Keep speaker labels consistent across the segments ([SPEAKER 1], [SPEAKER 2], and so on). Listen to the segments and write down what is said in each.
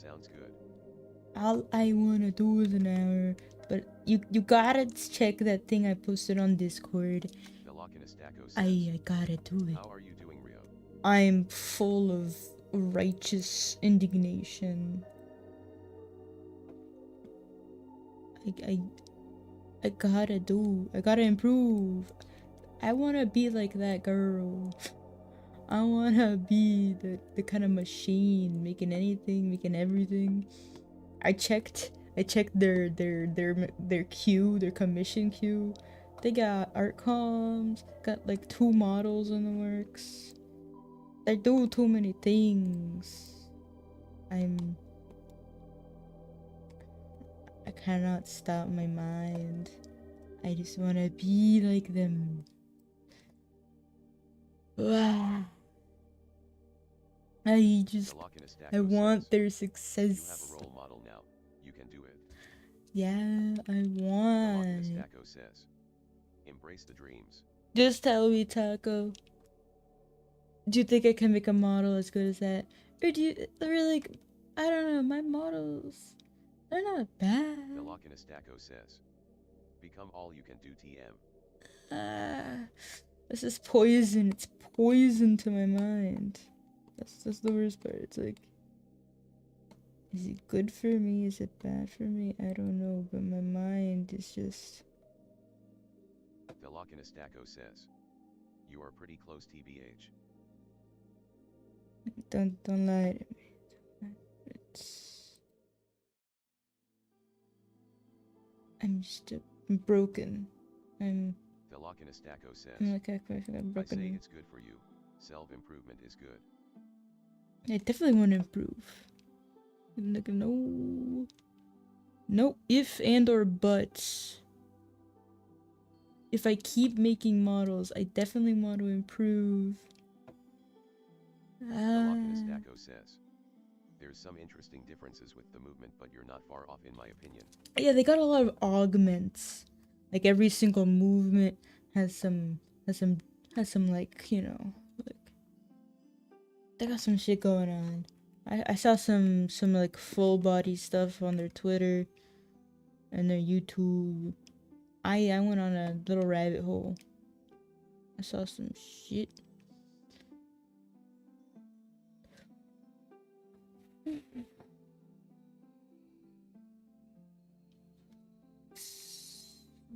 [SPEAKER 1] sounds good.
[SPEAKER 2] All I wanna do is an hour, but you gotta check that thing I posted on Discord. I gotta do it.
[SPEAKER 1] How are you doing, Rio?
[SPEAKER 2] I'm full of righteous indignation. I gotta improve. I wanna be like that girl. I wanna be the kind of machine making anything, making everything. I checked their queue, their commission queue. They got art comms, got like 2 models in the works. They do too many things. I cannot stop my mind. I just wanna be like them. I want their success.
[SPEAKER 1] You have a role model now. You can do it.
[SPEAKER 2] Yeah, I want.
[SPEAKER 1] Says, embrace the dreams.
[SPEAKER 2] Just tell me, Taco. Do you think I can make a model as good as that? Or do you really? I don't know. My models, they're not bad.
[SPEAKER 1] Says, become all you can do, TM.
[SPEAKER 2] This is poison. It's poison to my mind. That's the worst part. It's like, is it good for me? Is it bad for me? I don't know. But my mind is just.
[SPEAKER 1] Says, you are pretty close, TBH.
[SPEAKER 2] Don't lie to me. I'm just broken. I'm like I'm broken.
[SPEAKER 1] I say it's good for you. Self-improvement is good.
[SPEAKER 2] I definitely want to improve. Like no if and or buts. If I keep making models, I definitely want to improve.
[SPEAKER 1] Says, there's some interesting differences with the movement, but you're not far off in my opinion.
[SPEAKER 2] Yeah, they got a lot of augments. Like every single movement has some like, you know, like they got some shit going on. I saw some like full body stuff on their Twitter and their YouTube. I went on a little rabbit hole. I saw some shit.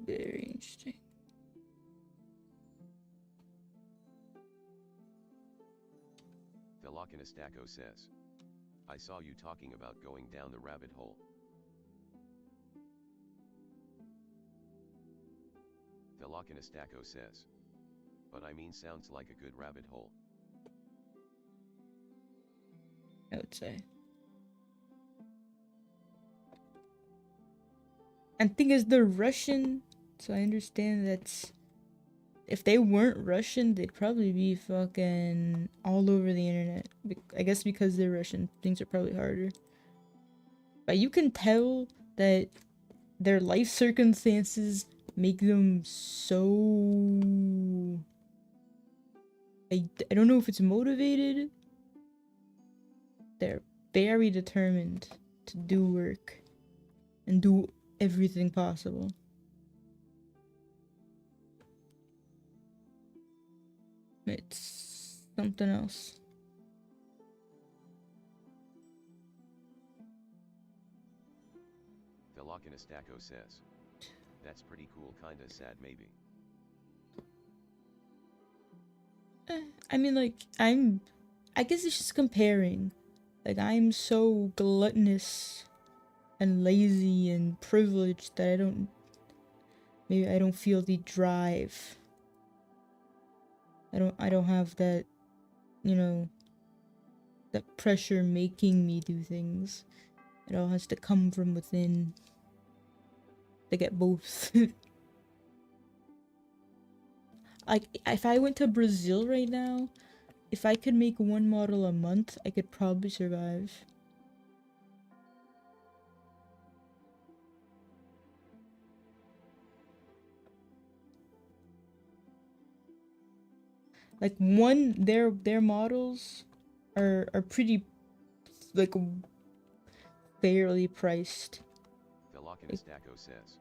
[SPEAKER 2] Very interesting.
[SPEAKER 1] Says, I saw you talking about going down the rabbit hole. Says, but I mean sounds like a good rabbit hole.
[SPEAKER 2] I would say. And thing is, they're Russian, so I understand that's. If they weren't Russian, they'd probably be fucking all over the internet. I guess because they're Russian, things are probably harder. But you can tell that their life circumstances make them so. I don't know if it's motivated. They're very determined to do work and do everything possible. It's something else.
[SPEAKER 1] Says, that's pretty cool, kinda sad maybe.
[SPEAKER 2] I mean, like, I guess it's just comparing. Like, I'm so gluttonous and lazy and privileged that maybe I don't feel the drive. I don't have that, you know, that pressure making me do things. It all has to come from within. They get both. Like, if I went to Brazil right now, if I could make 1 model a month, I could probably survive. Like their models are pretty, like, fairly priced.
[SPEAKER 1] Velocinistaco says,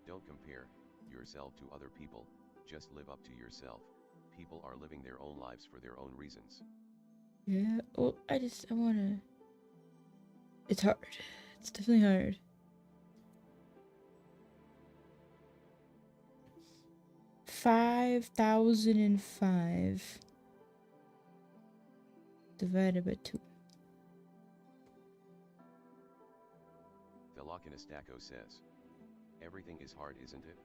[SPEAKER 1] don't compare yourself to other people, just live up to yourself. People are living their own lives for their own reasons.
[SPEAKER 2] Yeah, well, I wanna... It's hard. It's definitely hard. $5,005 divided by 2.
[SPEAKER 1] Velocinistaco says, everything is hard, isn't it?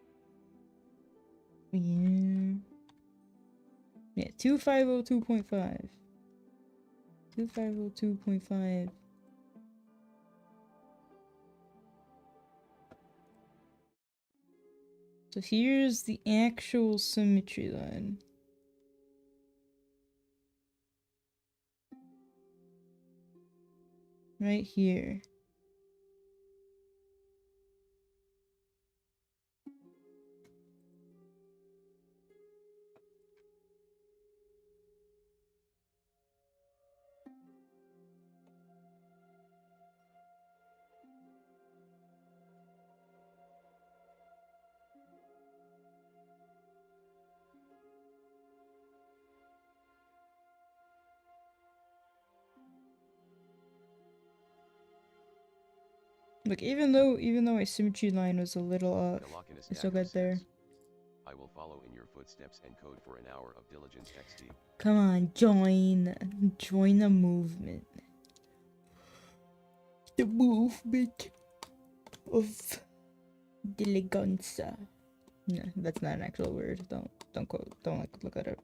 [SPEAKER 2] Yeah. Yeah, 2502.5. 2502.5. So here's the actual symmetry line. Right here. Look, even though my symmetry line was a little off, I still got there.
[SPEAKER 1] I will follow in your footsteps and code for an hour of diligence XD.
[SPEAKER 2] Come on, join the movement. The movement of diligenza. No, that's not an actual word. Don't quote. Don't look that up.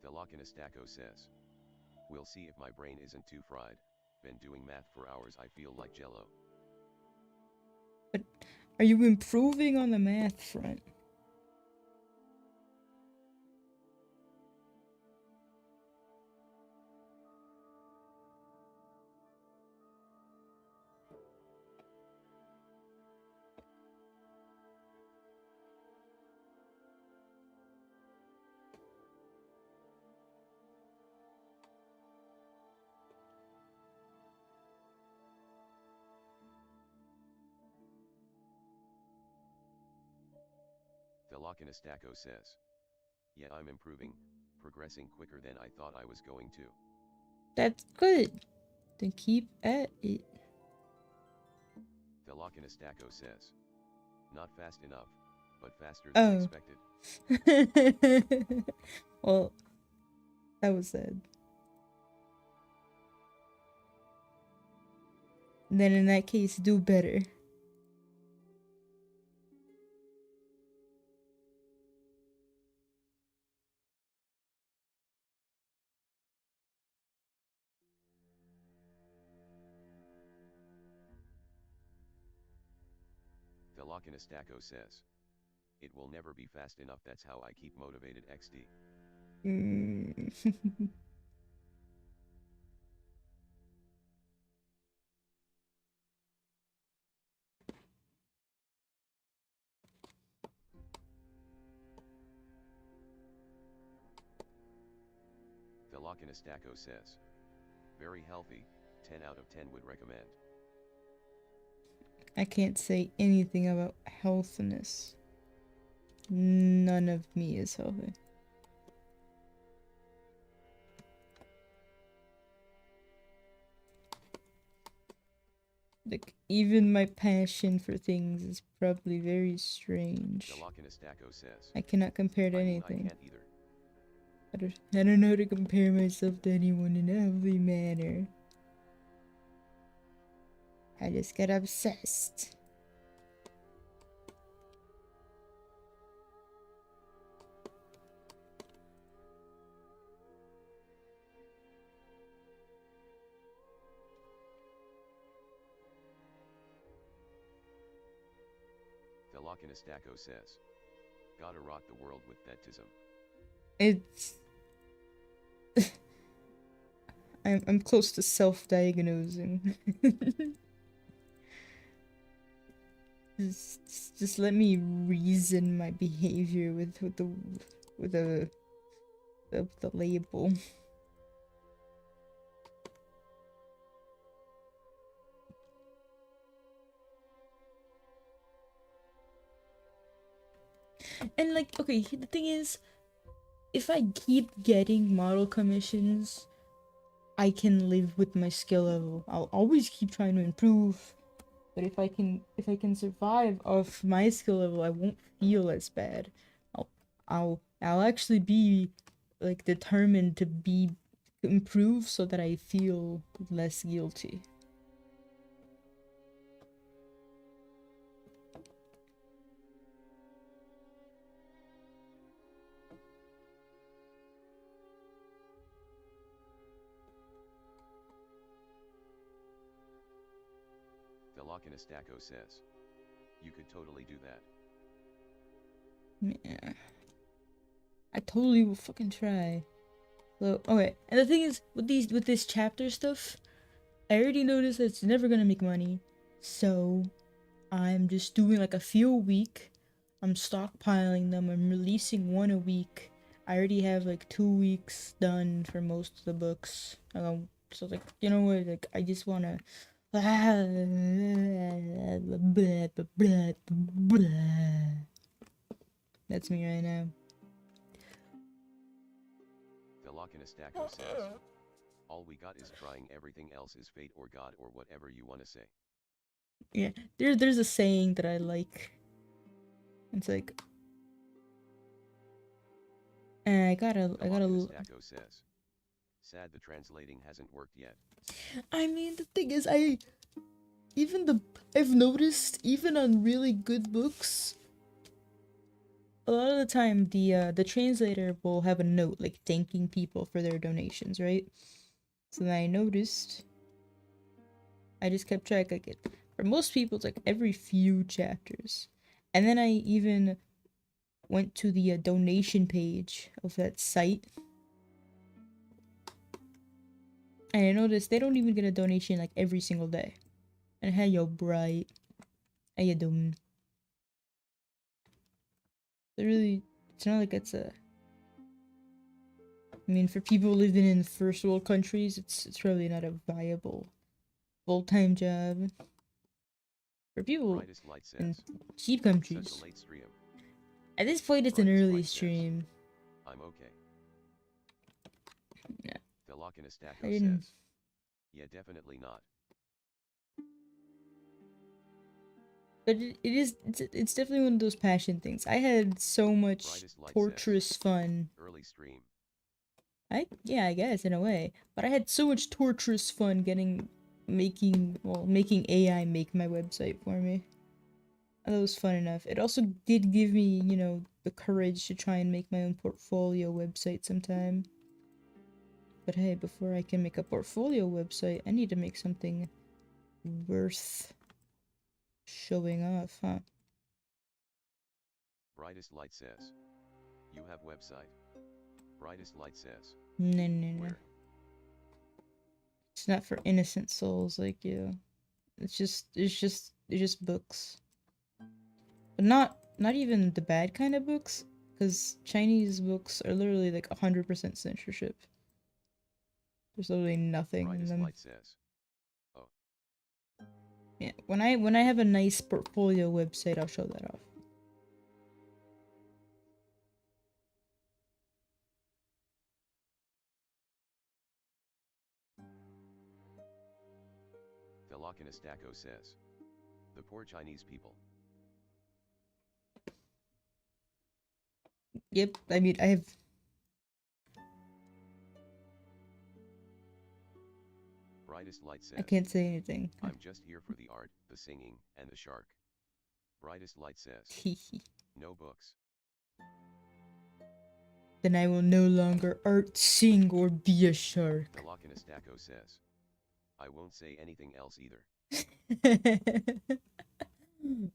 [SPEAKER 1] Velocinistaco says, we'll see if my brain isn't too fried. Been doing math for hours, I feel like jello.
[SPEAKER 2] But are you improving on the math front?
[SPEAKER 1] Velocinistaco says, yeah, I'm improving, progressing quicker than I thought I was going to.
[SPEAKER 2] That's good. Then keep at it.
[SPEAKER 1] Velocinistaco says, not fast enough, but faster than expected.
[SPEAKER 2] Well, that was sad. Then in that case, do better.
[SPEAKER 1] Velocinistaco says, it will never be fast enough, that's how I keep motivated XD. Velocinistaco says, very healthy, 10 out of 10 would recommend.
[SPEAKER 2] I can't say anything about healthiness. None of me is healthy. Like, even my passion for things is probably very strange.
[SPEAKER 1] Says,
[SPEAKER 2] I cannot compare to anything. I don't know how to compare myself to anyone in a healthy manner. I just get obsessed.
[SPEAKER 1] Velocinistaco says, gotta rock the world with that tism.
[SPEAKER 2] It's I'm close to self-diagnosing. Just let me reason my behavior with the label. And like, okay, the thing is, if I keep getting model commissions, I can live with my skill level. I'll always keep trying to improve. But if I can survive off my skill level, I won't feel as bad. I'll actually be like determined to improve so that I feel less guilty.
[SPEAKER 1] Velocinastaco says, you could totally do that.
[SPEAKER 2] Yeah. I totally will fucking try. So, okay, and the thing is, with this chapter stuff, I already noticed that it's never gonna make money. So, I'm just doing like a few a week. I'm stockpiling them. I'm releasing one a week. I already have like 2 weeks done for most of the books. So like, you know what? Like, I just wanna. That's me right now.
[SPEAKER 1] Velocinastaco says, all we got is trying, everything else is fate or God or whatever you wanna say.
[SPEAKER 2] Yeah, there's a saying that I like. It's like, I gotta.
[SPEAKER 1] Velocinastaco says, sad the translating hasn't worked yet.
[SPEAKER 2] I mean, the thing is, I've noticed even on really good books, a lot of the time the translator will have a note like thanking people for their donations, right? So then I noticed, I just kept track, like, for most people it's like every few chapters. And then I even went to the donation page of that site, and I noticed they don't even get a donation like every single day. And hey, yo, Bright, how you doing? It's not like it's a. I mean, for people living in first world countries, it's really not a viable full-time job. For people in cheap countries, at this point, it's an early stream.
[SPEAKER 1] I'm okay.
[SPEAKER 2] Yeah.
[SPEAKER 1] Velocinastaco says, yeah, definitely not.
[SPEAKER 2] But it's definitely one of those passion things. I had so much torturous fun.
[SPEAKER 1] Early stream.
[SPEAKER 2] I guess in a way, but I had so much torturous fun making AI make my website for me. That was fun enough. It also did give me, you know, the courage to try and make my own portfolio website sometime. But hey, before I can make a portfolio website, I need to make something worth showing off, huh?
[SPEAKER 1] Brightest Light says, you have website. Brightest Light says,
[SPEAKER 2] No.
[SPEAKER 1] where?
[SPEAKER 2] It's not for innocent souls like you. It's just books. But not even the bad kind of books, because Chinese books are literally like 100% censorship. There's literally nothing
[SPEAKER 1] Brightest
[SPEAKER 2] in them.
[SPEAKER 1] Light says, oh.
[SPEAKER 2] Yeah, when I have a nice portfolio website, I'll show that off.
[SPEAKER 1] Velocinastaco says, the poor Chinese people.
[SPEAKER 2] Yep, I mean, I have...
[SPEAKER 1] Brightest Light says,
[SPEAKER 2] I can't say anything.
[SPEAKER 1] I'm just here for the art, the singing, and the shark. Brightest Light says, no books.
[SPEAKER 2] Then I will no longer art, sing, or be a shark.
[SPEAKER 1] Velocinastaco says, I won't say anything else either.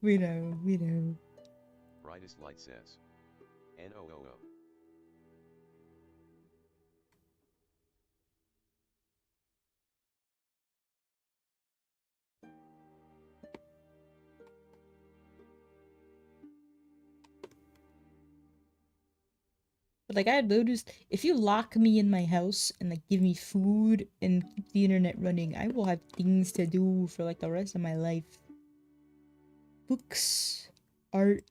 [SPEAKER 2] We know.
[SPEAKER 1] Brightest Light says, NOOO.
[SPEAKER 2] Like I noticed, if you lock me in my house and like give me food and keep the internet running, I will have things to do for like the rest of my life. Books, art,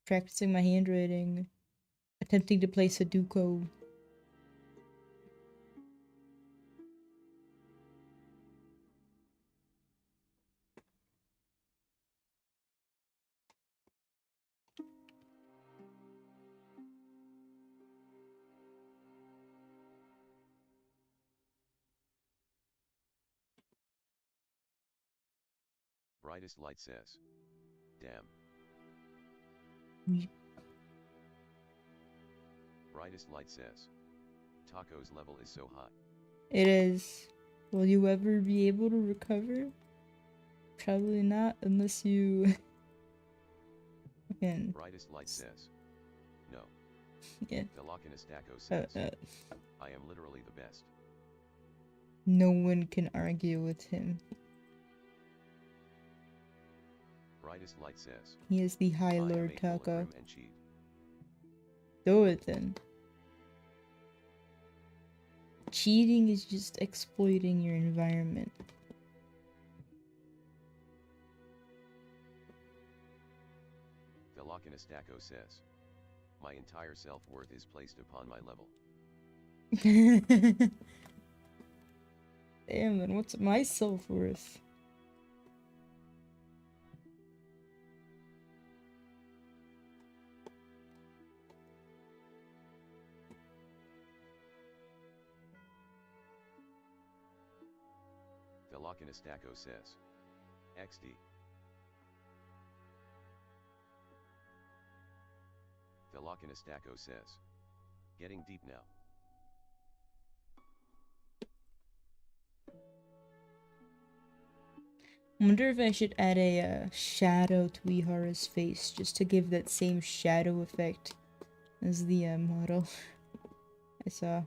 [SPEAKER 2] practicing my handwriting, attempting to play Sudoku.
[SPEAKER 1] Brightest light says. Damn.
[SPEAKER 2] Mm.
[SPEAKER 1] Brightest light says. Taco's level is so high.
[SPEAKER 2] It is. Will you ever be able to recover? Probably not, unless you... Again.
[SPEAKER 1] Brightest light says. No.
[SPEAKER 2] Yeah.
[SPEAKER 1] Taco says. I am literally the best.
[SPEAKER 2] No one can argue with him.
[SPEAKER 1] Brightest light says.
[SPEAKER 2] He is the High
[SPEAKER 1] I
[SPEAKER 2] Lord
[SPEAKER 1] am a
[SPEAKER 2] Taco.
[SPEAKER 1] and cheat.
[SPEAKER 2] Do it then. Cheating is just exploiting your environment.
[SPEAKER 1] Taco says. My entire self-worth is placed upon my level.
[SPEAKER 2] Damn, then what's my self-worth?
[SPEAKER 1] Taco says. XD. Taco says. Getting deep now.
[SPEAKER 2] I wonder if I should add a shadow to Ihara's face just to give that same shadow effect as the model I saw.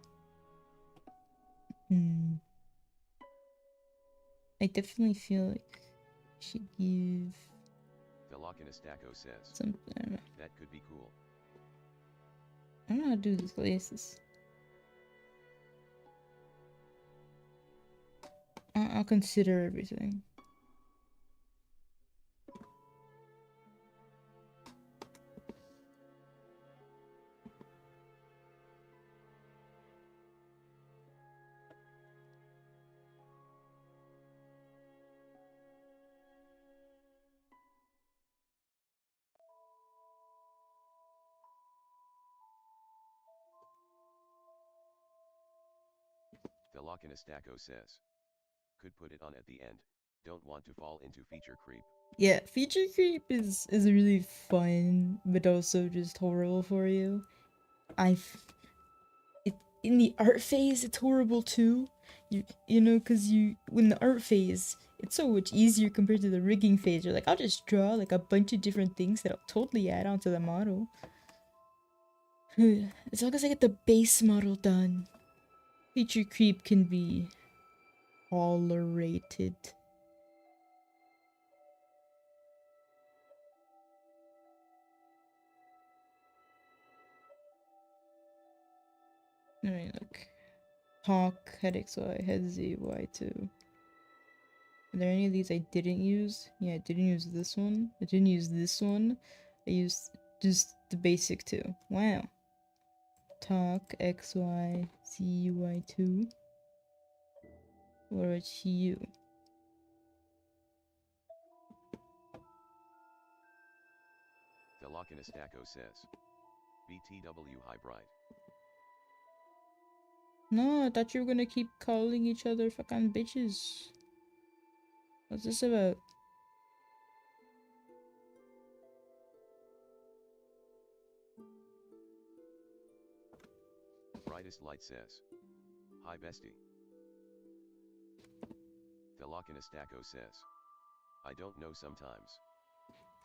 [SPEAKER 2] I definitely feel like I should give
[SPEAKER 1] Taco says.
[SPEAKER 2] something. I don't know.
[SPEAKER 1] That could be cool.
[SPEAKER 2] I don't know how to do these glasses. I'll consider everything.
[SPEAKER 1] Taco says. Could put it on at the end. Don't want to fall into feature creep.
[SPEAKER 2] Yeah, feature creep is really fun, but also just horrible for you. In the art phase, it's horrible too. You know, cause when the art phase, it's so much easier compared to the rigging phase. You're like, I'll just draw like a bunch of different things that I'll totally add onto the model. As long as I get the base model done, feature creep can be tolerated. I mean, like, talk, head XY, head Z, Y2. Are there any of these I didn't use? Yeah, I didn't use this one. I didn't use this one. I used just the basic two. Wow. Talk, XY, Z, Y2. What about you?
[SPEAKER 1] Taco says. BTW hybrid.
[SPEAKER 2] No, I thought you were gonna keep calling each other fucking bitches. What's this about?
[SPEAKER 1] Brightest light says. Hi bestie. Taco says. I don't know sometimes.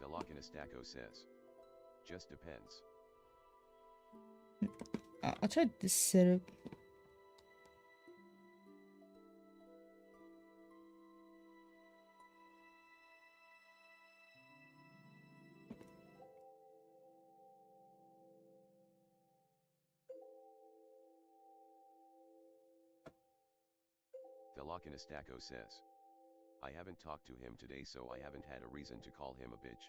[SPEAKER 1] Taco says. Just depends.
[SPEAKER 2] I'll try this setup.
[SPEAKER 1] Velocinistaco says. I haven't talked to him today, so I haven't had a reason to call him a bitch.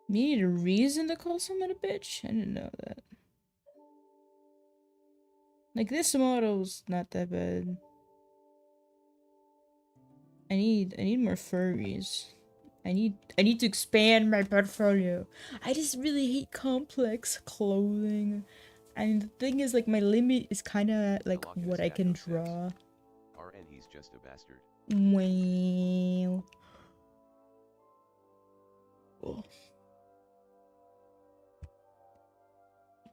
[SPEAKER 2] You need a reason to call someone a bitch? I didn't know that. Like, this model's not that bad. I need more furries. I need to expand my portfolio. I just really hate complex clothing. And the thing is, like, my limit is kind of like what I can draw.
[SPEAKER 1] RN, he's just a bastard.
[SPEAKER 2] Wow. Oh.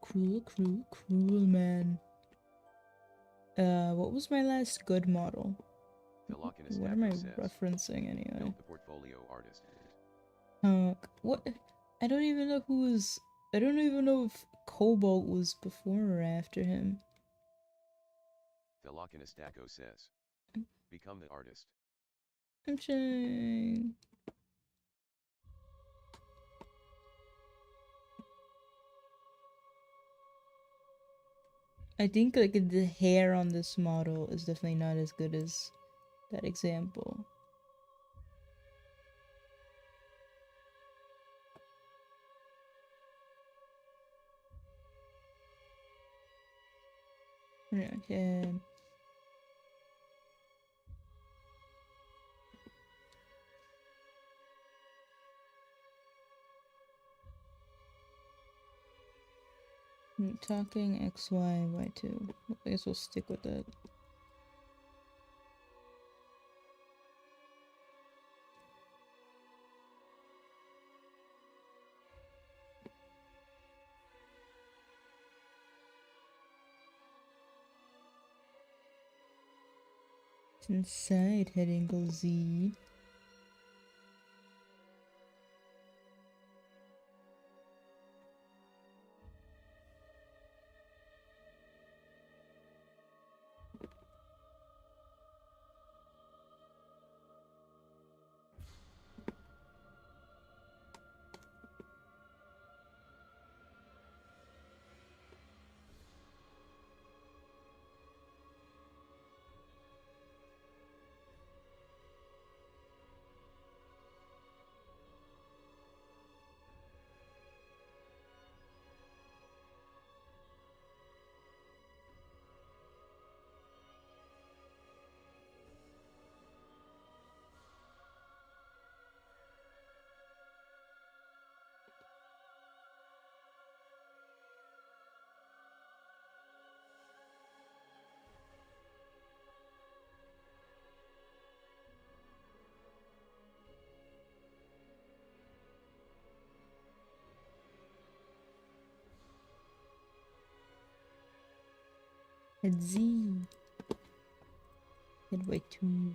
[SPEAKER 2] Cruel, man. What was my last good model? What am I referencing anyway?
[SPEAKER 1] Build the portfolio artist.
[SPEAKER 2] What? I don't even know who was. I don't even know if Cobalt was before or after him.
[SPEAKER 1] Velocinistaco says. Become the artist.
[SPEAKER 2] I'm trying. I think like the hair on this model is definitely not as good as that example. Okay. Talking X, Y, Y2. I guess we'll stick with that. It's inside head angle Z. Head Z. Head Y2.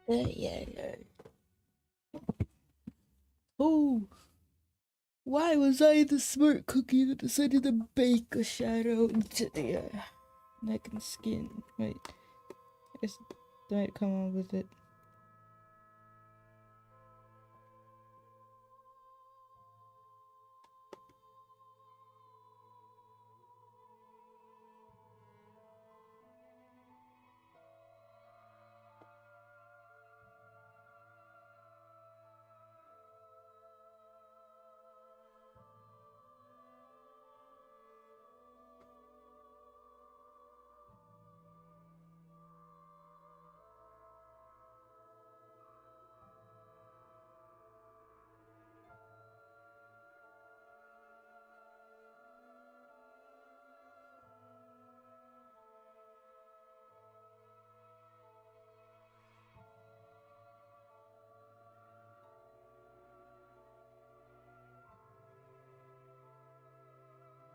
[SPEAKER 2] Yeah. Oh, why was I the smart cookie that decided to bake a shadow into the neck and skin? Wait, I guess I might come on with it.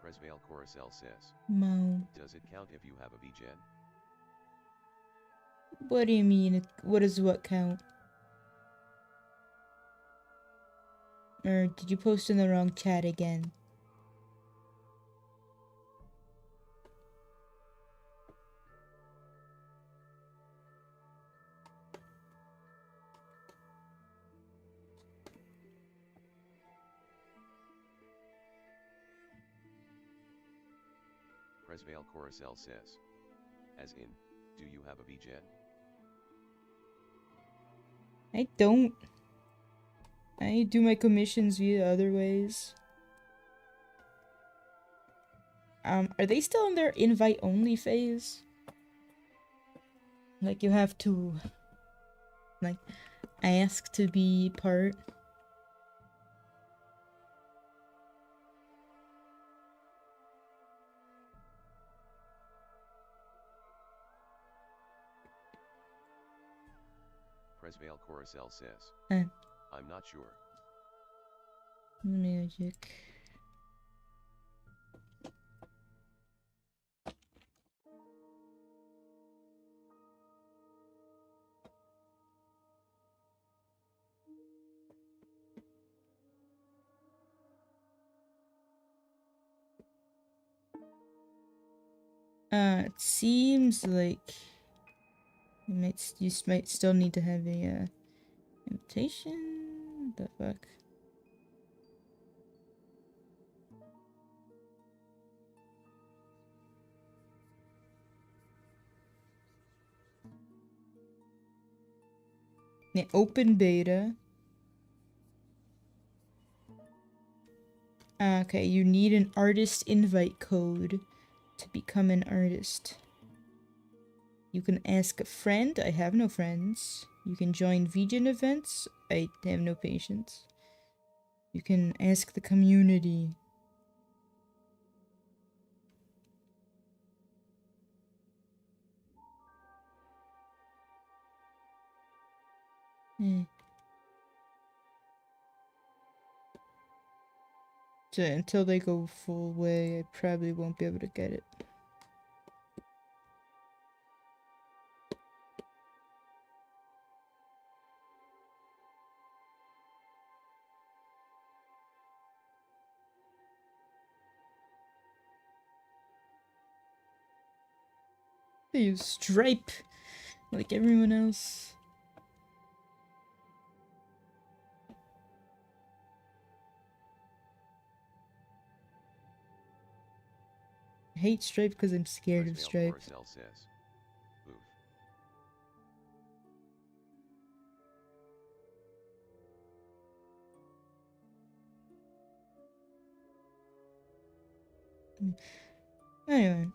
[SPEAKER 1] Presvale Coruscant says.
[SPEAKER 2] Mo.
[SPEAKER 1] Does it count if you have a VGen?
[SPEAKER 2] What do you mean? What does what count? Or did you post in the wrong chat again?
[SPEAKER 1] Presvale Coruscant says. As in, do you have a VGen?
[SPEAKER 2] I don't. I do my commissions via other ways. Are they still in their invite only phase? Like you have to like ask to be part?
[SPEAKER 1] Presvale Coruscant says. I'm not sure.
[SPEAKER 2] Magic. It seems like you might still need to have a invitation. What the fuck? Yeah, open beta. Okay, you need an artist invite code to become an artist. You can ask a friend. I have no friends. You can join vegan events. I have no patience. You can ask the community. So until they go full way, I probably won't be able to get it. I use Stripe like everyone else. I hate Stripe because I'm scared of Stripe.
[SPEAKER 1] Says.
[SPEAKER 2] Anyway.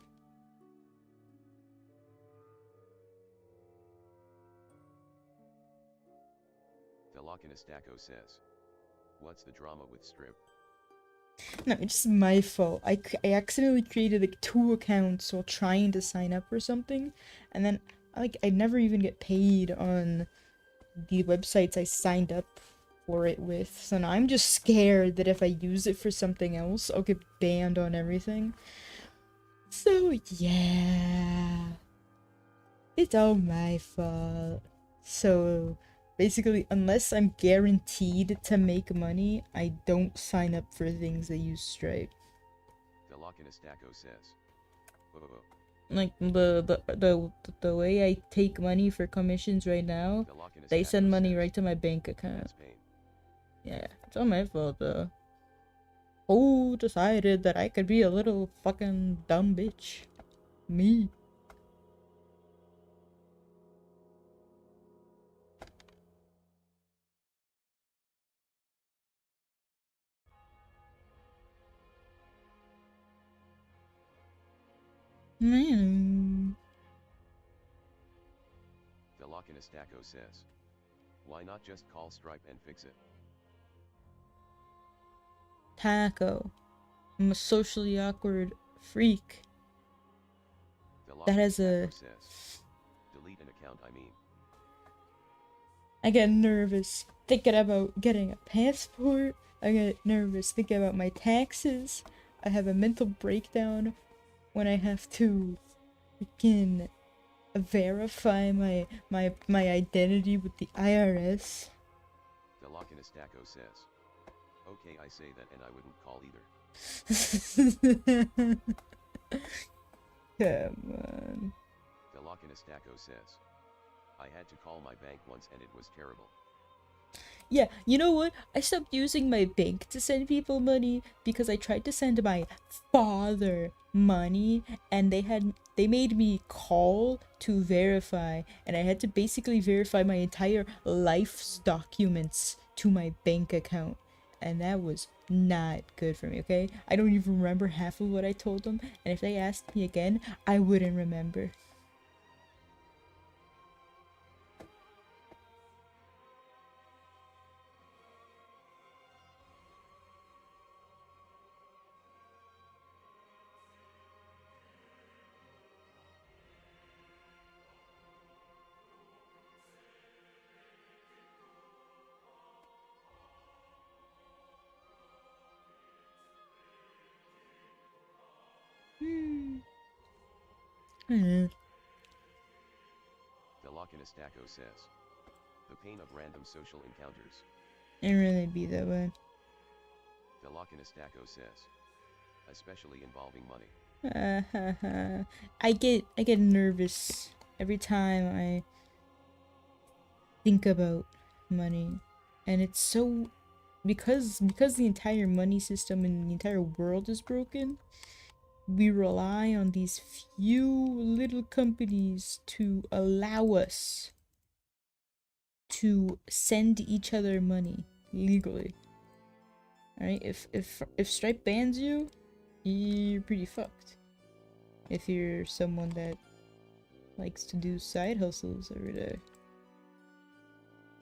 [SPEAKER 1] Velocinastaco says. What's the drama with Strip?
[SPEAKER 2] No, it's my fault. I accidentally created like 2 accounts while trying to sign up or something, and then I never even get paid on the websites I signed up for it with. So now I'm just scared that if I use it for something else, I'll get banned on everything. So yeah, it's all my fault. So basically, unless I'm guaranteed to make money, I don't sign up for things that use Stripe.
[SPEAKER 1] Delocinastaco says. Whoa.
[SPEAKER 2] Like the way I take money for commissions right now, they send money right to my bank account. Yeah, it's not my fault though. Who decided that I could be a little fucking dumb bitch? Me. Man.
[SPEAKER 1] Delocinastaco says. Why not just call Stripe and fix it?
[SPEAKER 2] Taco. I'm a socially awkward freak. That has a...
[SPEAKER 1] says. Delete an account, I mean.
[SPEAKER 2] I get nervous thinking about getting a passport. I get nervous thinking about my taxes. I have a mental breakdown when I have to freaking verify my identity with the IRS.
[SPEAKER 1] Delocinastaco says. Okay, I say that and I wouldn't call either.
[SPEAKER 2] Come on.
[SPEAKER 1] Delocinastaco says. I had to call my bank once and it was terrible.
[SPEAKER 2] Yeah, you know what? I stopped using my bank to send people money because I tried to send my father money and they made me call to verify, and I had to basically verify my entire life's documents to my bank account, and that was not good for me, okay? I don't even remember half of what I told them, and if they asked me again, I wouldn't remember.
[SPEAKER 1] Delocinastaco says. The pain of random social encounters.
[SPEAKER 2] It really be that way.
[SPEAKER 1] Delocinastaco says. Especially involving money.
[SPEAKER 2] I get nervous every time I think about money, and it's so because the entire money system and the entire world is broken. We rely on these few little companies to allow us to send each other money legally. All right, if Stripe bans you, you're pretty fucked. If you're someone that likes to do side hustles every day.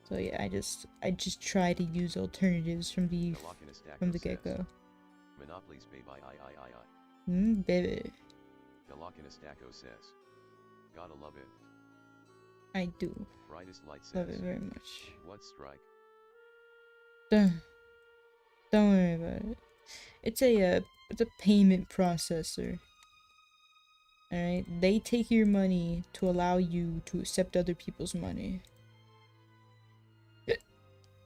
[SPEAKER 2] So yeah, I just try to use alternatives from the get-go.
[SPEAKER 1] Monopolies baby
[SPEAKER 2] Baby.
[SPEAKER 1] Delocinastaco says. Gotta love it.
[SPEAKER 2] I do.
[SPEAKER 1] Brightest light says.
[SPEAKER 2] Love it very much.
[SPEAKER 1] What strike?
[SPEAKER 2] Don't worry about it. It's a payment processor. Alright? They take your money to allow you to accept other people's money.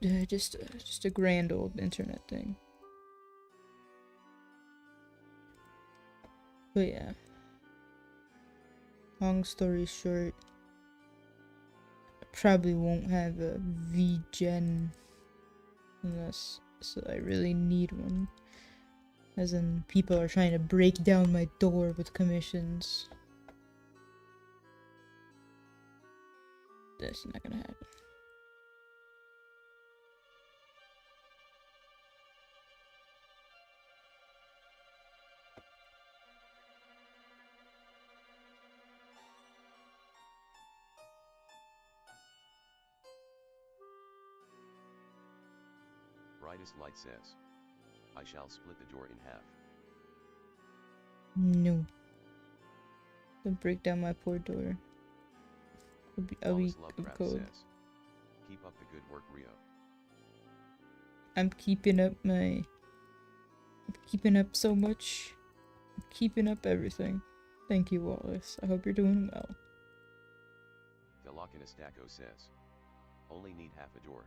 [SPEAKER 2] Just a grand old internet thing. But yeah. Long story short, I probably won't have a VGen unless I really need one. As in, people are trying to break down my door with commissions. That's not gonna happen.
[SPEAKER 1] Brightest light says. I shall split the door in half.
[SPEAKER 2] No. Don't break down my poor door. I'll be cold.
[SPEAKER 1] Says, keep up the good work, Rio.
[SPEAKER 2] I'm keeping up so much. I'm keeping up everything. Thank you, Wallace. I hope you're doing well.
[SPEAKER 1] Delocinastaco says. Only need half a door.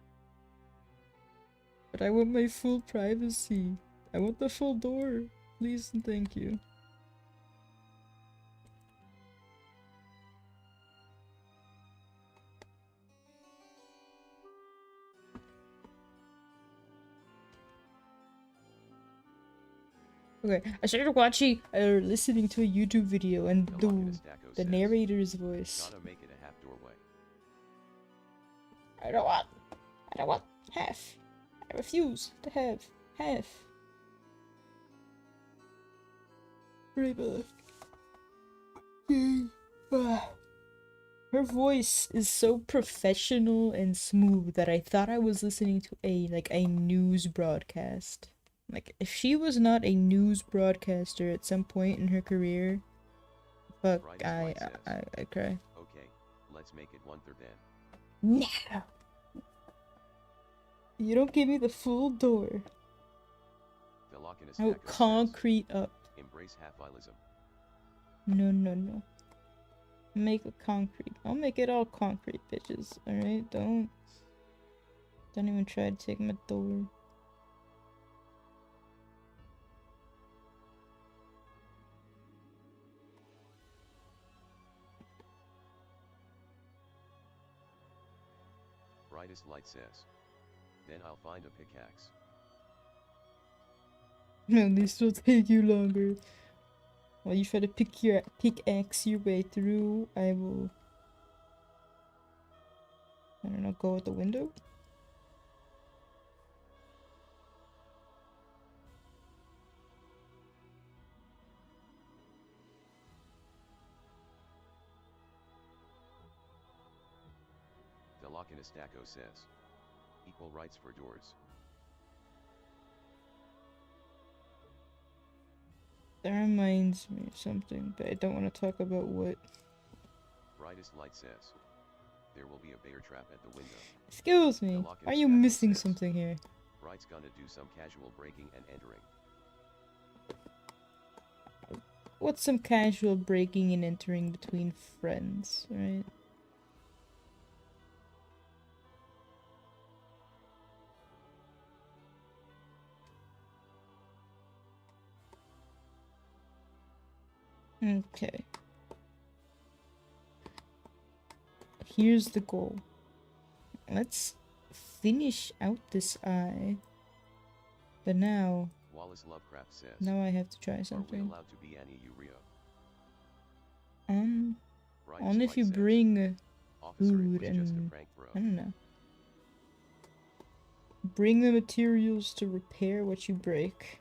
[SPEAKER 2] But I want my full privacy. I want the full door. Please and thank you. Okay, I started watching or listening to a YouTube video and the narrator's voice.
[SPEAKER 1] Gotta make it a half doorway.
[SPEAKER 2] I don't want half. I refuse to have half. Right back. Her voice is so professional and smooth that I thought I was listening to a news broadcast. Like, if she was not a news broadcaster at some point in her career, fuck, I cry.
[SPEAKER 1] Okay, let's make it 1/3 then.
[SPEAKER 2] No! You don't give me the full door.
[SPEAKER 1] The lock in a
[SPEAKER 2] I will concrete up.
[SPEAKER 1] Embrace half-ilism.
[SPEAKER 2] No. Make it concrete. I'll make it all concrete, bitches. Alright? Don't even try to take my door.
[SPEAKER 1] Brightest light says. Then I'll find a pickaxe.
[SPEAKER 2] Man, these will take you longer. While you try to pickaxe your way through, I will, I don't know, go out the window?
[SPEAKER 1] The lock in a stacko says. Equal rights for doors.
[SPEAKER 2] That reminds me of something, but I don't want to talk about what.
[SPEAKER 1] Brightest light says. There will be a bear trap at the window.
[SPEAKER 2] Excuse me, are you missing something here?
[SPEAKER 1] Bright's gonna do some casual breaking and entering.
[SPEAKER 2] What's some casual breaking and entering between friends, right? Okay. Here's the goal. Let's finish out this eye. But now...
[SPEAKER 1] Wallace Lovecraft says.
[SPEAKER 2] Now I have to try something.
[SPEAKER 1] Are we allowed to be Annie Urio?
[SPEAKER 2] Only if you bring food and... I don't know. Bring the materials to repair what you break.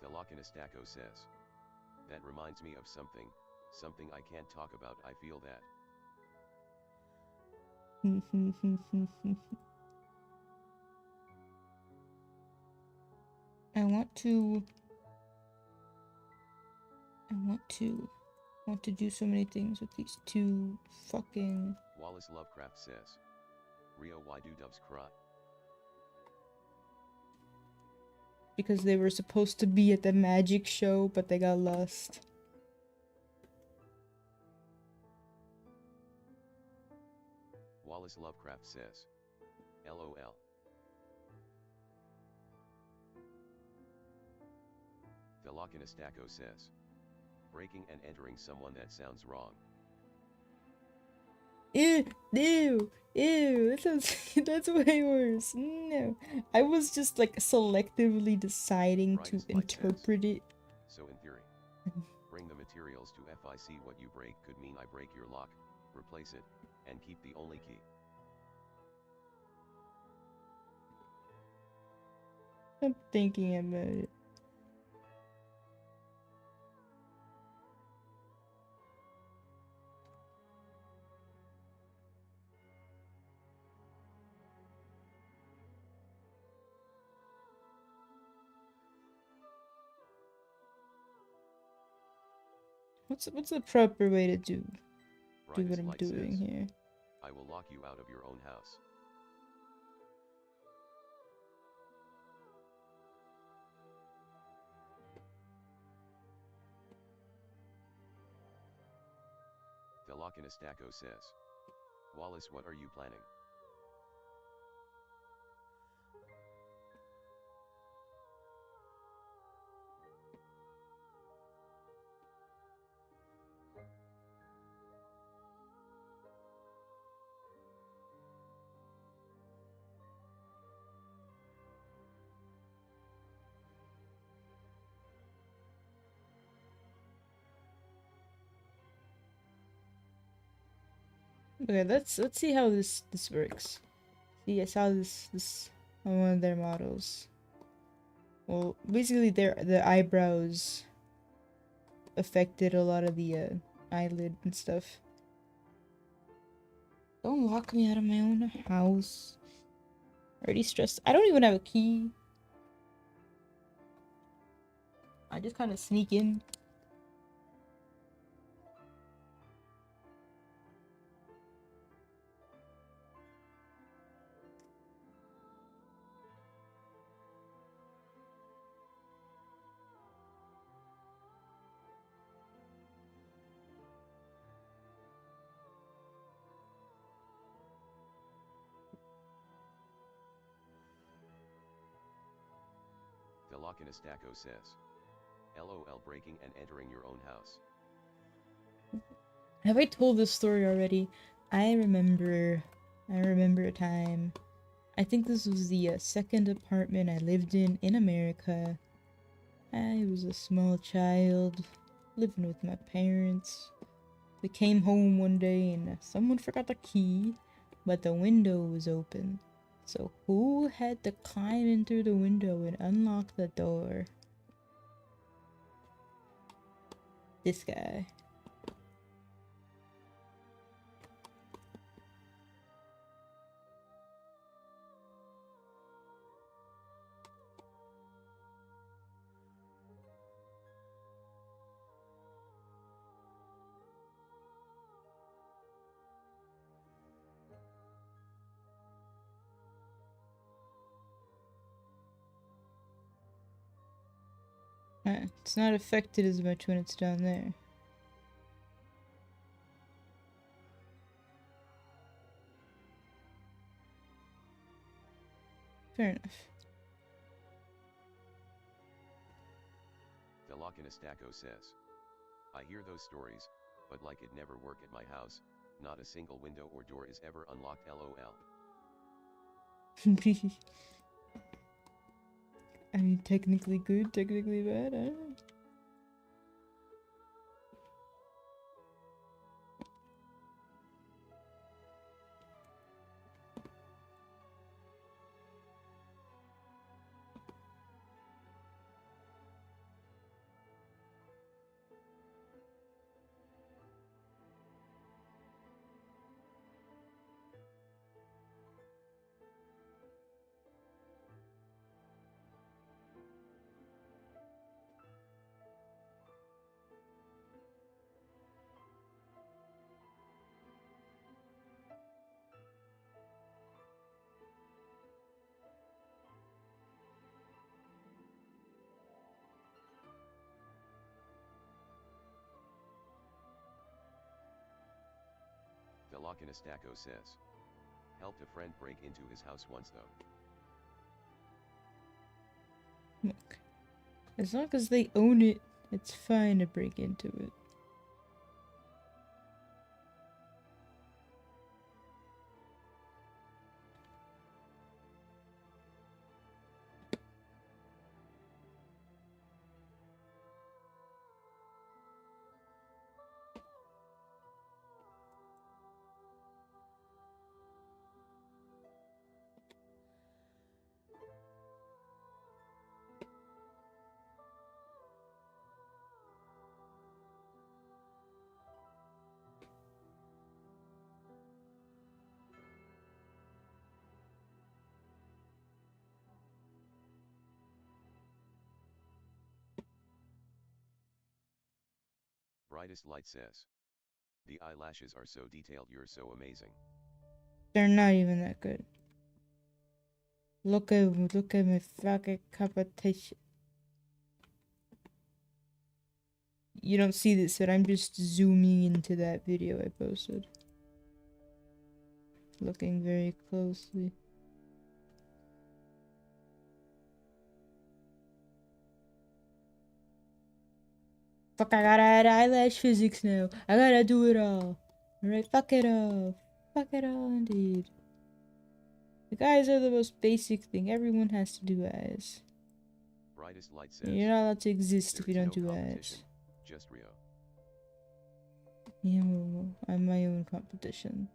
[SPEAKER 1] The lock in a stacko says. That reminds me of something I can't talk about. I feel that.
[SPEAKER 2] I want to do so many things with these two fucking...
[SPEAKER 1] Wallace Lovecraft says. Rio, why do doves cry?
[SPEAKER 2] Because they were supposed to be at the magic show, but they got lost.
[SPEAKER 1] Wallace Lovecraft says. LOL. The lock in a stacko says. Breaking and entering someone that sounds wrong.
[SPEAKER 2] Ew, that sounds, that's way worse. No, I was just like selectively deciding to interpret it.
[SPEAKER 1] So in theory, bring the materials to FIC. What you break could mean I break your lock, replace it, and keep the only key.
[SPEAKER 2] I'm thinking about it. What's the proper way to do what I'm doing here?
[SPEAKER 1] I will lock you out of your own house. Lockanastaco says. Wallace, what are you planning?
[SPEAKER 2] Okay, let's see how this works. See, I saw this on one of their models. Well, basically, the eyebrows affected a lot of the eyelid and stuff. Don't lock me out of my own house. Already stressed. I don't even have a key. I just kind of sneak in.
[SPEAKER 1] The Lockanastaco says. LOL, breaking and entering your own house.
[SPEAKER 2] Have I told this story already? I remember a time. I think this was the second apartment I lived in America. I was a small child living with my parents. We came home one day and someone forgot the key, but the window was open. So who had to climb in through the window and unlock the door? This guy. It's not affected as much when it's down there. Fair enough.
[SPEAKER 1] The Lockanastaco says. I hear those stories, but like it never work at my house, not a single window or door is ever unlocked, LOL.
[SPEAKER 2] I mean, technically good, technically bad, I don't know.
[SPEAKER 1] The Lockanastaco says. Helped a friend break into his house once though.
[SPEAKER 2] Look, as long as they own it, it's fine to break into it.
[SPEAKER 1] Brightest light says. The eyelashes are so detailed, you're so amazing.
[SPEAKER 2] They're not even that good. Look at my fucking competition. you don't see this, but I'm just zooming into that video I posted. Looking very closely. Fuck, I gotta add eyelash physics now. I gotta do it all. Alright, fuck it all. Fuck it all, indeed. The eyes are the most basic thing. Everyone has to do eyes.
[SPEAKER 1] Brightest light says,
[SPEAKER 2] You're not allowed to exist if you don't do eyes.
[SPEAKER 1] competition, just Rio.
[SPEAKER 2] Yeah, well, I'm my own competition.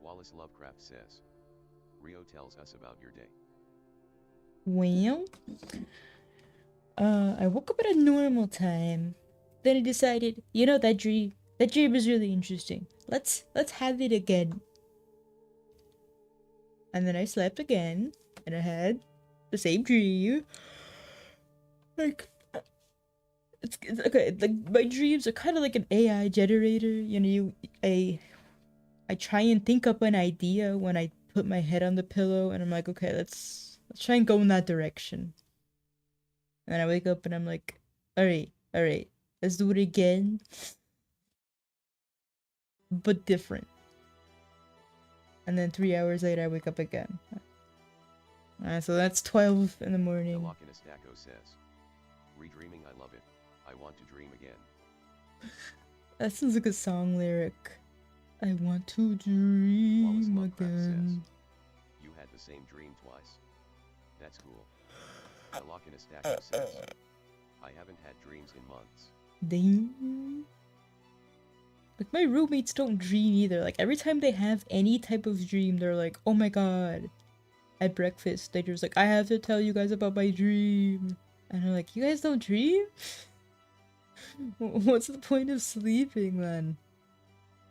[SPEAKER 1] Wallace Lovecraft says, Rio tells us about your day.
[SPEAKER 2] Well, I woke up at a normal time. Then I decided, you know, that dream is really interesting. Let's have it again. And then I slept again, and I had the same dream. Like, it's okay. Like, my dreams are kind of like an AI generator. You know, I try and think up an idea when I put my head on the pillow, and I'm like, okay, let's try and go in that direction. And I wake up and I'm like, all right, let's do it again, but different. And then 3 hours later, I wake up again. So that's 12 in the morning.
[SPEAKER 1] Delochinestaco says, Redreaming, I love it. I want to dream again.
[SPEAKER 2] That sounds like a song lyric. I want to dream
[SPEAKER 1] Wallace Lovecraft
[SPEAKER 2] again.
[SPEAKER 1] says, you had the same dream twice. That's cool. Delochinestaco says, I haven't had dreams in months.
[SPEAKER 2] Damn. Like, my roommates don't dream either. Like, every time they have any type of dream, they're like, oh my god. At breakfast, they're just like, I have to tell you guys about my dream. And I'm like, you guys don't dream? What's the point of sleeping then?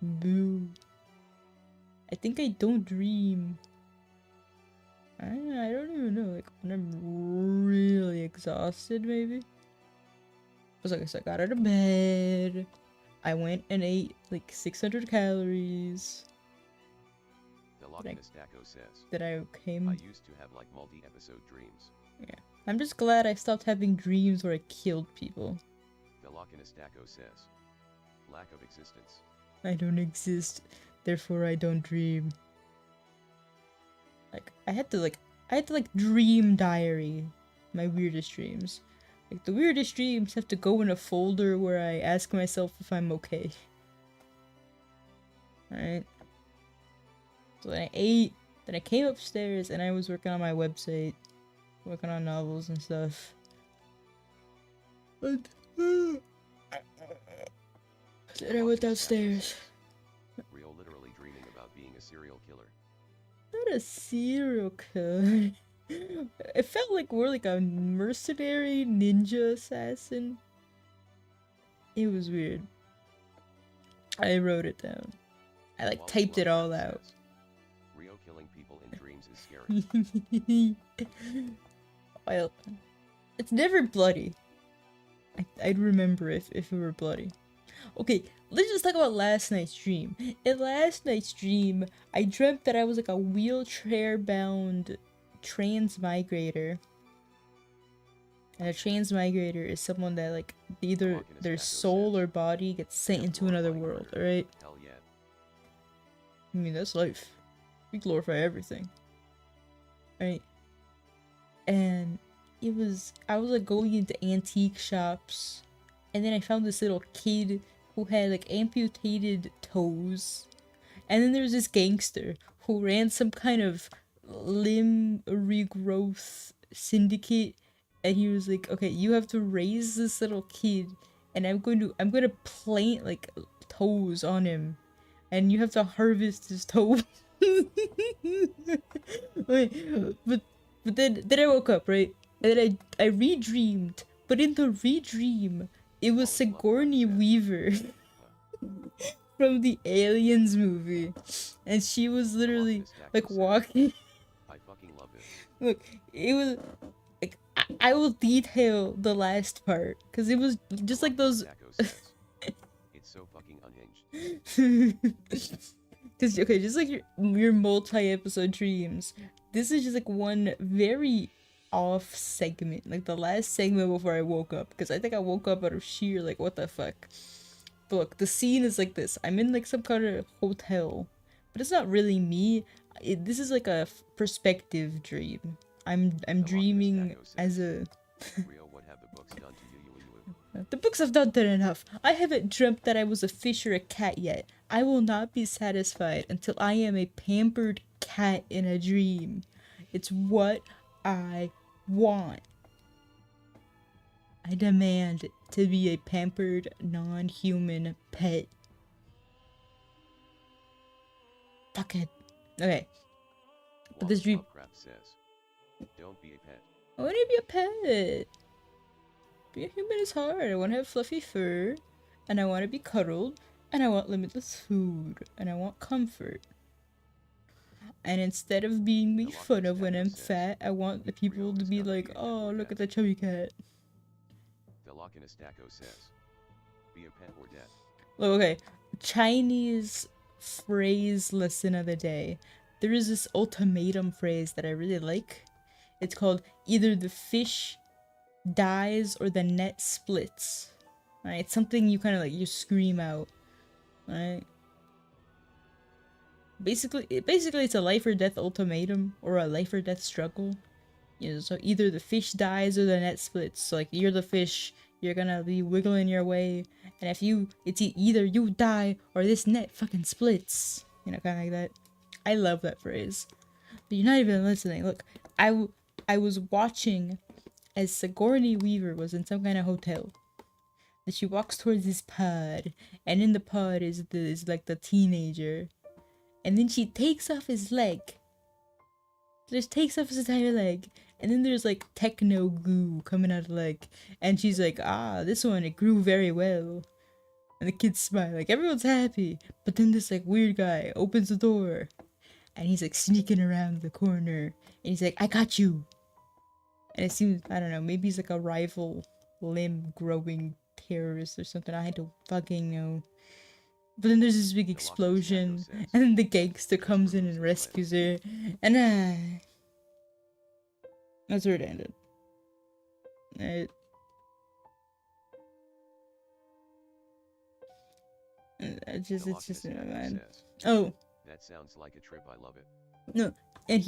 [SPEAKER 2] Boo. I think I don't dream. I don't even know. Like, when I'm really exhausted, maybe? So I got out of bed. I went and ate like 600 calories.
[SPEAKER 1] Delochinestaco says,
[SPEAKER 2] That I came.
[SPEAKER 1] I used to have like multi-episode dreams.
[SPEAKER 2] Yeah. I'm just glad I stopped having dreams where I killed people.
[SPEAKER 1] Delochinestaco says, lack of existence.
[SPEAKER 2] I don't exist, therefore I don't dream. Like, I had to dream diary my weirdest dreams. Like, the weirdest dreams have to go in a folder where I ask myself if I'm okay. Alright. So then I ate, then I came upstairs and I was working on my website. Working on novels and stuff. And then I went downstairs.
[SPEAKER 1] Rio literally dreaming about being a serial killer.
[SPEAKER 2] Not a serial killer. It felt like we're like a mercenary ninja assassin. It was weird. I wrote it down. I like
[SPEAKER 1] Wallace
[SPEAKER 2] typed it all
[SPEAKER 1] Lovecraft
[SPEAKER 2] out.
[SPEAKER 1] says, Rio killing people in dreams is scary.
[SPEAKER 2] Well, it's never bloody. I'd remember if it were bloody. Okay, let's just talk about last night's dream. In last night's dream, I dreamt that I was like a wheelchair-bound transmigrator. And a transmigrator is someone that like either their soul or body gets sent into another world, alright?
[SPEAKER 1] Hell yeah.
[SPEAKER 2] I mean, that's life. We glorify everything. Right? And I was like going into antique shops, and then I found this little kid who had like amputated toes. And then there's this gangster who ran some kind of limb regrowth syndicate, and he was like, okay, you have to raise this little kid, and I'm gonna plant like toes on him, and you have to harvest his toes. Wait, but then I woke up, right? And then I redreamed, but in the redream, it was Sigourney Weaver from the Aliens movie, and she was literally like walking.
[SPEAKER 1] I fucking love this.
[SPEAKER 2] Look, it was like I will detail the last part because it was just like those.
[SPEAKER 1] It's so fucking unhinged.
[SPEAKER 2] Because okay, just like your multi-episode dreams, this is just like one very off segment, like the last segment before I woke up. Because I think I woke up out of sheer like what the fuck. But look, the scene is like this. I'm in like some kind of hotel, but it's not really me. This is like a perspective dream. I'm dreaming as a.
[SPEAKER 1] Rio, what have the books done to you?
[SPEAKER 2] The books have not done enough. I haven't dreamt that I was a fish or a cat yet. I will not be satisfied until I am a pampered cat in a dream. It's what I want. I demand to be a pampered, non-human pet. Fuck it. Okay. But this dream...
[SPEAKER 1] says, don't be a pet.
[SPEAKER 2] I want to be a pet. Being a human is hard. I want to have fluffy fur, and I want to be cuddled, and I want limitless food, and I want comfort. And instead of being made fun of when I'm fat, I want the people to be like, oh, look at the chubby cat.
[SPEAKER 1] Says, be a pet or death.
[SPEAKER 2] Okay, Chinese phrase lesson of the day. There is this ultimatum phrase that I really like. It's called either the fish dies or the net splits. Right? It's something you kind of like, you scream out. Right? Basically it's a life or death ultimatum or a life or death struggle. You know, so either the fish dies or the net splits. So like you're the fish, you're gonna be wiggling your way, and if it's either you die or this net fucking splits. You know, kind of like that. I love that phrase. But you're not even listening. Look, I was watching as Sigourney Weaver was in some kind of hotel. And she walks towards this pod, and in the pod is like the teenager, and then she takes off his leg. Just takes off his entire leg, and then there's like techno goo coming out of the leg, and she's like, ah, this one, it grew very well. And the kids smile, like everyone's happy. But then this like weird guy opens the door, and he's like sneaking around the corner, and he's like, I got you. And it seems, I don't know, maybe he's like a rival limb growing terrorist or something. I don't fucking know. But then there's this big explosion, and then the gangster comes in and rescues her, and that's where it ended. It's just man. Oh,
[SPEAKER 1] that sounds like a trip. I love it.
[SPEAKER 2] No, and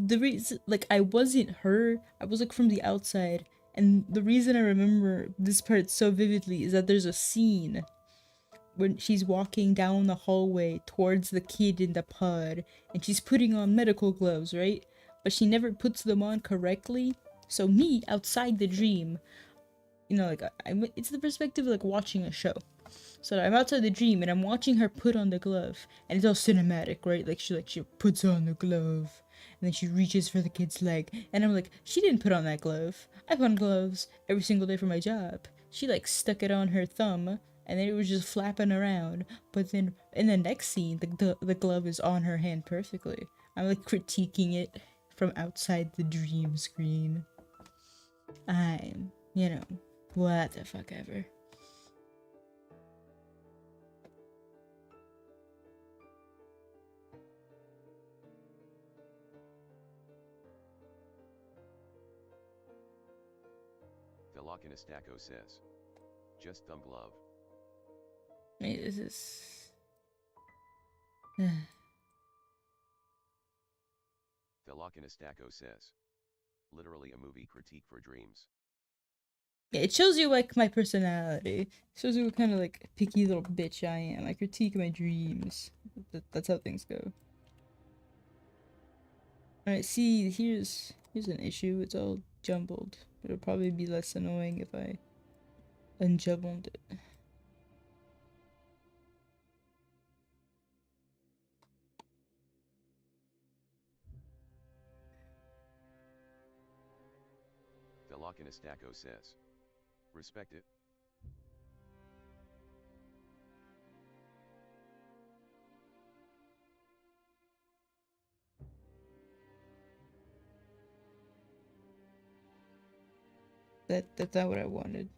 [SPEAKER 2] the reason, like, I wasn't her. I was like from the outside, and the reason I remember this part so vividly is that there's a scene when she's walking down the hallway towards the kid in the pod, and she's putting on medical gloves, right? But she never puts them on correctly. So me, outside the dream, you know, like, it's the perspective of, like, watching a show. So I'm outside the dream, and I'm watching her put on the glove, and it's all cinematic, right? Like, she puts on the glove, and then she reaches for the kid's leg, and I'm like, she didn't put on that glove. I put on gloves every single day for my job. She, like, stuck it on her thumb, and then it was just flapping around. But then in the next scene, the glove is on her hand perfectly. I'm like critiquing it from outside the dream screen. I'm, you know, what the fuck ever.
[SPEAKER 1] Velocinastaco says. Just thumb glove.
[SPEAKER 2] Wait, this is...
[SPEAKER 1] Velocinastaco says. Literally a movie critique for dreams.
[SPEAKER 2] Yeah, it shows you like my personality. It shows you what kind of like picky little bitch I am. I critique my dreams. That's how things go. Alright, see, here's an issue. It's all jumbled. It'll probably be less annoying if I unjumbled it.
[SPEAKER 1] Velocinastaco says. Respect it.
[SPEAKER 2] That's not what I wanted.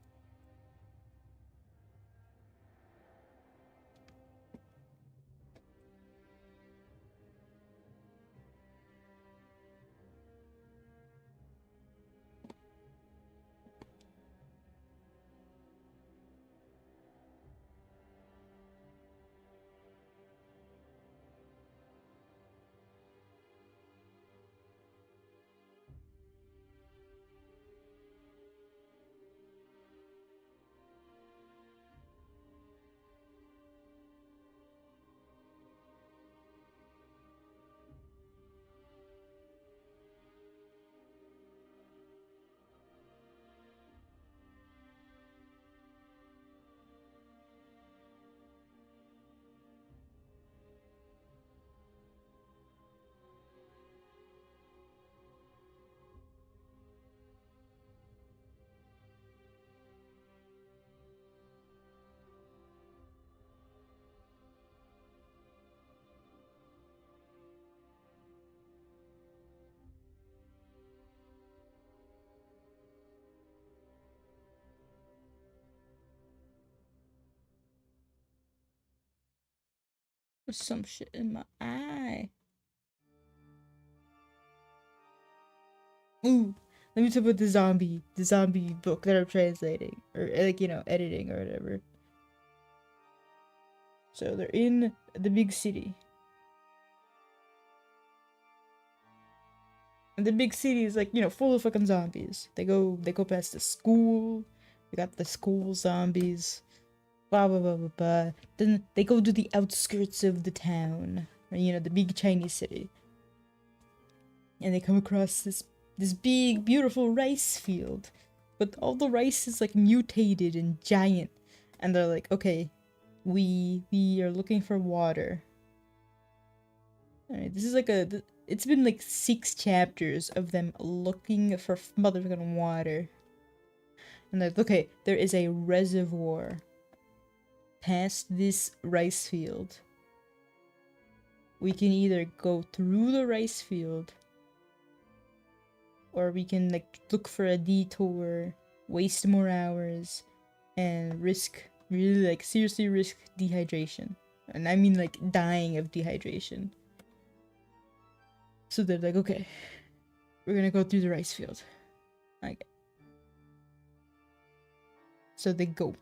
[SPEAKER 2] There's some shit in my eye. Ooh, let me talk about the zombie book that I'm translating, or like, you know, editing or whatever. So they're in the big city. And the big city is like, you know, full of fucking zombies. They go past the school. We got the school zombies. Blah blah blah blah blah. Then they go to the outskirts of the town, or, you know, the big Chinese city. And they come across this big beautiful rice field, but all the rice is like mutated and giant. And they're like, okay, we are looking for water. Alright, this is like it's been like 6 chapters of them looking for motherfucking water. And they're like, okay, there is a reservoir past this rice field. We can either go through the rice field, or we can like look for a detour, waste more hours, and really like seriously risk dehydration. And I mean like dying of dehydration. So they're like, okay, we're gonna go through the rice field. Like, so they go.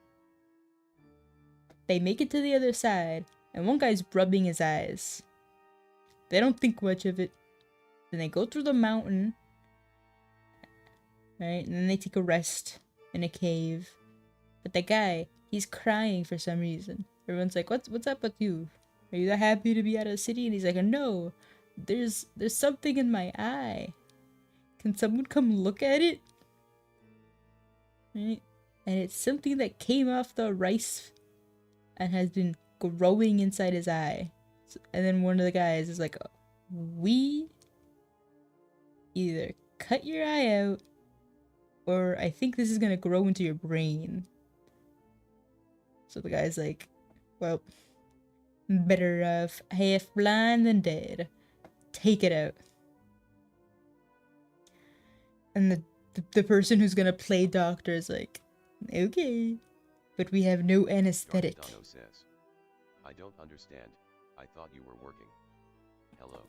[SPEAKER 2] They make it to the other side, and one guy's rubbing his eyes. They don't think much of it. Then they go through the mountain, right? And then they take a rest in a cave. But the guy, he's crying for some reason. Everyone's like, what's up with you? Are you that happy to be out of the city? And he's like, no, there's something in my eye. Can someone come look at it? Right? And it's something that came off the rice and has been growing inside his eye. And then one of the guys is like, we either cut your eye out, or I think this is gonna grow into your brain. So the guy's like, well, better half blind than dead. Take it out. And the person who's gonna play doctor is like, okay, but we have no anesthetic.
[SPEAKER 1] Dano says. I don't understand. I thought you were working. Hello.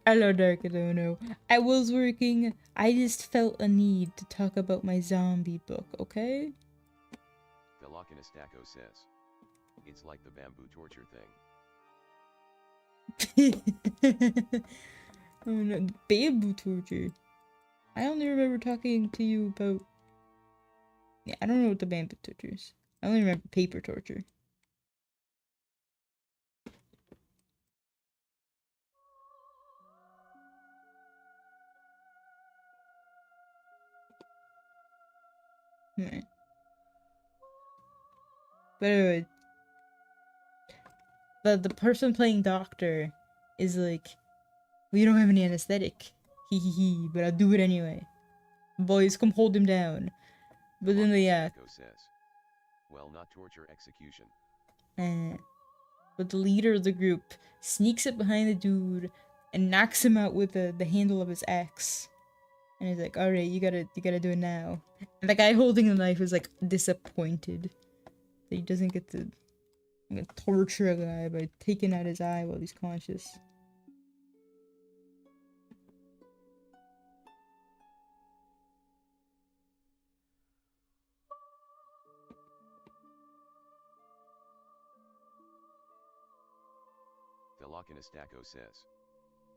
[SPEAKER 2] Hello, Darkadono. I was working. I just felt a need to talk about my zombie book, okay?
[SPEAKER 1] Velocinistaco says. It's like the bamboo torture thing.
[SPEAKER 2] Oh no, bamboo torture. I only remember talking to you about... Yeah, I don't know what the bamboo torture is. I only remember paper torture. Right. But anyway, the person playing doctor is like, we don't have any anesthetic. Hee hee hee, but I'll do it anyway. Boys, come hold him down. But then
[SPEAKER 1] Velocinistaco says. Well, not torture, execution.
[SPEAKER 2] But the leader of the group sneaks up behind the dude and knocks him out with the handle of his axe. And he's like, alright, you gotta do it now. And the guy holding the knife is like disappointed that he doesn't get to torture a guy by taking out his eye while he's conscious.
[SPEAKER 1] Velocinistaco says.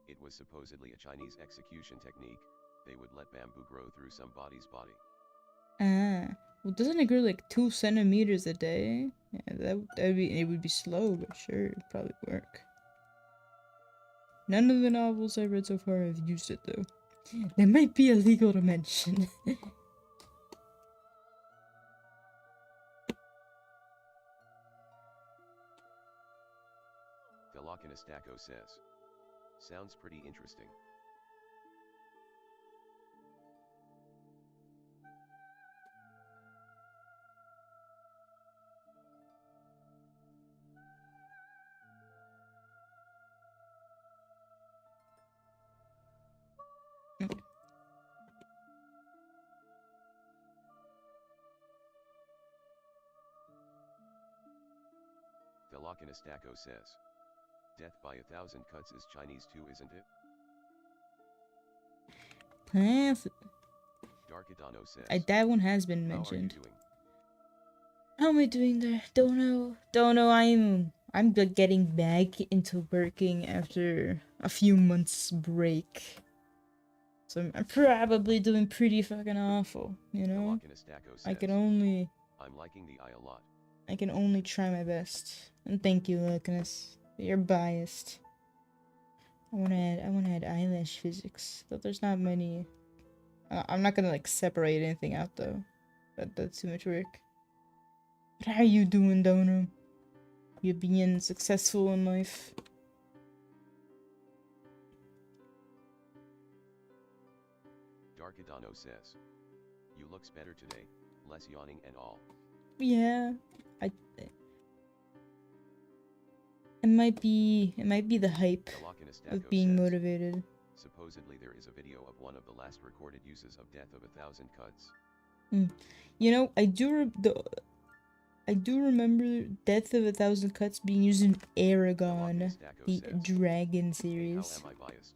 [SPEAKER 1] It was supposedly a Chinese execution technique. They would let bamboo grow through somebody's body.
[SPEAKER 2] Well, doesn't it grow like 2 centimeters a day? Yeah, it would be slow, but sure, it'd probably work. None of the novels I've read so far have used it though. That might be illegal to mention.
[SPEAKER 1] Velocinistaco says. Sounds pretty interesting. Velocinistaco says. Death by 1,000 cuts is Chinese too, isn't it? Darkadano says.
[SPEAKER 2] That one has been mentioned.
[SPEAKER 1] How are you doing?
[SPEAKER 2] How am I doing there? Don't know. I'm getting back into working after a few months break. So I'm probably doing pretty fucking awful, you know?
[SPEAKER 1] Says,
[SPEAKER 2] I can only...
[SPEAKER 1] I'm liking the eye a lot.
[SPEAKER 2] I can only try my best. And thank you, Lucanus. You're biased. I wanna add eyelash physics. Though there's not many... I'm not gonna like separate anything out though. That's too much work. But how are you doing, Dono? You being successful in life?
[SPEAKER 1] Darkadano says. You looks better today, less yawning and all.
[SPEAKER 2] Yeah. It might be the hype of being motivated.
[SPEAKER 1] Supposedly there is a video of one of the last recorded uses of Death of 1,000 Cuts.
[SPEAKER 2] You know, I do remember Death of 1,000 Cuts being used in Aragon, the Dragon series.
[SPEAKER 1] How am I biased?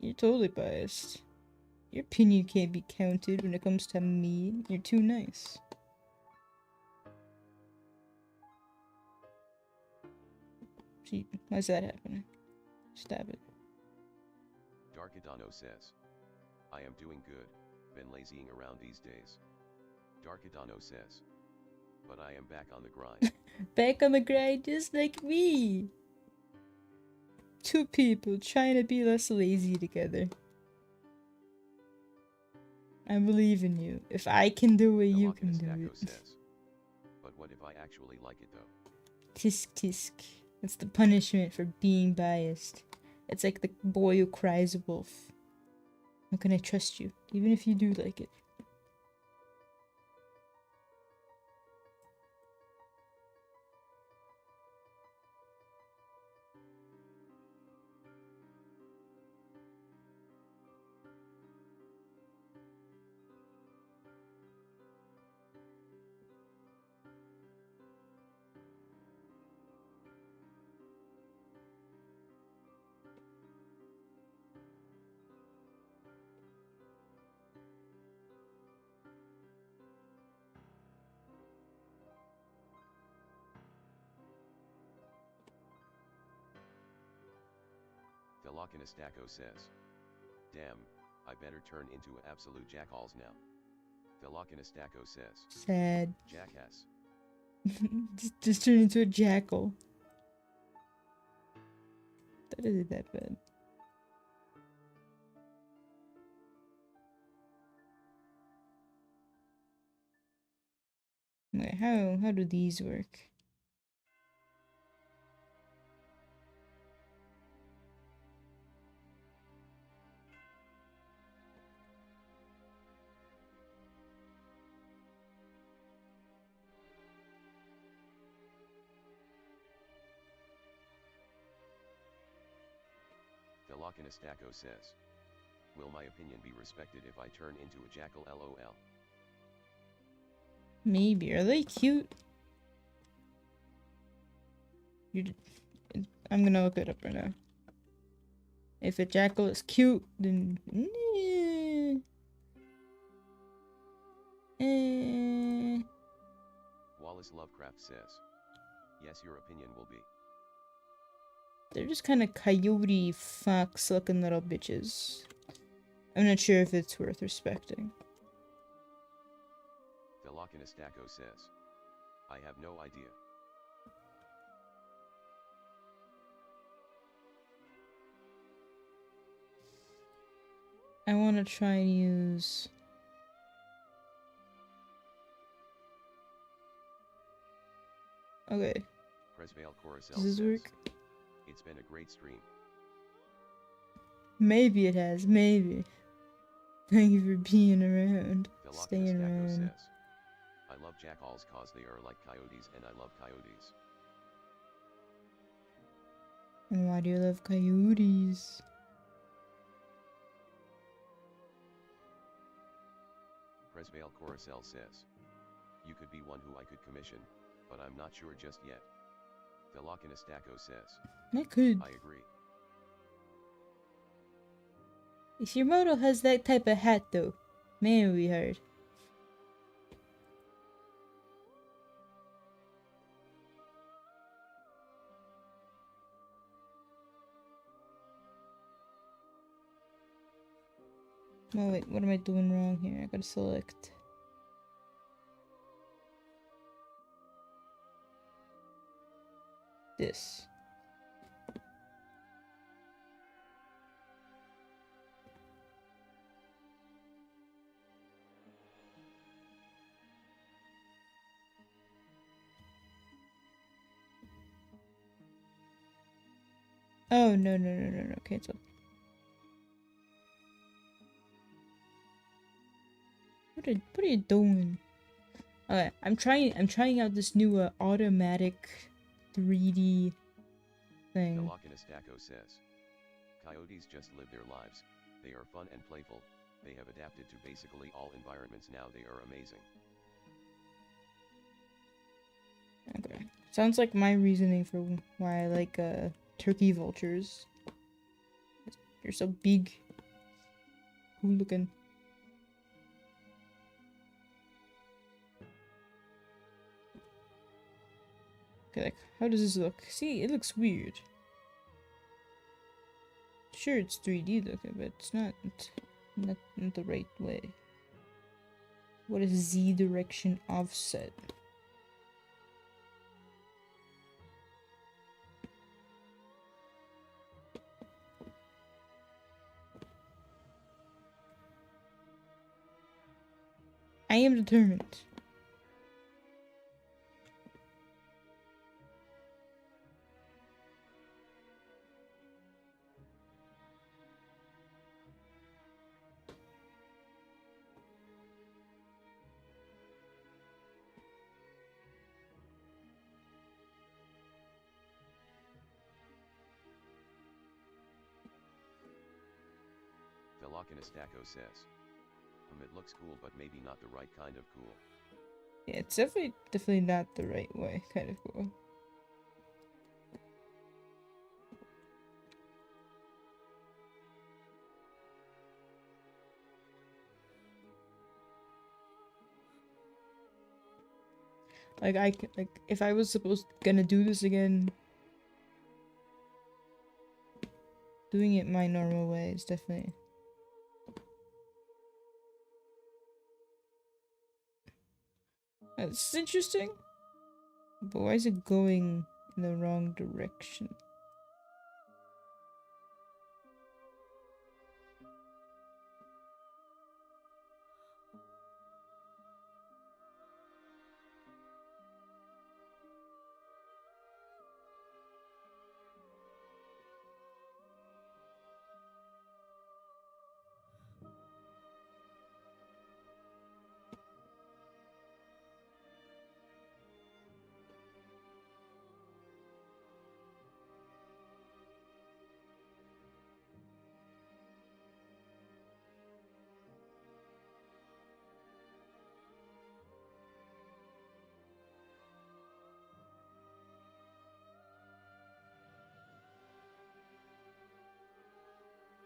[SPEAKER 2] You're totally biased. Your opinion can't be counted when it comes to me. You're too nice. See, why's that happening? Stab it.
[SPEAKER 1] Darkadano says. I am doing good, been lazying around these days. Darkadano says. But I am back on the grind.
[SPEAKER 2] Back on the grind just like me! 2 people trying to be less lazy together. I believe in you. If I can do it, you can do it.
[SPEAKER 1] Says. But what if I actually like it though?
[SPEAKER 2] Tisk tisk. That's the punishment for being biased. It's like the boy who cries wolf. How can I trust you, even if you do like it?
[SPEAKER 1] Velocinastaco says. Damn, I better turn into a absolute jackal's now. Velocinastaco says.
[SPEAKER 2] Sad.
[SPEAKER 1] Jackass.
[SPEAKER 2] just turn into a jackal. That isn't that bad. Wait, how do these work?
[SPEAKER 1] Velocinastaco says. Will my opinion be respected if I turn into a jackal lol?
[SPEAKER 2] Maybe. Are they cute? I'm gonna look it up right now. If a jackal is cute, then...
[SPEAKER 1] Wallace Lovecraft says. Yes, your opinion will be.
[SPEAKER 2] They're just kind of coyote fox looking little bitches. I'm not sure if it's worth respecting.
[SPEAKER 1] Velocinastaco says. I have no idea.
[SPEAKER 2] I want to try and use... Okay.
[SPEAKER 1] Presvale Coruscant
[SPEAKER 2] Does this
[SPEAKER 1] says.
[SPEAKER 2] work?
[SPEAKER 1] It's been a great stream.
[SPEAKER 2] Maybe it has. Maybe. Thank you for being around. Staying
[SPEAKER 1] Velocinastaco
[SPEAKER 2] around.
[SPEAKER 1] says. I love jackals cause they are like coyotes and I love coyotes.
[SPEAKER 2] And why do you love coyotes?
[SPEAKER 1] Presvale Coruscant says. You could be one who I could commission, but I'm not sure just yet. Velocinastaco says.
[SPEAKER 2] I could.
[SPEAKER 1] I agree.
[SPEAKER 2] If your model has that type of hat though, man, it would be hard. Oh wait, what am I doing wrong here? I gotta select. This. Oh no, cancel. What are you doing? Okay, I'm trying out this new automatic 3D thing.
[SPEAKER 1] Velocinastaco says. Coyotes just live their lives. They are fun and playful. They have adapted to basically all environments now. They are amazing.
[SPEAKER 2] Okay. Sounds like my reasoning for why I like turkey vultures. You're so big. Cool looking. Okay, like, how does this look? See, it looks weird. Sure, it's 3D looking, but it's not the right way. What is Z direction offset? I am determined.
[SPEAKER 1] Velocinastaco says. It looks cool, but maybe not the right kind of cool.
[SPEAKER 2] Yeah, it's definitely not the right way. Kind of cool. Like if I was gonna do this again, Doing it my normal way is definitely... That's interesting. But why is it going in the wrong direction?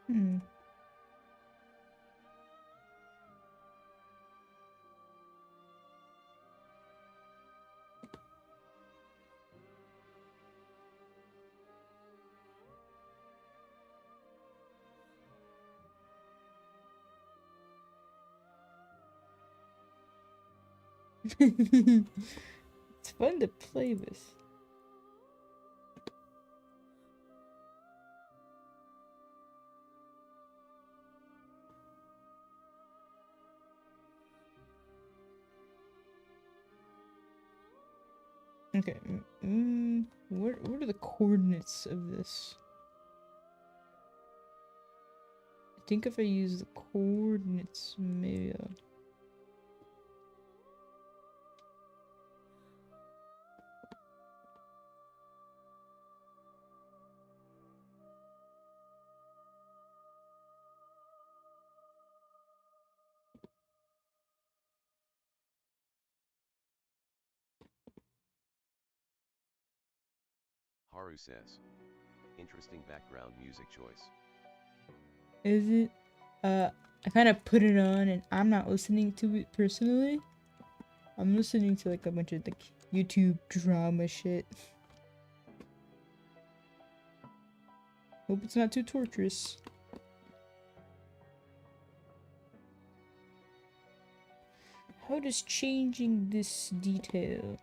[SPEAKER 2] Hmm. It's fun to play this. Okay. What are the coordinates of this? I think if I use the coordinates, maybe I'll...
[SPEAKER 1] Haru says. Interesting background music choice.
[SPEAKER 2] Is it? I kind of put it on and I'm not listening to it personally. I'm listening to like a bunch of like YouTube drama shit. Hope it's not too torturous. How does changing this detail?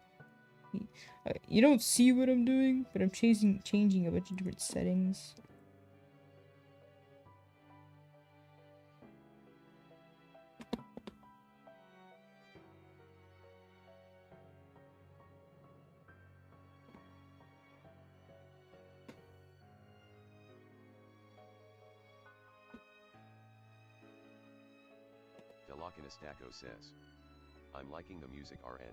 [SPEAKER 2] You don't see what I'm doing, but I'm changing a bunch of different settings.
[SPEAKER 1] Delakinastaco says. I'm liking the music RN.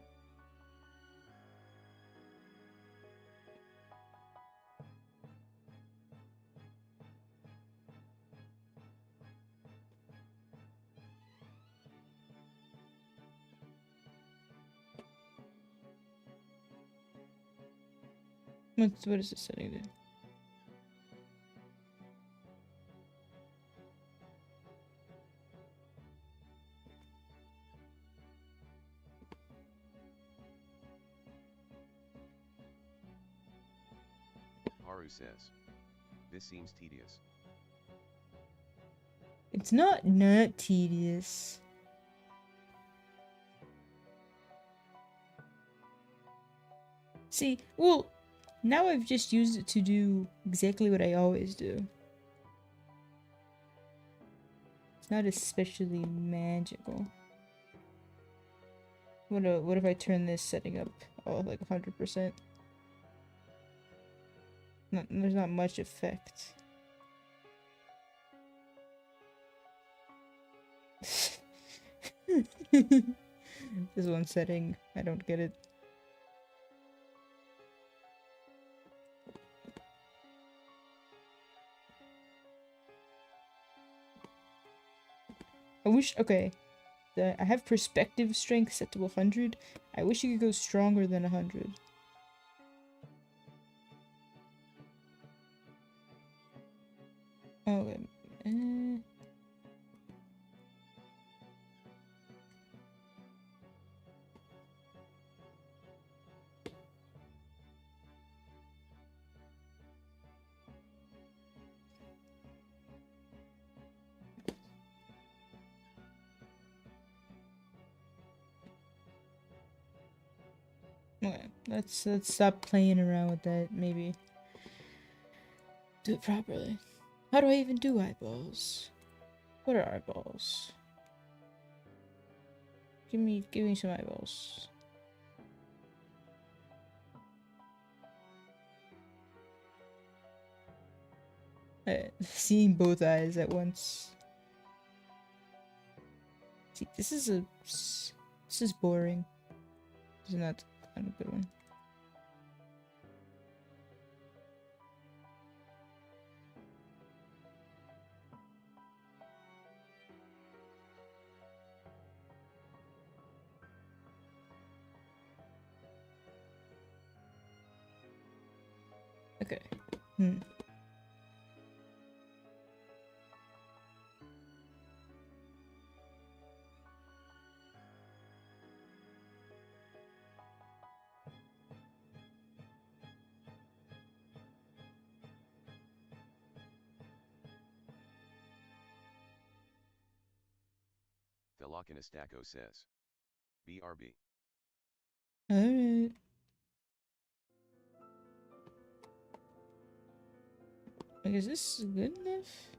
[SPEAKER 2] What is this setting do?
[SPEAKER 1] Haru says. This seems tedious.
[SPEAKER 2] It's not tedious. See, well, now I've just used it to do exactly what I always do. It's not especially magical. What if I turn this setting up like 100%? There's not much effect. This one setting, I don't get it. I wish, okay, I have perspective strength set to 100. I wish you could go stronger than 100. Okay. Let's stop playing around with that. Maybe do it properly. How do I even do eyeballs? What are eyeballs? Give me some eyeballs. Seeing both eyes at once. See, this is boring. This is not a good one. Okay.
[SPEAKER 1] Velocinistaco says. BRB.
[SPEAKER 2] Alright. Like, is this good enough?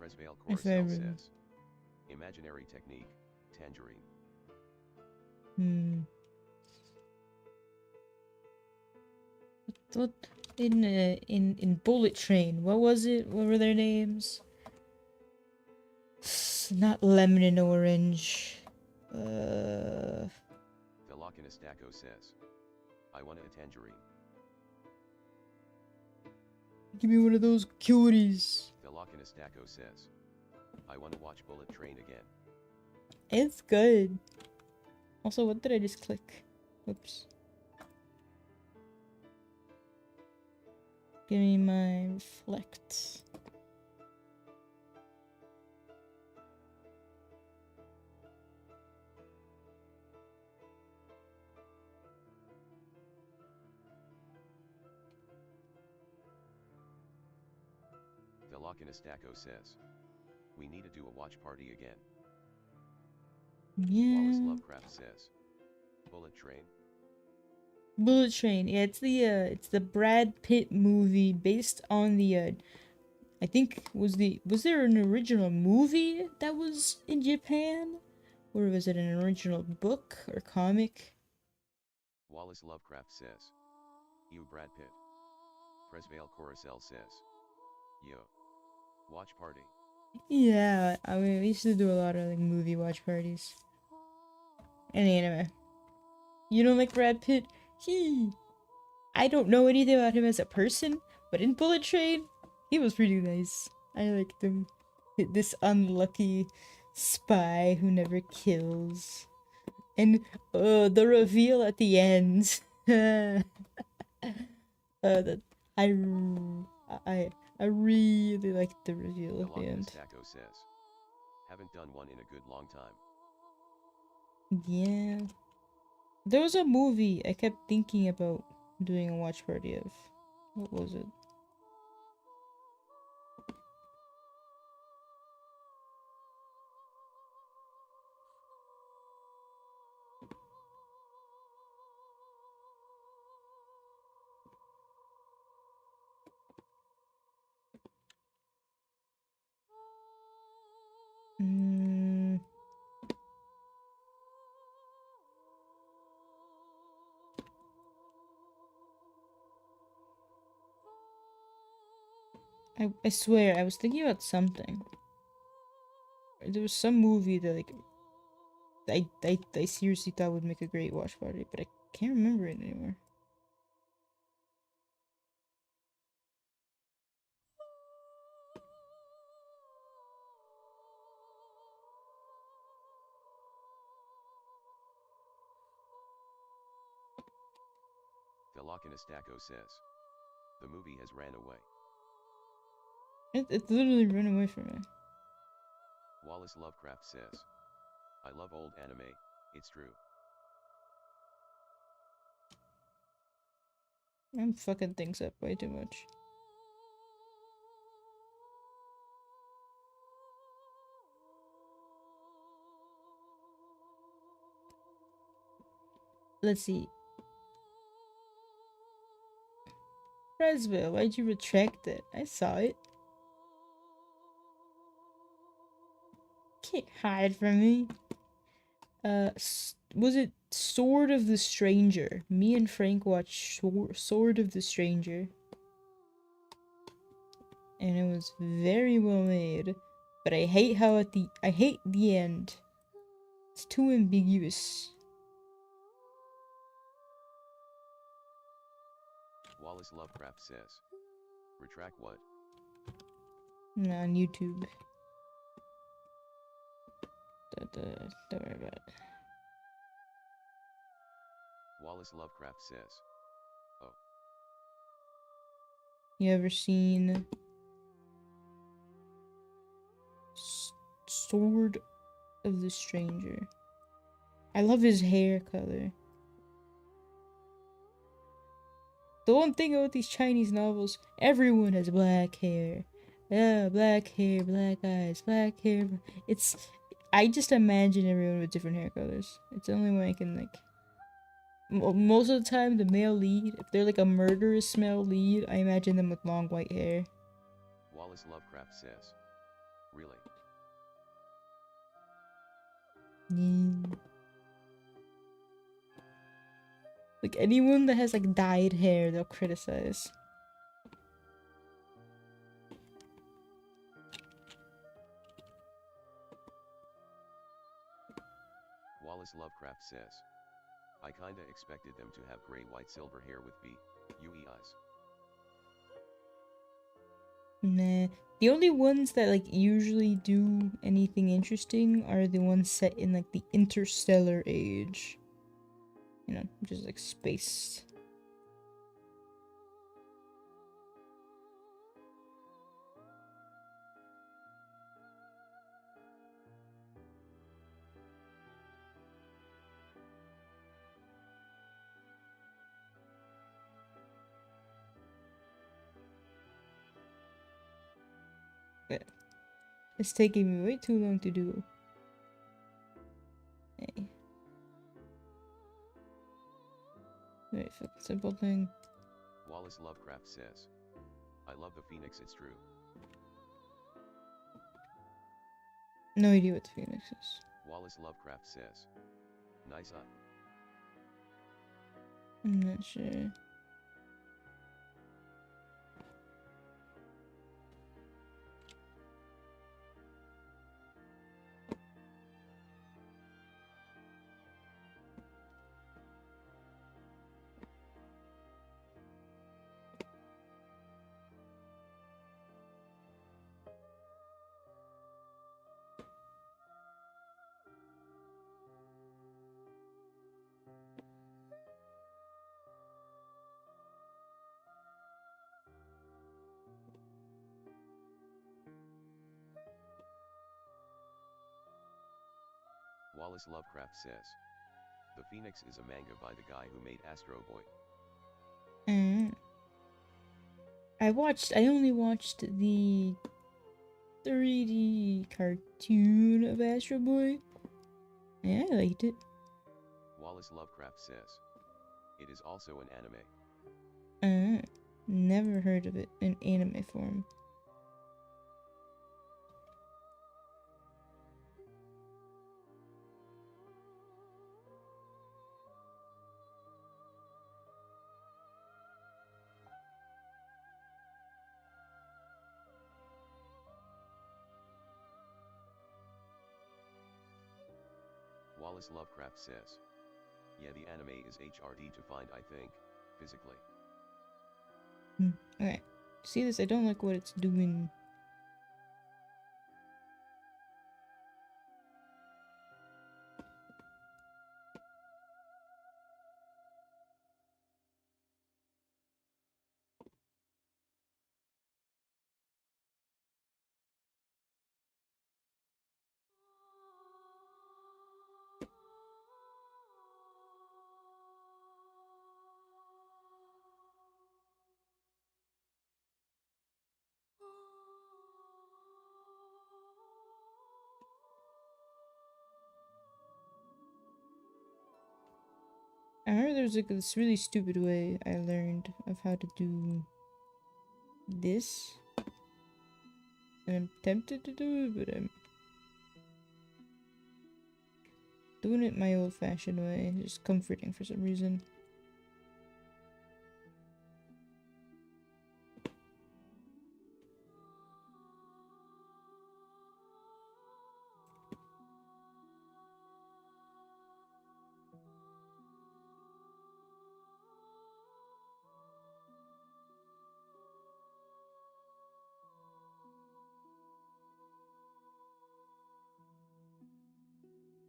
[SPEAKER 1] Presvale
[SPEAKER 2] If I
[SPEAKER 1] Coruscant
[SPEAKER 2] really...
[SPEAKER 1] says. Imaginary technique, tangerine.
[SPEAKER 2] What in Bullet Train? What was it? What were their names? Not lemon and orange.
[SPEAKER 1] Velocinistaco says. I want a tangerine.
[SPEAKER 2] Give me one of those cuties.
[SPEAKER 1] Velocinistaco says. I want to watch Bullet Train again.
[SPEAKER 2] It's good. Also, what did I just click? Whoops. Give me my reflect.
[SPEAKER 1] Velocinistaco says. We need to do a watch party again.
[SPEAKER 2] Yeah.
[SPEAKER 1] Wallace Lovecraft says. Bullet Train?
[SPEAKER 2] Bullet Train. Yeah, it's the Brad Pitt movie based on the I think was there an original movie that was in Japan? Or was it an original book or comic?
[SPEAKER 1] Wallace Lovecraft says. You Brad Pitt. Presvale Coruscant says. Yo. Watch party.
[SPEAKER 2] Yeah, I mean, we used to do a lot of like movie watch parties. And anime. You don't like Brad Pitt? I don't know anything about him as a person, but in Bullet Train, he was pretty nice. I liked him. This unlucky spy who never kills. And the reveal at the end. That I really liked the reveal at the end.
[SPEAKER 1] Stacco says. Haven't done one in a good long time.
[SPEAKER 2] Yeah. There was a movie I kept thinking about doing a watch party of. What was it? I swear, I was thinking about something. There was some movie that like I seriously thought would make a great watch party, but I can't remember it anymore.
[SPEAKER 1] Thelakinistako says. The movie has ran away.
[SPEAKER 2] It literally ran away from me.
[SPEAKER 1] Wallace Lovecraft says. I love old anime, it's true.
[SPEAKER 2] I'm fucking things up way too much. Let's see. Fresville, why'd you retract it? I saw it. Can't hide from me. Was it Sword of the Stranger? Me and Frank watched Sword of the Stranger. And it was very well made. But I hate how I hate the end. It's too ambiguous.
[SPEAKER 1] Wallace Lovecraft says. Retract what?
[SPEAKER 2] No, on YouTube. Don't worry about it.
[SPEAKER 1] Wallace Lovecraft says. Oh.
[SPEAKER 2] You ever seen Sword of the Stranger? I love his hair color. The one thing about these Chinese novels, everyone has black hair. Yeah, black hair, black eyes, black hair. I just imagine everyone with different hair colors. It's the only way I can, like... Most of the time, the male lead, if they're like a murderous male lead, I imagine them with long white hair.
[SPEAKER 1] Wallace Lovecraft says. Really?
[SPEAKER 2] Yeah. Like, anyone that has, like, dyed hair, they'll criticize.
[SPEAKER 1] Wallace Lovecraft says. I kinda expected them to have gray white silver hair with B.U.E. eyes.
[SPEAKER 2] Nah. The only ones that, like, usually do anything interesting are the ones set in, like, the interstellar age. You know, which is, like, space. Yeah. It's taking me way too long to do. Hey. Very fucking simple thing.
[SPEAKER 1] Wallace Lovecraft says. I love the Phoenix, it's true.
[SPEAKER 2] No idea what the Phoenix is.
[SPEAKER 1] Wallace Lovecraft says. Nice eye.
[SPEAKER 2] I'm not sure.
[SPEAKER 1] Wallace Lovecraft says. The Phoenix is a manga by the guy who made Astro Boy.
[SPEAKER 2] I only watched the 3D cartoon of Astro Boy. Yeah, I liked it.
[SPEAKER 1] Wallace Lovecraft says. It is also an anime.
[SPEAKER 2] Never heard of it in anime form.
[SPEAKER 1] Wallace Lovecraft says. Yeah, the anime is HRD to find, I think, physically.
[SPEAKER 2] Okay. See this? I don't like what it's doing. I remember there's like this really stupid way I learned of how to do this. And I'm tempted to do it, but I'm doing it my old-fashioned way. It's just comforting for some reason.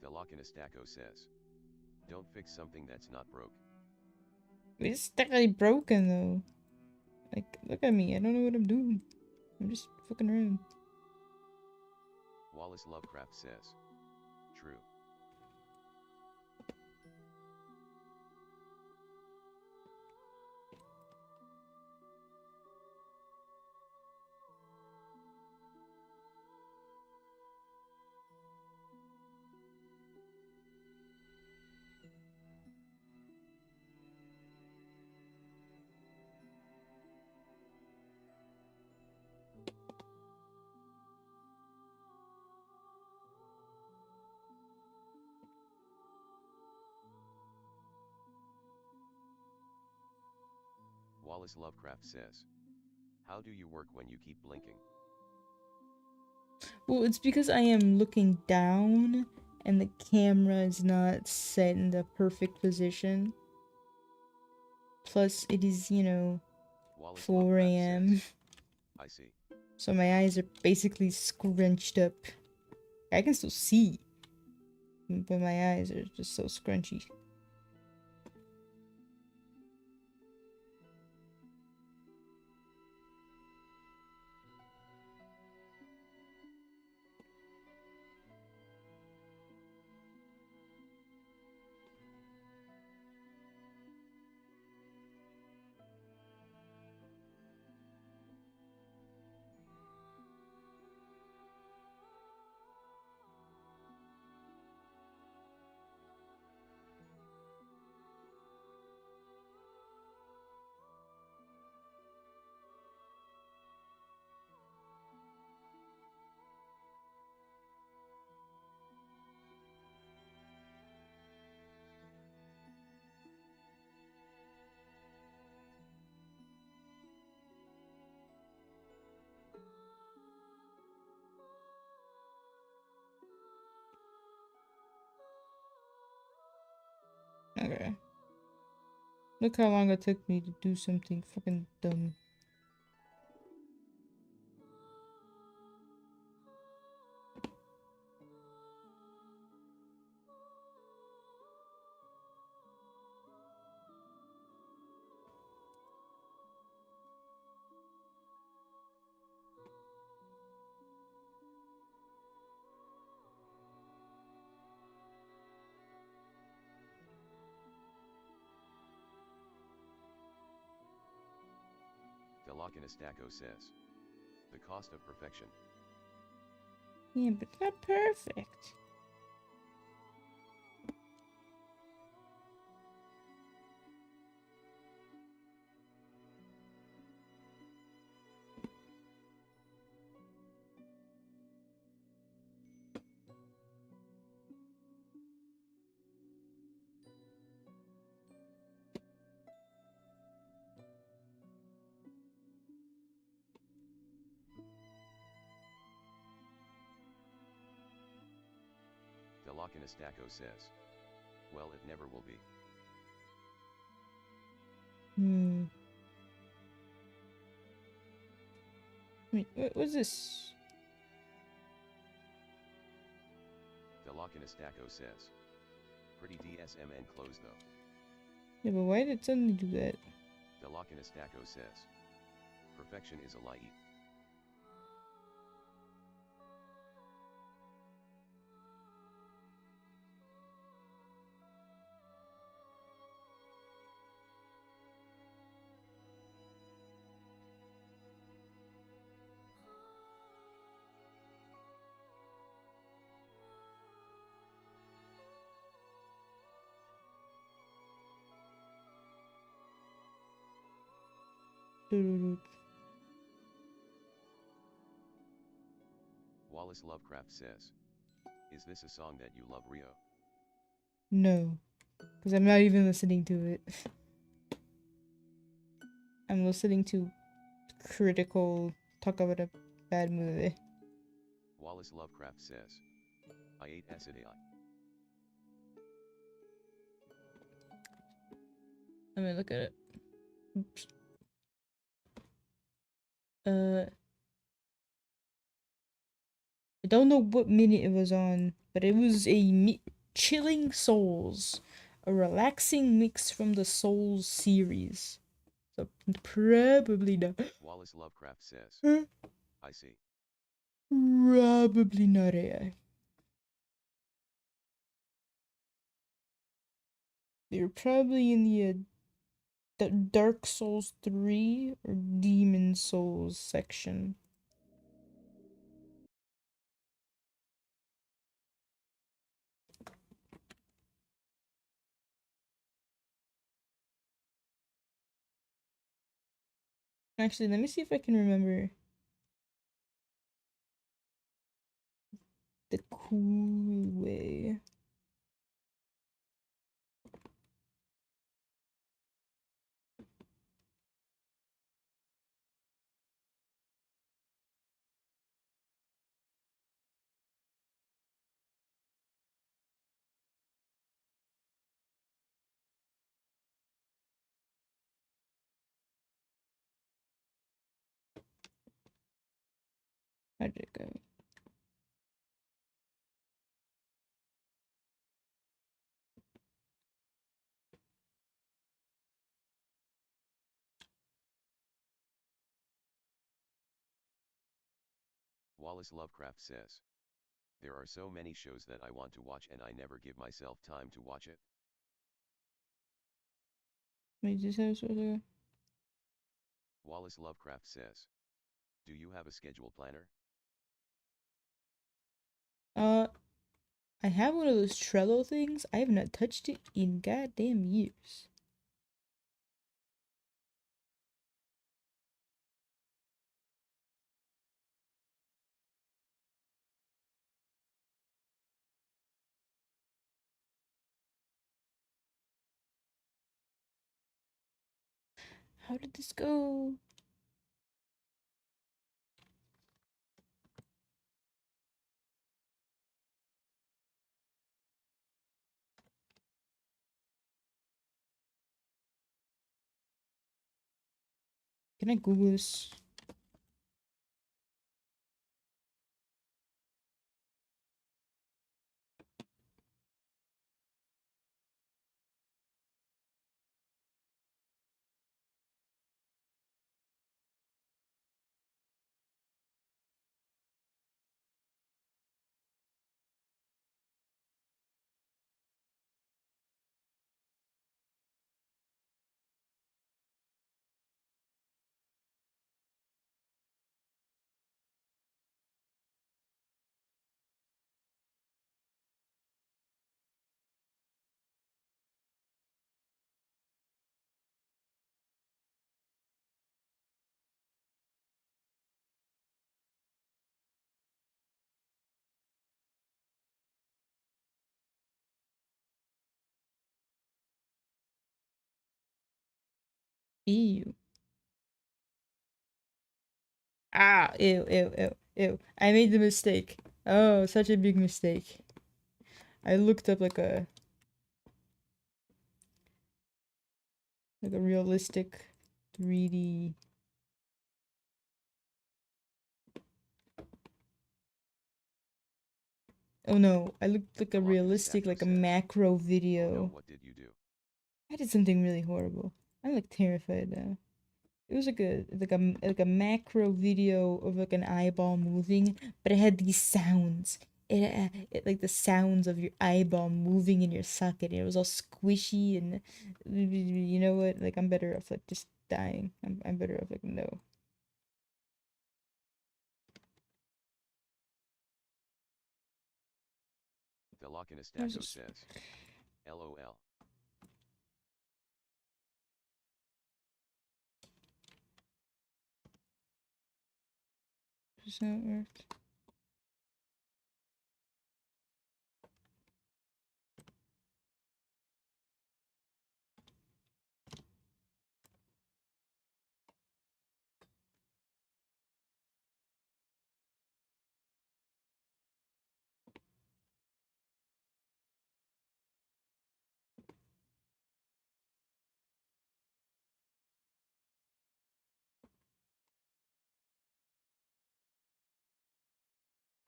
[SPEAKER 1] The Lokinestaco says. Don't fix something that's not broke.
[SPEAKER 2] It's technically broken though. Like, look at me. I don't know what I'm doing. I'm just fucking around.
[SPEAKER 1] Wallace Lovecraft says. True. Wallace Lovecraft says. How do you work when you keep blinking?
[SPEAKER 2] Well, it's because I am looking down and the camera is not set in the perfect position. Plus, it is, you know,
[SPEAKER 1] Wallace
[SPEAKER 2] 4
[SPEAKER 1] Lovecraft
[SPEAKER 2] a.m.
[SPEAKER 1] says. I see.
[SPEAKER 2] So my eyes are basically scrunched up. I can still see, but my eyes are just so scrunchy. Okay. Look how long it took me to do something fucking dumb.
[SPEAKER 1] The Lokinestaco says. The cost of perfection.
[SPEAKER 2] Yeah, but not perfect.
[SPEAKER 1] Delachinistacco says. Well, it never will be.
[SPEAKER 2] Wait, what was this?
[SPEAKER 1] Delachinistacco says. Pretty DSMN close though.
[SPEAKER 2] Yeah, but why did it suddenly do that?
[SPEAKER 1] Delachinistacco says. Perfection is a lie. Wallace Lovecraft says. Is this a song that you love, Rio?
[SPEAKER 2] No, because I'm not even listening to it. I'm listening to critical talk about a bad movie.
[SPEAKER 1] Wallace Lovecraft says. I ate SDI.
[SPEAKER 2] Let me look at it. Oops. I don't know what minute it was on, but it was a Chilling Souls, a relaxing mix from the Souls series. So probably not.
[SPEAKER 1] Wallace Lovecraft says. I see.
[SPEAKER 2] Probably not AI. They're probably in the Dark Souls 3 or Demon Souls section. Actually, let me see if I can remember the cool way. How'd it go?
[SPEAKER 1] Wallace Lovecraft says. There are so many shows that I want to watch and I never give myself time to watch it.
[SPEAKER 2] Wait, this how it's supposed to
[SPEAKER 1] Wallace Lovecraft says. Do you have a schedule planner?
[SPEAKER 2] go? I have one of those Trello things. I have not touched it in goddamn years. How did this go? Can I Google this? Ew. Ah, ew, ew, ew, ew. I made the mistake. Oh, such a big mistake. I looked up like a realistic 3D. Oh no, I looked like a realistic, like a macro
[SPEAKER 1] Oh
[SPEAKER 2] video.
[SPEAKER 1] no, what did you do?
[SPEAKER 2] I did something really horrible. I'm like terrified now. It was like a macro video of like an eyeball moving, but it had these sounds. It like the sounds of your eyeball moving in your socket. It was all squishy and you know what? Like I'm better off like just dying. I'm better off like no.
[SPEAKER 1] The Locanestaco says, LOL.
[SPEAKER 2] Does that work?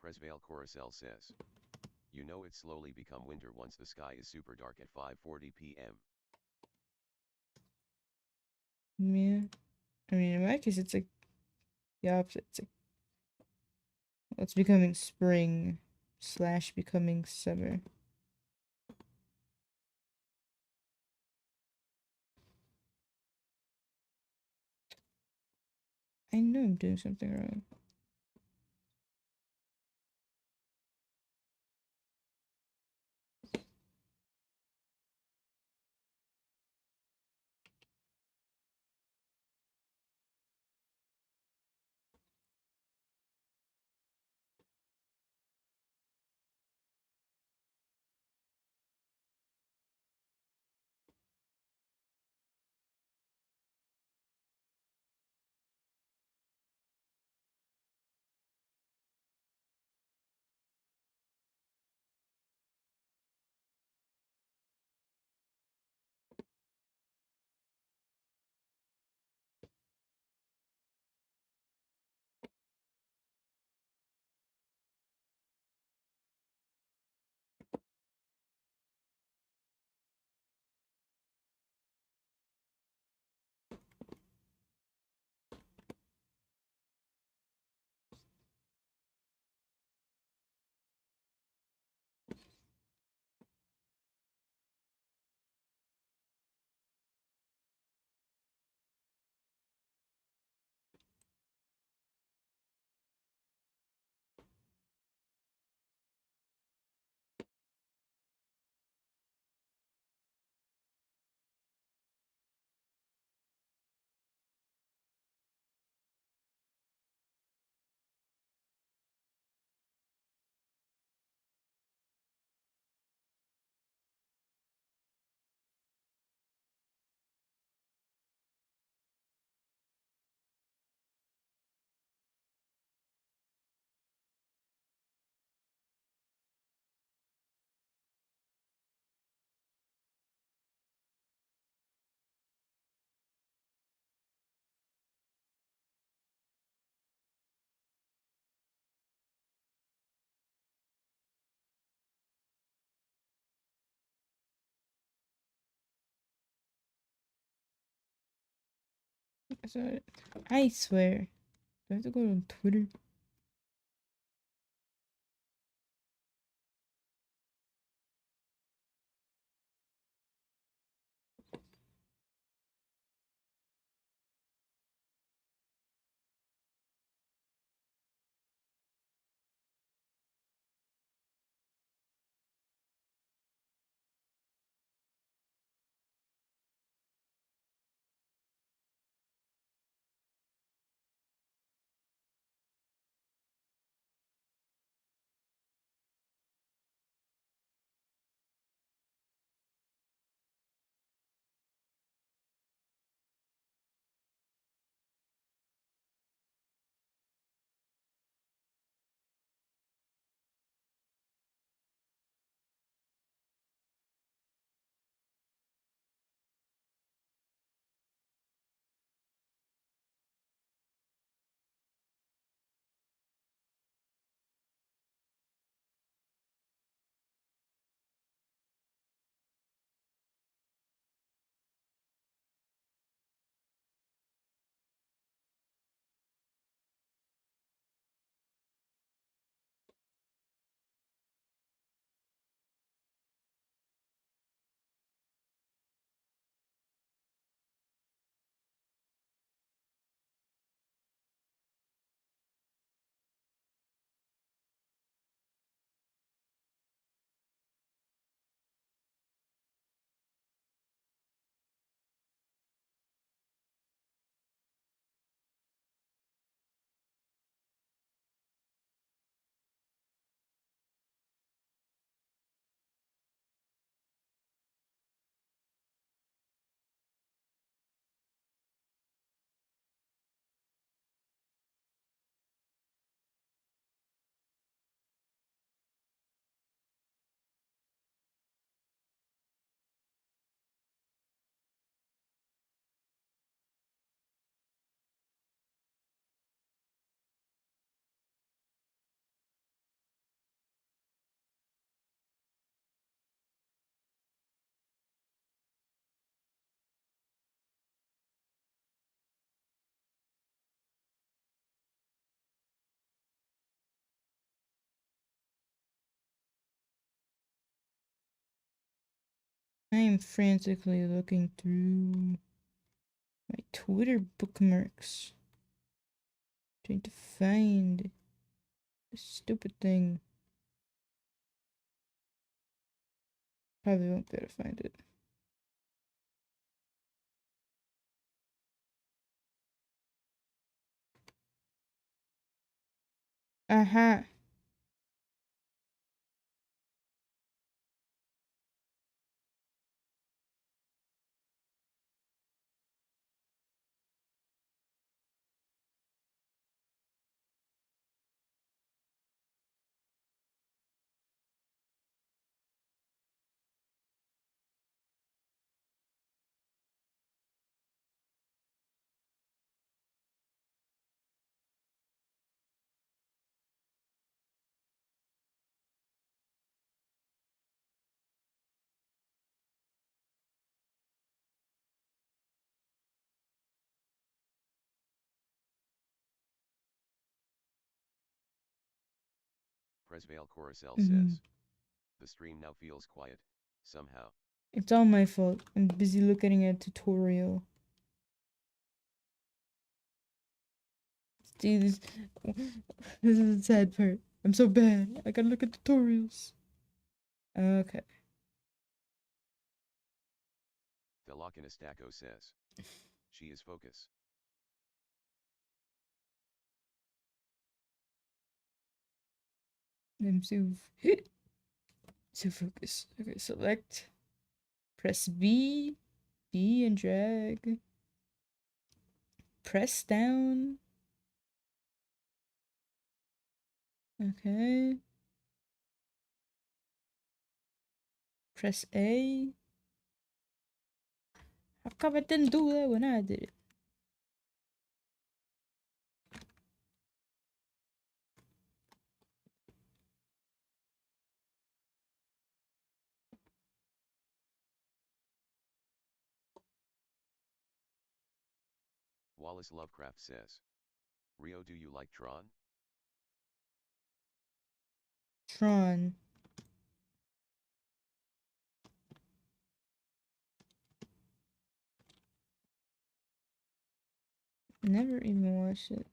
[SPEAKER 1] Presvale Coruscant says, you know it slowly become winter once the sky is super dark at 5:40 p.m.
[SPEAKER 2] Yeah. I mean, in my case, it's like the opposite. It's like well, it's becoming spring / becoming summer. I know I'm doing something wrong. So, I swear. Do I have to go on Twitter? I am frantically looking through my Twitter bookmarks, trying to find this stupid thing. Probably won't be able to find it. Uh-huh.
[SPEAKER 1] Presvale Coruscant
[SPEAKER 2] Mm-hmm.
[SPEAKER 1] says. The stream now feels quiet, somehow.
[SPEAKER 2] It's all my fault. I'm busy looking at a tutorial. See, this is the sad part. I'm so bad. I gotta look at tutorials. Okay.
[SPEAKER 1] Thelochinistako says. She is focus.
[SPEAKER 2] I'm so focused. Okay, select. Press B. B and drag. Press down. Okay. Press A. How come it didn't do that when I did it?
[SPEAKER 1] Wallace Lovecraft says. Rio, do you like Tron?
[SPEAKER 2] Tron. Never even watched it.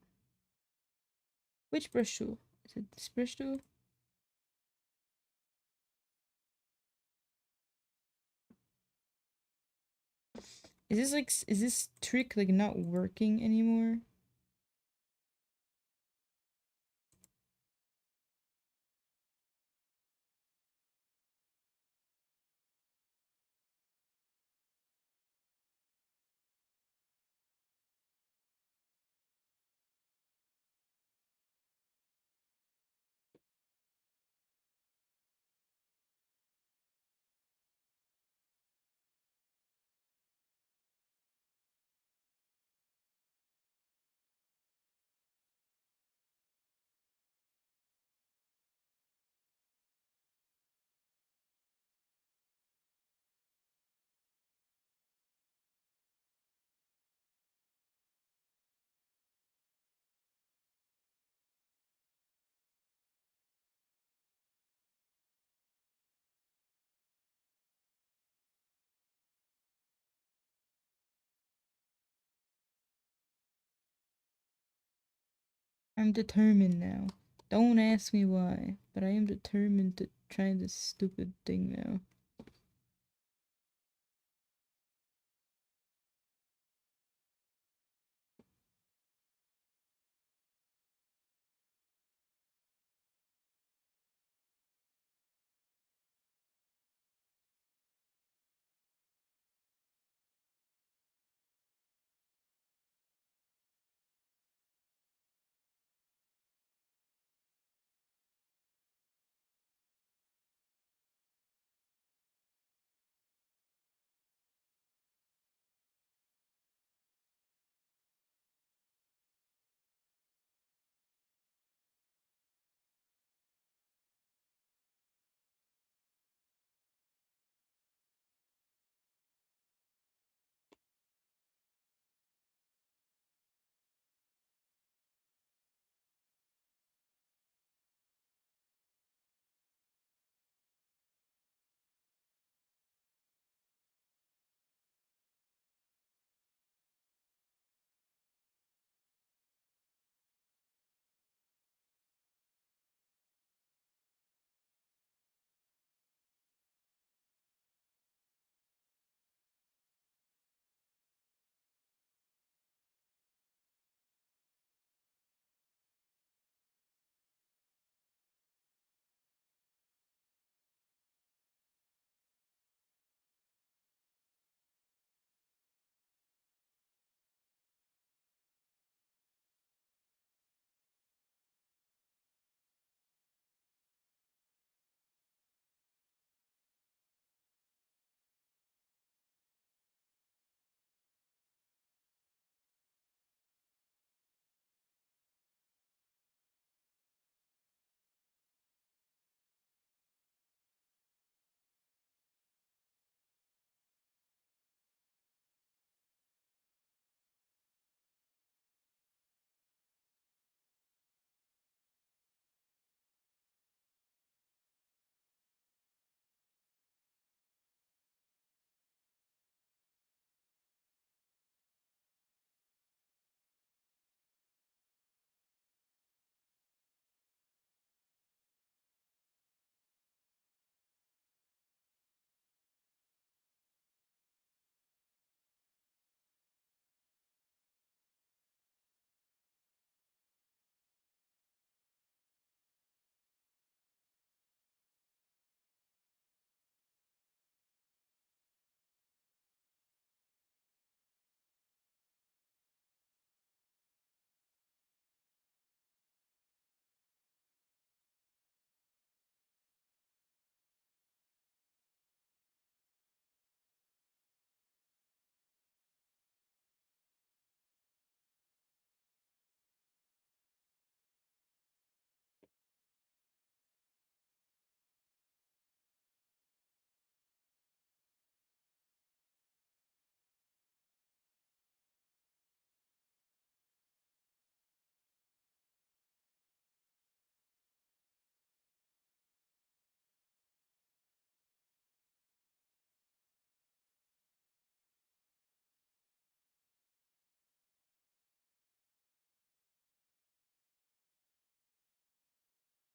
[SPEAKER 2] Which brush tool? Is it this brush tool? Is this trick like not working anymore? I'm determined now. Don't ask me why, but I am determined to try this stupid thing now.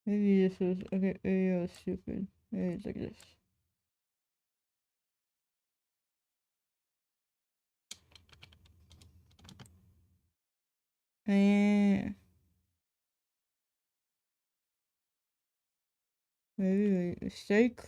[SPEAKER 2] Maybe this was okay. Maybe I was stupid. Maybe it's like this. Yeah. Maybe a mistake.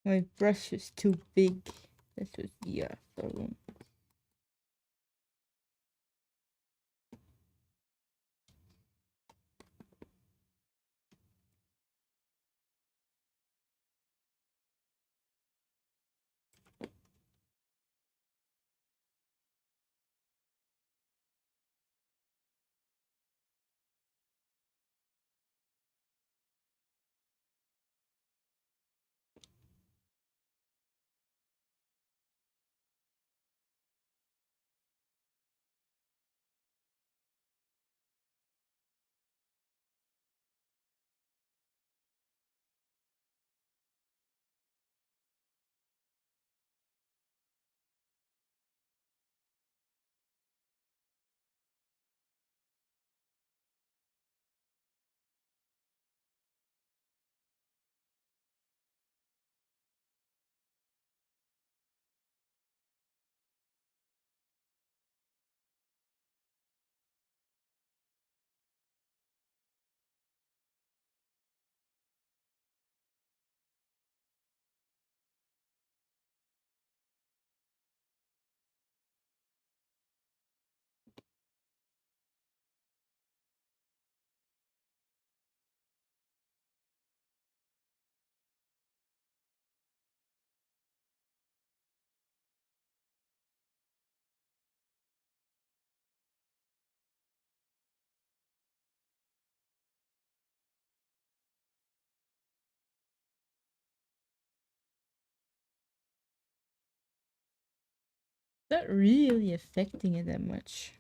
[SPEAKER 2] My brush is too big. That's what's the problem. Not really affecting it that much.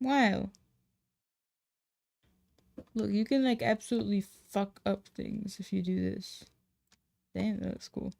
[SPEAKER 2] Wow. Look, you can like absolutely fuck up things if you do this. Damn, that looks cool.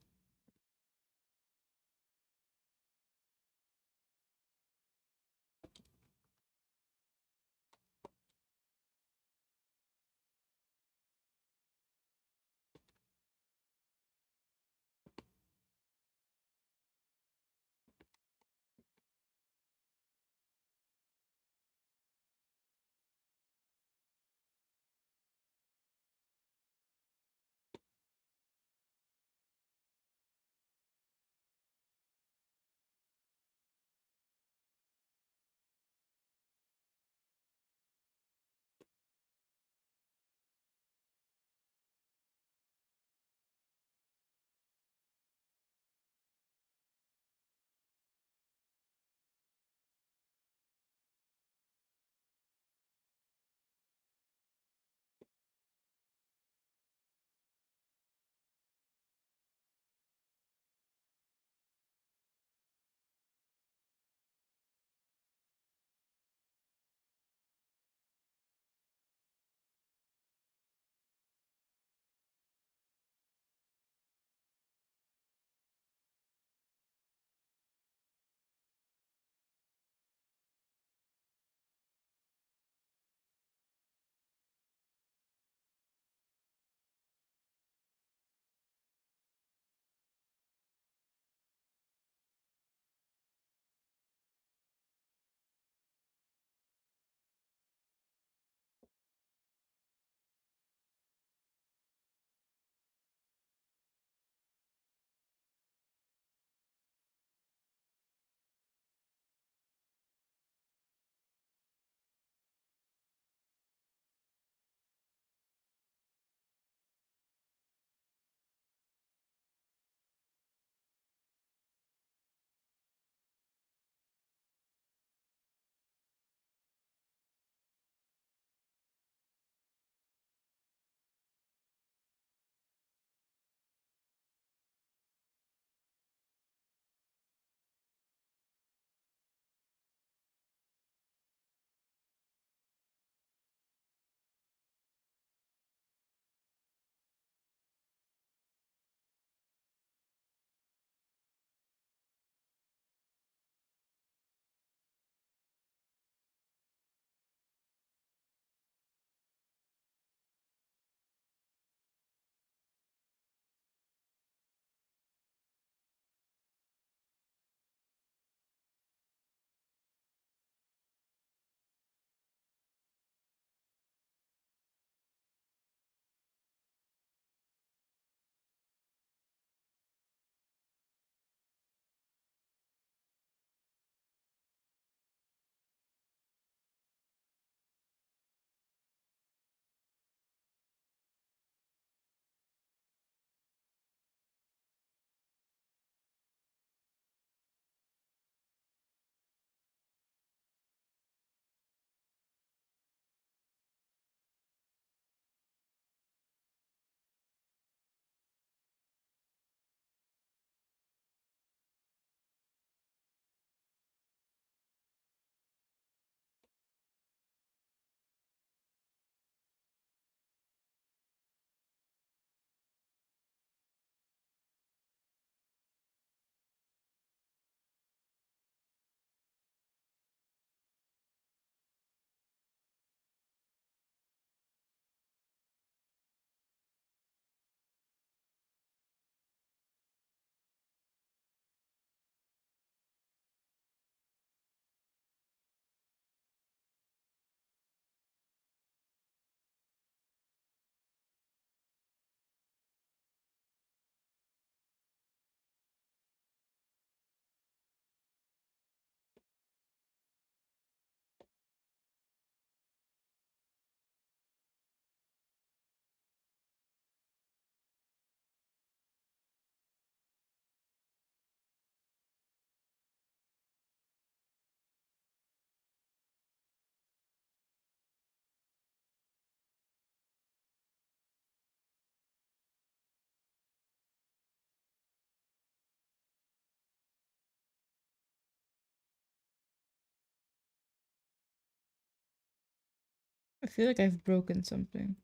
[SPEAKER 2] I feel like I've broken something.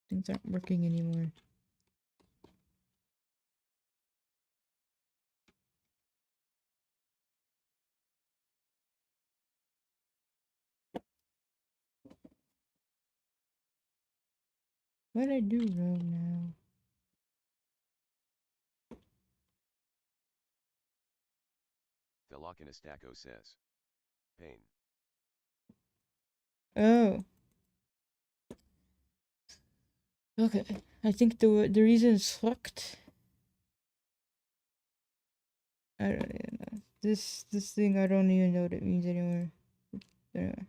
[SPEAKER 2] Things aren't working anymore. What did I do wrong now?
[SPEAKER 1] Velocinistaco says. Pain.
[SPEAKER 2] Oh. Okay. I think the reason it's fucked. I don't even know. This thing, I don't even know what it means anymore. Anyway.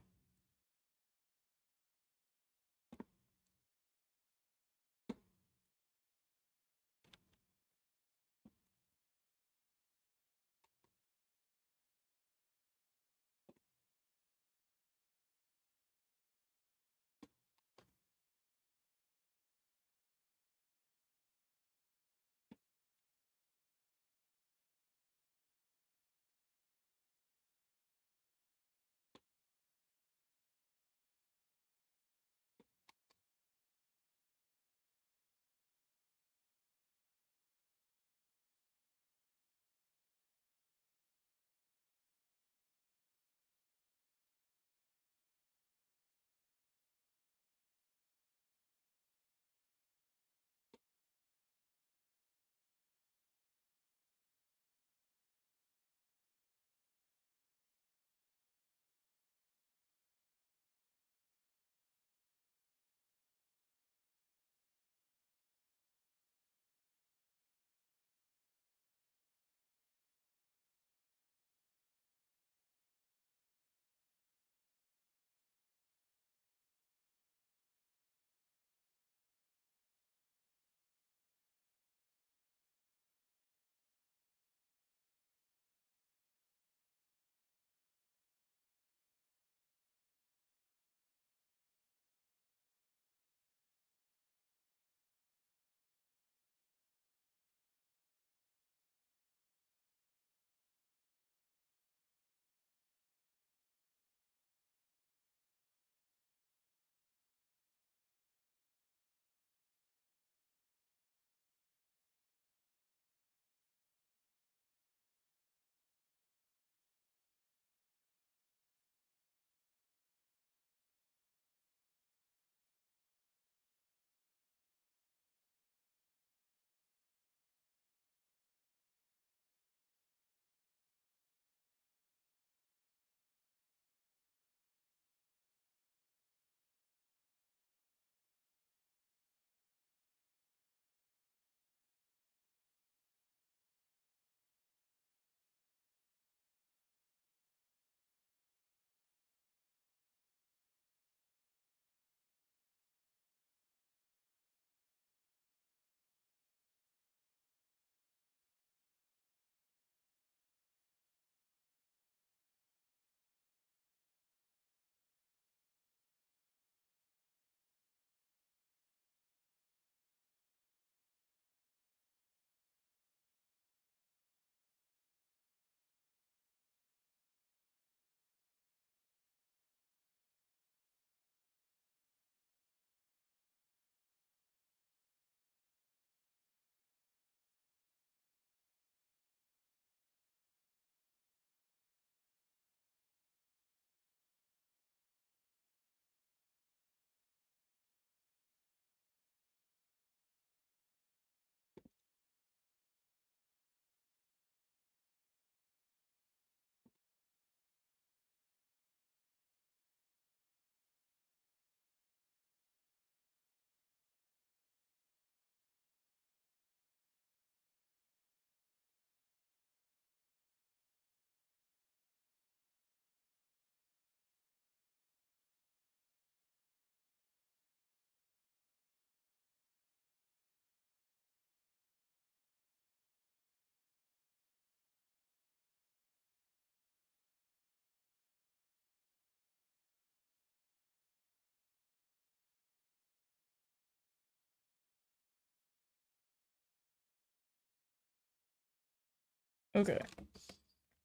[SPEAKER 2] Okay.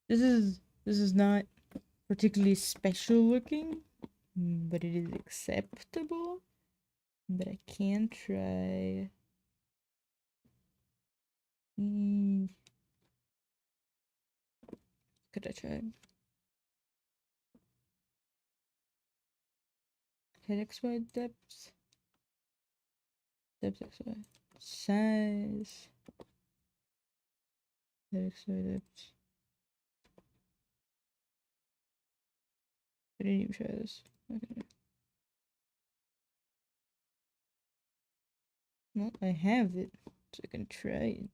[SPEAKER 2] This is not particularly special looking. but it is acceptable. But I can try. Could I try? Head XY depth. Depth XY. Size. Head XY depth. I didn't even try this. Okay. Well, I have it, so I can try it.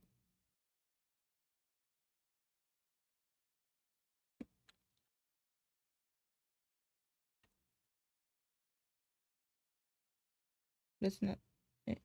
[SPEAKER 2] That's not it.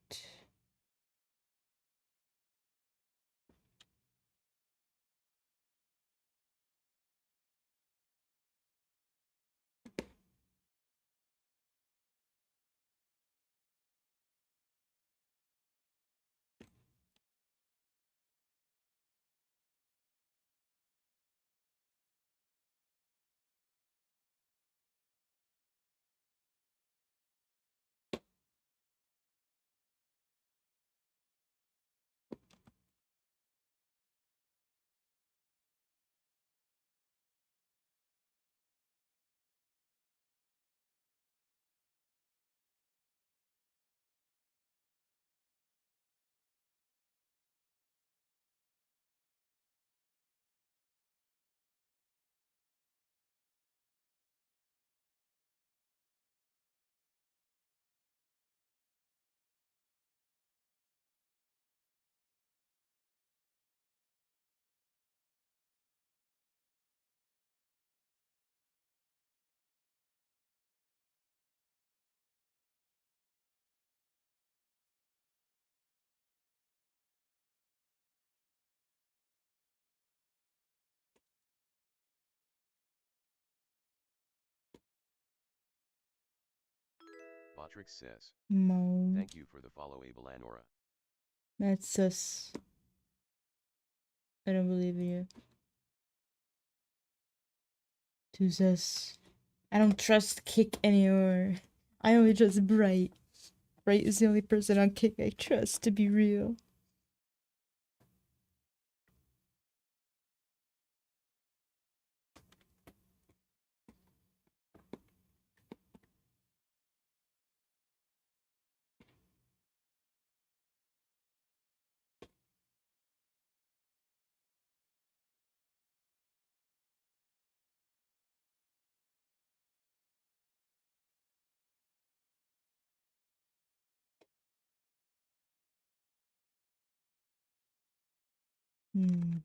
[SPEAKER 1] Botrix says,
[SPEAKER 2] Mo.
[SPEAKER 1] thank you for the follow, Abel Anora.
[SPEAKER 2] That's sus. I don't believe in you. Too sus. I don't trust Kick anymore. I only trust Bright. Bright is the only person on Kick I trust to be real. Hmm.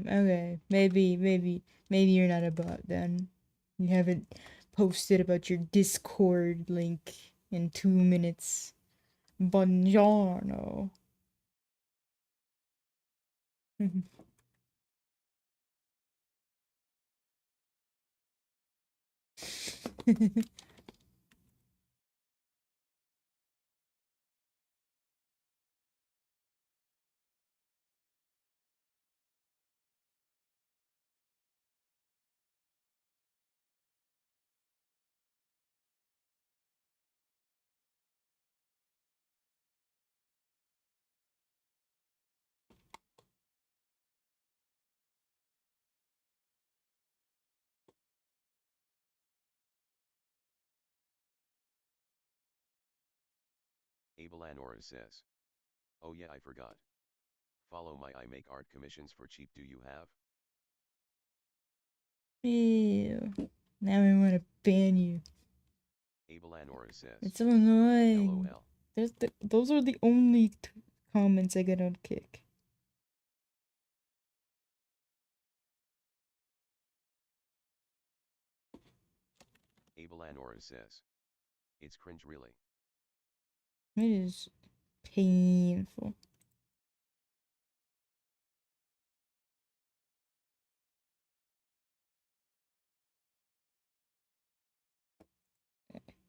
[SPEAKER 2] Okay. Maybe you're not a bot then. You haven't posted about your Discord link in 2 minutes. Buongiorno.
[SPEAKER 1] Abel Anora says, oh yeah, I forgot. Follow my I make art commissions for cheap, do you have?
[SPEAKER 2] Ew. Now I want to ban you.
[SPEAKER 1] Abelanora says.
[SPEAKER 2] It's so annoying.
[SPEAKER 1] LOL.
[SPEAKER 2] Those are the only comments I get on Kick.
[SPEAKER 1] Abelanora says. It's cringe really.
[SPEAKER 2] It is painful.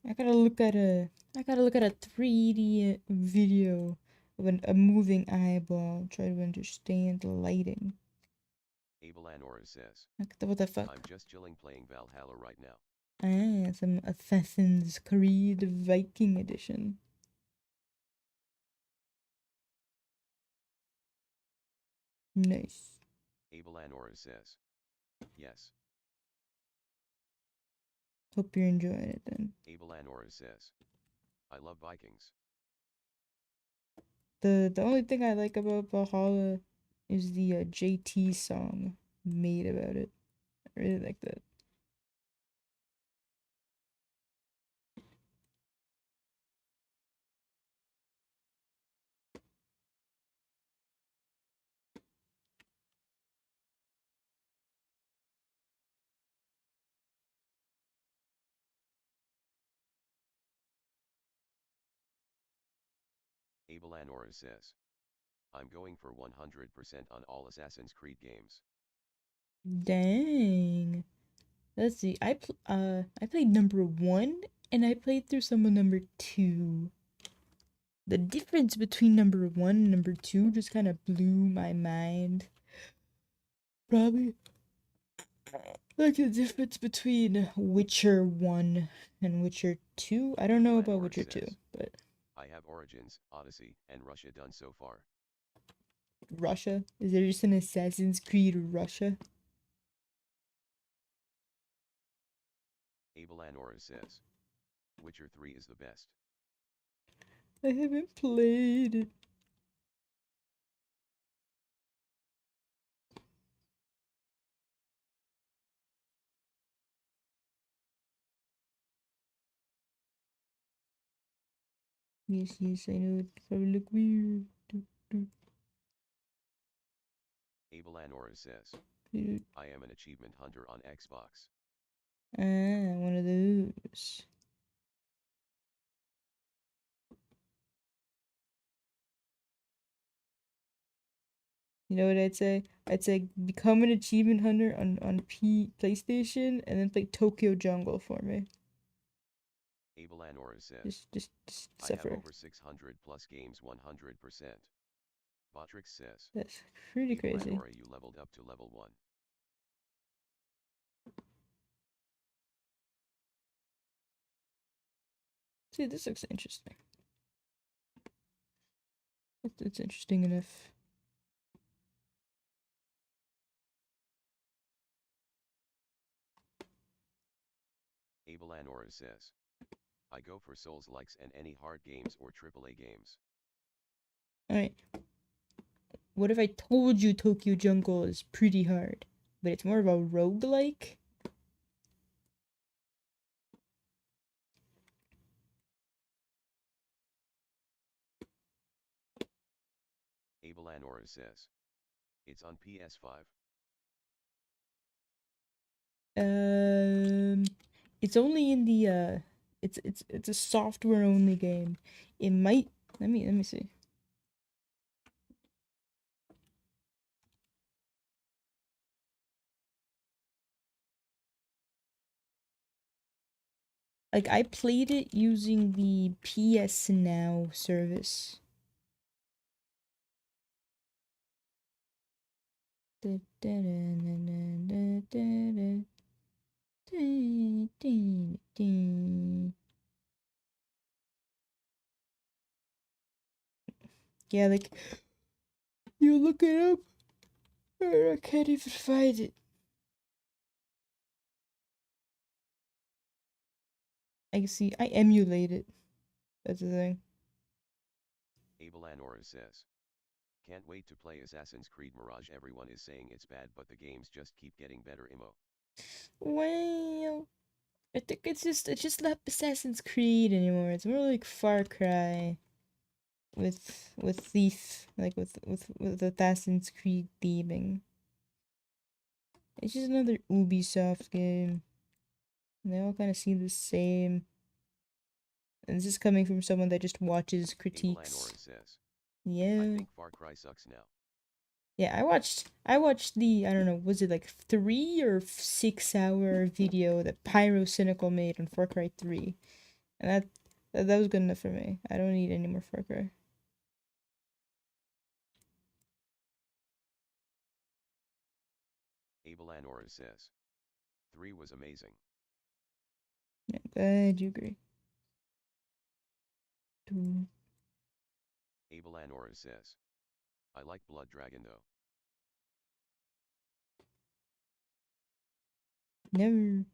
[SPEAKER 2] I gotta look at a 3D video of a moving eyeball. Try to understand the lighting.
[SPEAKER 1] Abelanora says.
[SPEAKER 2] What the fuck?
[SPEAKER 1] I'm just chilling playing Valhalla right now.
[SPEAKER 2] Ah, some Assassin's Creed Viking edition. Nice.
[SPEAKER 1] Abelanora says. Yes.
[SPEAKER 2] Hope you're enjoying it then.
[SPEAKER 1] Abelanora says. I love Vikings.
[SPEAKER 2] The only thing I like about Valhalla is the JT song made about it. I really like that.
[SPEAKER 1] Abelanora says. I'm going for 100% on all Assassin's Creed games.
[SPEAKER 2] Dang. Let's see. I played number 1 and I played through some of number 2. The difference between number 1 and number 2 just kind of blew my mind. Probably like the difference between Witcher 1 and Witcher 2. I don't know about Witcher 2, but
[SPEAKER 1] I have Origins, Odyssey, and Russia done so far.
[SPEAKER 2] Russia? Is there just an Assassin's Creed Russia?
[SPEAKER 1] Abelanora says. Witcher 3 is the best.
[SPEAKER 2] I haven't played it. Yes, I know it probably look weird.
[SPEAKER 1] Abelanora says. I am an achievement hunter on Xbox.
[SPEAKER 2] Ah, one of those. You know what I'd say? I'd say become an achievement hunter on PlayStation and then play Tokyo Jungle for me.
[SPEAKER 1] Abelanora says.
[SPEAKER 2] Just
[SPEAKER 1] I
[SPEAKER 2] suffer.
[SPEAKER 1] have over 600 plus games 100%. Botrix says.
[SPEAKER 2] That's pretty crazy.
[SPEAKER 1] Abelanora, you leveled up to level 1.
[SPEAKER 2] See, this looks interesting. It's interesting enough.
[SPEAKER 1] Abelanora says. I go for Souls likes and any hard games or AAA games.
[SPEAKER 2] Alright. What if I told you Tokyo Jungle is pretty hard, but it's more of a roguelike?
[SPEAKER 1] Abelanora says. It's on PS5.
[SPEAKER 2] It's only in the it's a software only game. It might let me see. Like I played it using the PS Now service. Yeah, like you look it up. I can't even find it. I see. I emulate it. That's the thing.
[SPEAKER 1] Abelanora says. Can't wait to play Assassin's Creed Mirage. Everyone is saying it's bad, but the games just keep getting better. Imo.
[SPEAKER 2] Well, I think it's just not Assassin's Creed anymore. It's more like Far Cry with thief, like with Assassin's Creed theming. It's just another Ubisoft game. And they all kind of seem the same. And this is coming from someone that just watches critiques.
[SPEAKER 1] Says,
[SPEAKER 2] Yeah.
[SPEAKER 1] I think Far Cry sucks now.
[SPEAKER 2] Yeah, I watched the, I don't know, was it like 3 or 6 hour video that Pyro Cynical made on Far Cry 3. And that was good enough for me. I don't need any more Far Cry.
[SPEAKER 1] Abelanora says, 3 was amazing.
[SPEAKER 2] Yeah, glad you agree.
[SPEAKER 1] Abelanora says, I like Blood Dragon though.
[SPEAKER 2] Never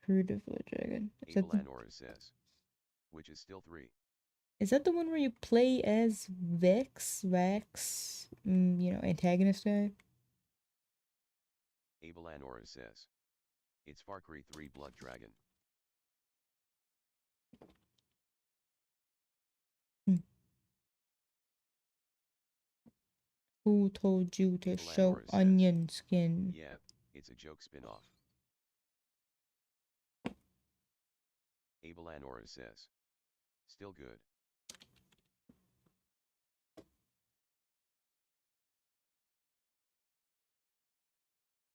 [SPEAKER 2] heard of Blood Dragon.
[SPEAKER 1] Abelanora says, which is still 3.
[SPEAKER 2] Is that the one where you play as Vax, antagonist guy?
[SPEAKER 1] Abelanora says, it's Far Cry 3 Blood Dragon.
[SPEAKER 2] Who told you to show
[SPEAKER 1] Abelanora says,
[SPEAKER 2] onion skin?
[SPEAKER 1] yeah, it's a joke spin-off. Abelanora says, still good.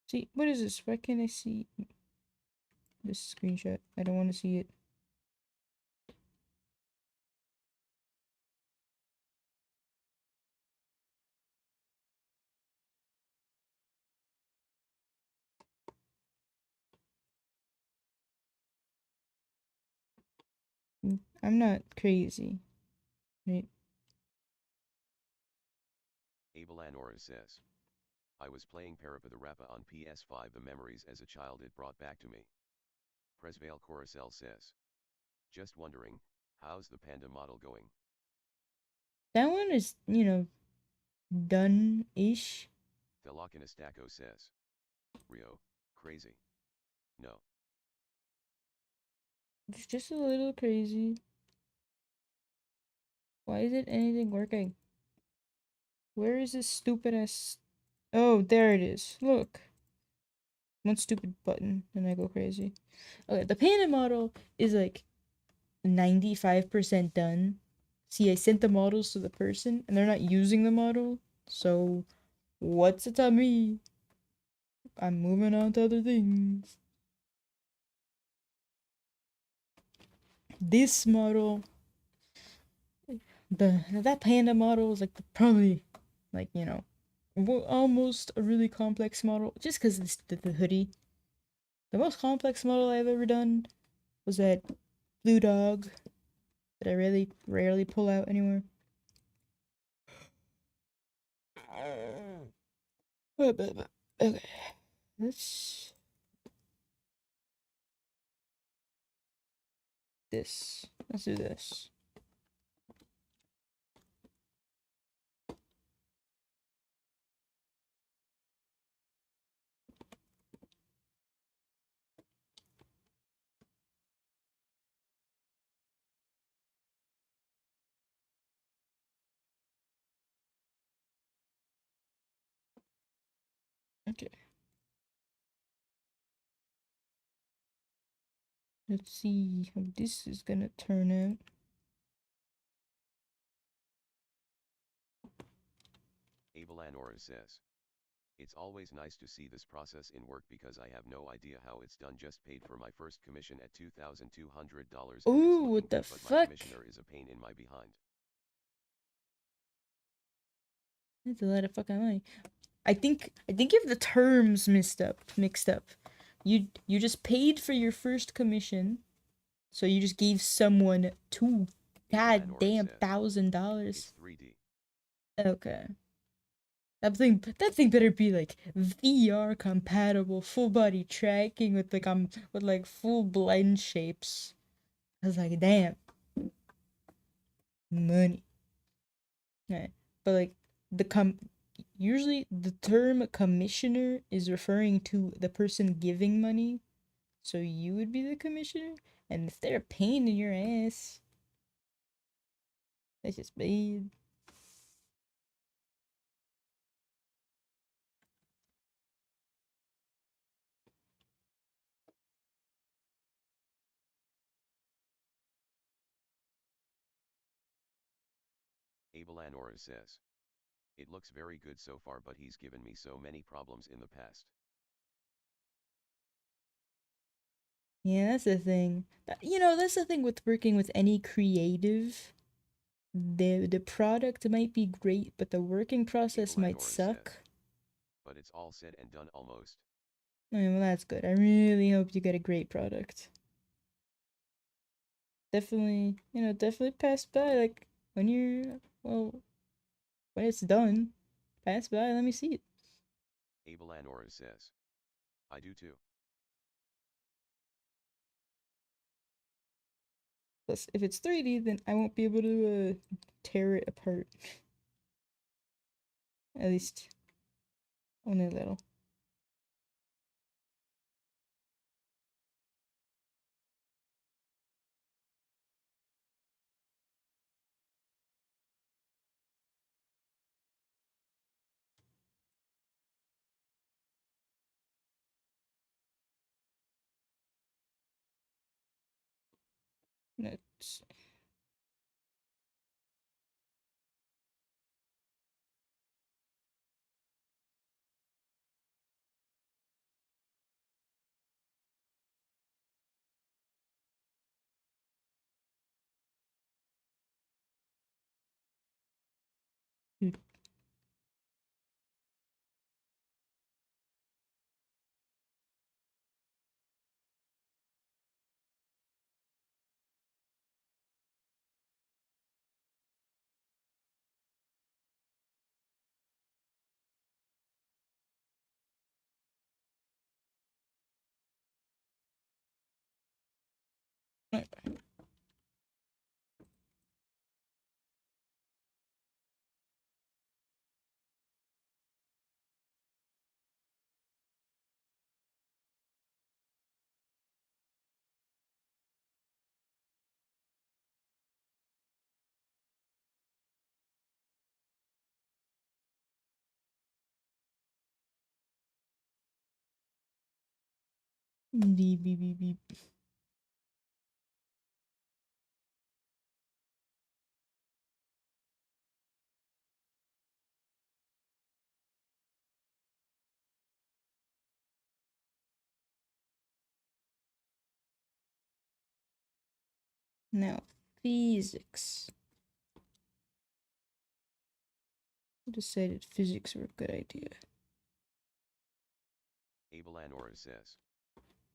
[SPEAKER 2] See, what is this? Why can't I see this screenshot? I don't want to see it. I'm not crazy, right?
[SPEAKER 1] Abelanora says, I was playing Parappa the Rappa on PS5. The memories as a child it brought back to me. Presvale Coruscant says, just wondering, how's the panda model going?
[SPEAKER 2] That one is, done-ish.
[SPEAKER 1] Thelokinistako says, Rio, crazy. No.
[SPEAKER 2] It's just a little crazy. Why isn't anything working? Where is this stupid ass? Oh, there it is. Look. One stupid button and I go crazy. Okay, the panda model is like 95% done. See, I sent the models to the person and they're not using the model. So, what's it on me? I'm moving on to other things. This model, that panda model is like probably, like, almost a really complex model. Just because the hoodie. The most complex model I've ever done was that blue dog that I really rarely pull out anywhere. Okay, let's let's do this. Okay. Let's see how this is gonna turn out.
[SPEAKER 1] Abelanora says, it's always nice to see this process in work because I have no idea how it's done. Just paid for my first commission at $2,200.
[SPEAKER 2] Ooh, what the
[SPEAKER 1] but
[SPEAKER 2] fuck?
[SPEAKER 1] my commissioner is a pain in my behind.
[SPEAKER 2] That's a lot of fucking money. I think you have the terms mixed up. You just paid for your first commission, so you just gave someone $2,000
[SPEAKER 1] It's 3D.
[SPEAKER 2] Okay. That thing better be like VR compatible, full body tracking with like full blend shapes. I was like, damn, money. Yeah, but like the usually the term commissioner is referring to the person giving money. So you would be the commissioner? And if they're a pain in your ass, that's just bad.
[SPEAKER 1] Abelanora says. It looks very good so far, but he's given me so many problems in the past.
[SPEAKER 2] Yeah, that's the thing. That's the thing with working with any creative. The product might be great, but the working process might
[SPEAKER 1] Abelanora
[SPEAKER 2] suck.
[SPEAKER 1] says. But it's all said and done almost.
[SPEAKER 2] I mean, well, that's good. I really hope you get a great product. Definitely, definitely pass by. Like, well, when it's done, pass by, let me see it.
[SPEAKER 1] Abelanora says. I do too.
[SPEAKER 2] Plus, if it's 3D, then I won't be able to tear it apart. At least, only a little. Let's see. Beep, beep, beep, beep. Now, physics. I decided physics were a good idea.
[SPEAKER 1] Abelanora says.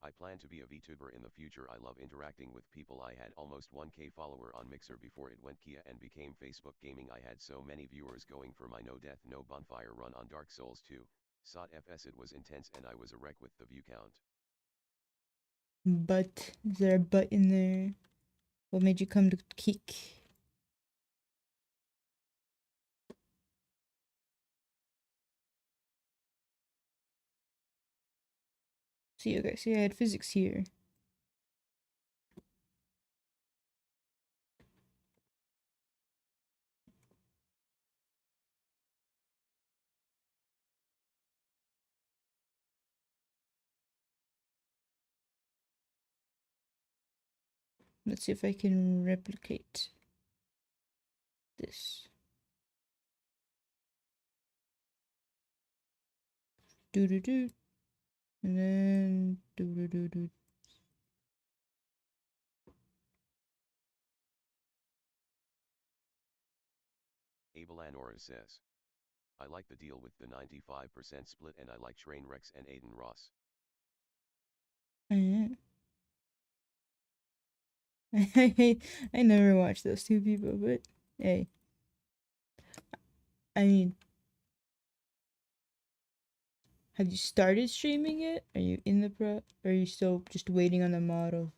[SPEAKER 1] I plan to be a VTuber in the future. I love interacting with people. I had almost 1K follower on Mixer before it went Kia and became Facebook Gaming. I had so many viewers going for my no death no bonfire run on Dark Souls 2. SOT FS, it was intense and I was a wreck with the view count.
[SPEAKER 2] But, is there a but in there? What made you come to kick? See, okay, see, I had physics here. Let's see if I can replicate this. Do do do. And then do do do do.
[SPEAKER 1] Abelanora says. I like the deal with the 95% split and I like Trainwrecks and Aiden Ross.
[SPEAKER 2] I never watched those two people, but hey. I mean, have you started streaming yet? Are you in the pro? Or are you still just waiting on the model?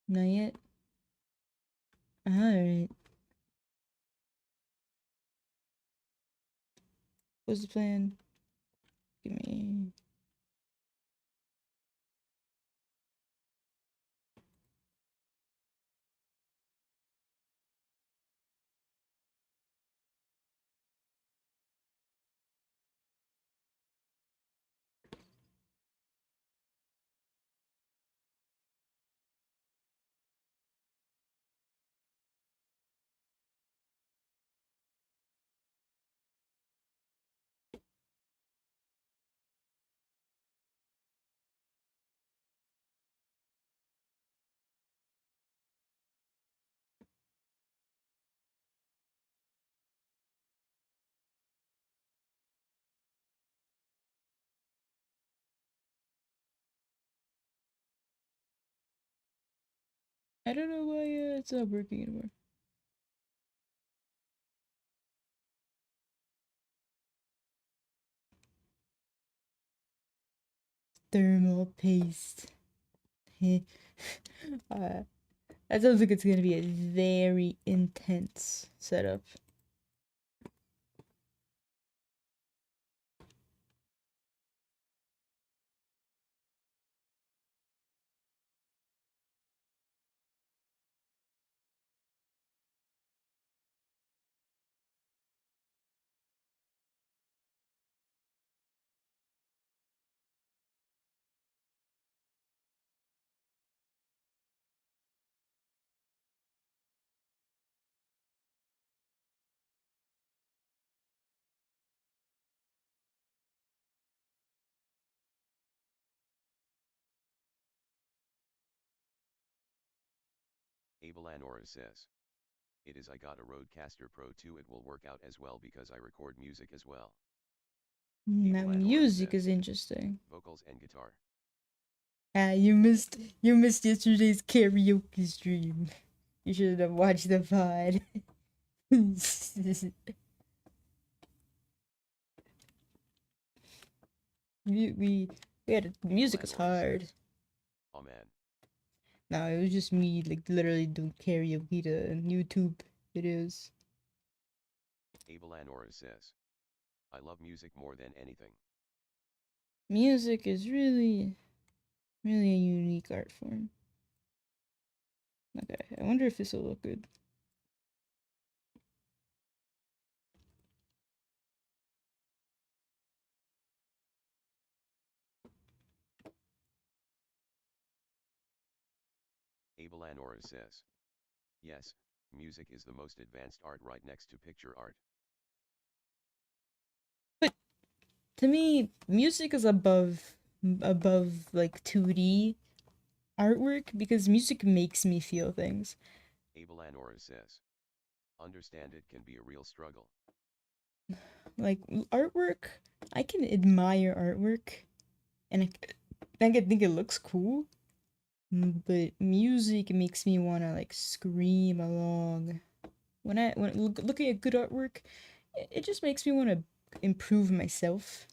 [SPEAKER 2] Not yet? Alright. What's the plan? Give me... I don't know why it's not working anymore. Thermal paste. That sounds like it's gonna be a very intense setup.
[SPEAKER 1] Abelanora says. It is I got a Rodecaster Pro 2, it will work out as well because I record music as well.
[SPEAKER 2] Now
[SPEAKER 1] Abelanora
[SPEAKER 2] music
[SPEAKER 1] says,
[SPEAKER 2] is interesting.
[SPEAKER 1] vocals and guitar.
[SPEAKER 2] Ah, you missed yesterday's karaoke stream. You should have watched the VOD. we had music was hard.
[SPEAKER 1] Says, oh man.
[SPEAKER 2] No, it was just me like literally doing karaoke to YouTube videos.
[SPEAKER 1] Abelanora says, I love music more than anything.
[SPEAKER 2] Music is really a unique art form. Okay, I wonder if this will look good.
[SPEAKER 1] Abelanora says, yes, music is the most advanced art right next to picture art.
[SPEAKER 2] But to me, music is above like 2D artwork because music makes me feel things.
[SPEAKER 1] Abelanora says, understand it can be a real struggle.
[SPEAKER 2] Like artwork, I can admire artwork and I can think it looks cool, but music makes me want to like scream along. When looking at good artwork, it just makes me want to improve myself,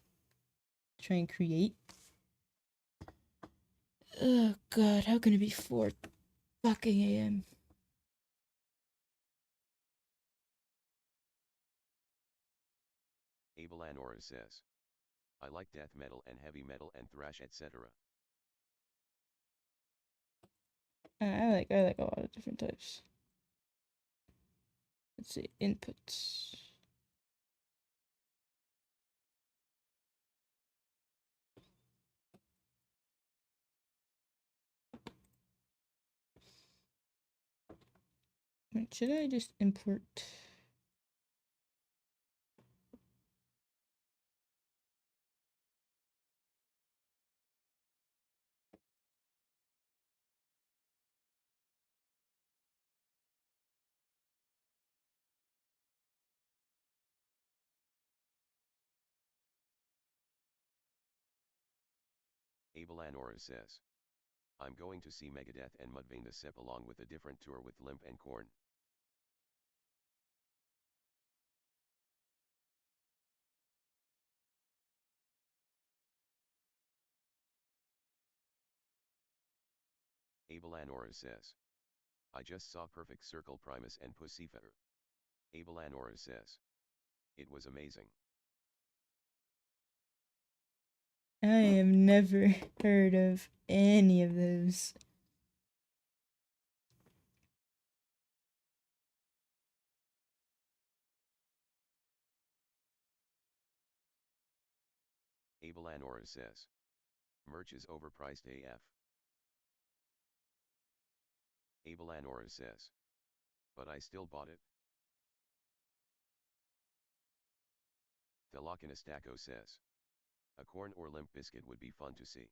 [SPEAKER 2] try and create. Oh god, how can it be 4 fucking a.m.?
[SPEAKER 1] Abelanora says, I like death metal and heavy metal and thrash etc.
[SPEAKER 2] I like a lot of different types. Let's see, inputs. Wait, should I just import?
[SPEAKER 1] Abelanora says, I'm going to see Megadeth and Mudvayne the Sep along with a different tour with Limp and Korn. Abelanora says, I just saw Perfect Circle Primus and Pussyfooter. Abelanora says. It was amazing.
[SPEAKER 2] I have never heard of any of those.
[SPEAKER 1] Abelanora says. Merch is overpriced AF. Abelanora says. But I still bought it. Thelockinestaco says. A corn or limp biscuit would be fun to see.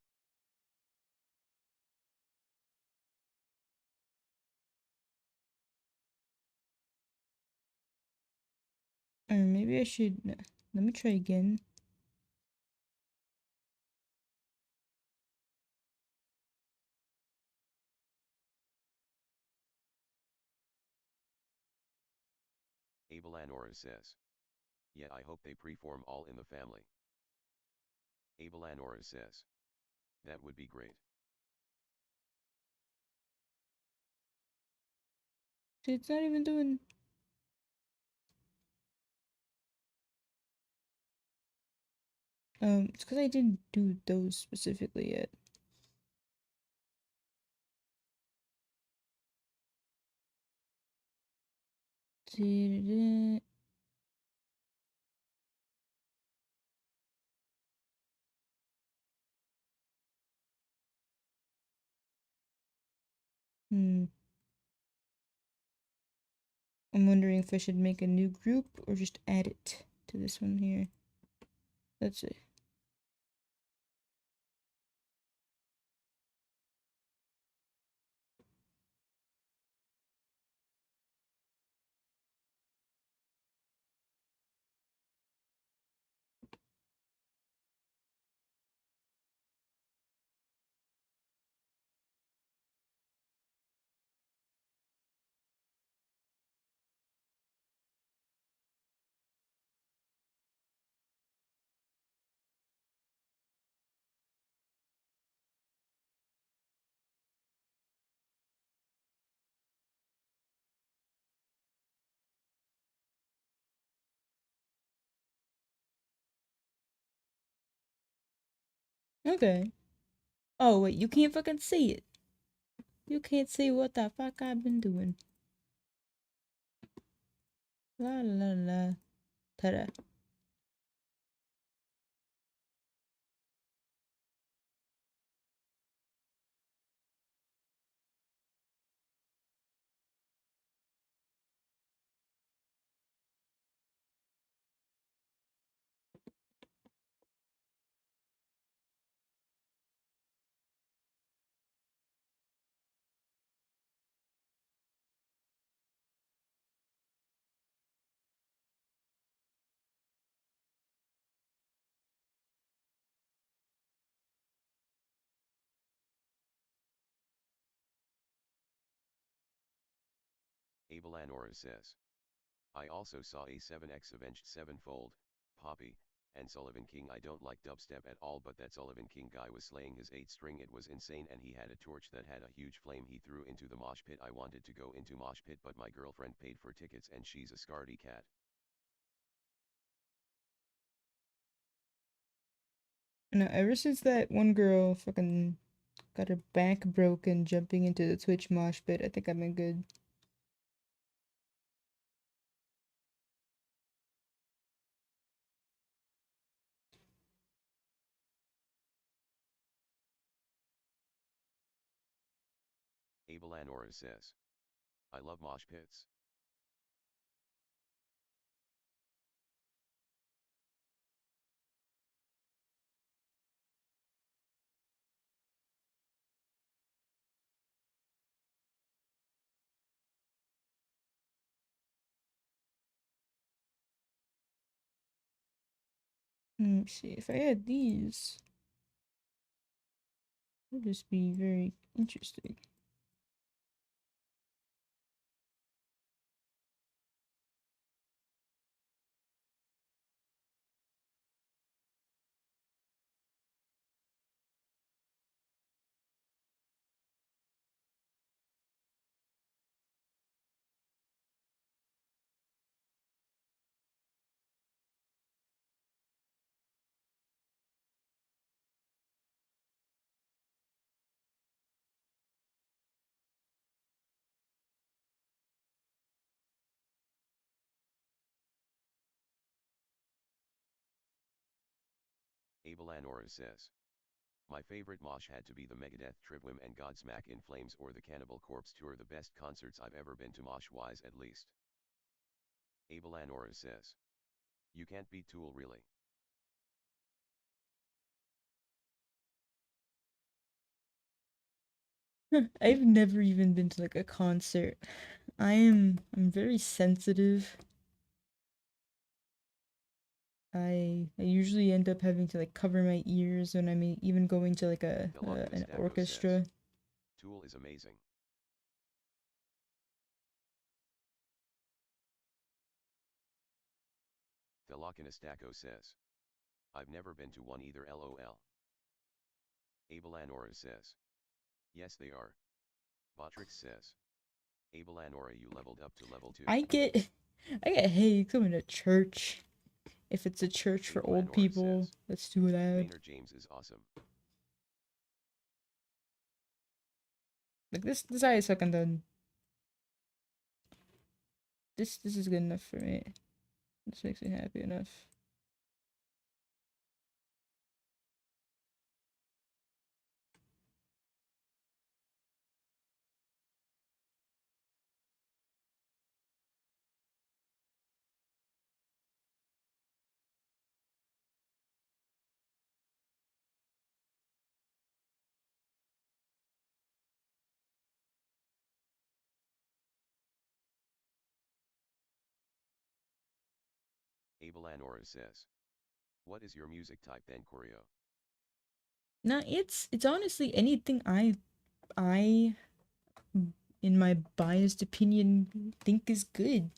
[SPEAKER 2] Or maybe I should. Let me try again.
[SPEAKER 1] Abelanora says. Yeah, I hope they preform all in the family. Abelanora says. That would be great.
[SPEAKER 2] See, it's not even doing. It's because I didn't do those specifically yet. Hmm. I'm wondering if I should make a new group or just add it to this one here. Let's see. Okay. Oh, wait, you can't fucking see it. You can't see what the fuck I've been doing. La la la. Ta-da.
[SPEAKER 1] Abelanora says. I also saw a 7x Avenged Sevenfold, Poppy, and Sullivan King. I don't like dubstep at all, but that Sullivan King guy was slaying his 8-string. It was insane, and he had a torch that had a huge flame he threw into the mosh pit. I wanted to go into mosh pit, but my girlfriend paid for tickets and she's a scaredy cat.
[SPEAKER 2] No, ever since that one girl fucking got her back broken jumping into the Twitch mosh pit, I think I've been good.
[SPEAKER 1] Abelanora says. I love mosh pits.
[SPEAKER 2] Let me see. If I had these, it would just be very interesting.
[SPEAKER 1] Abelanora says. My favorite mosh had to be the Megadeth Tribwim and Godsmack in Flames or the Cannibal Corpse tour, the best concerts I've ever been to mosh-wise at least. Abelanora says. You can't beat Tool really.
[SPEAKER 2] I've never even been to like a concert. I'm very sensitive. I usually end up having to like cover my ears when I'm even going to like an orchestra.
[SPEAKER 1] Says, Tool is amazing. Thelakinastaco says. I've never been to one either, lol. Abelanora says. Yes they are. Botrix says. Abelanora, you leveled up to level 2.
[SPEAKER 2] I get hey, coming to church. If it's a church for old people,
[SPEAKER 1] says,
[SPEAKER 2] let's do that.
[SPEAKER 1] Maynard James is awesome.
[SPEAKER 2] Like this eye is fucking done. This is good enough for me. This makes me happy enough.
[SPEAKER 1] Abelanora says. What is your music type then, Choreo?
[SPEAKER 2] Nah, it's honestly anything I in my biased opinion think is good.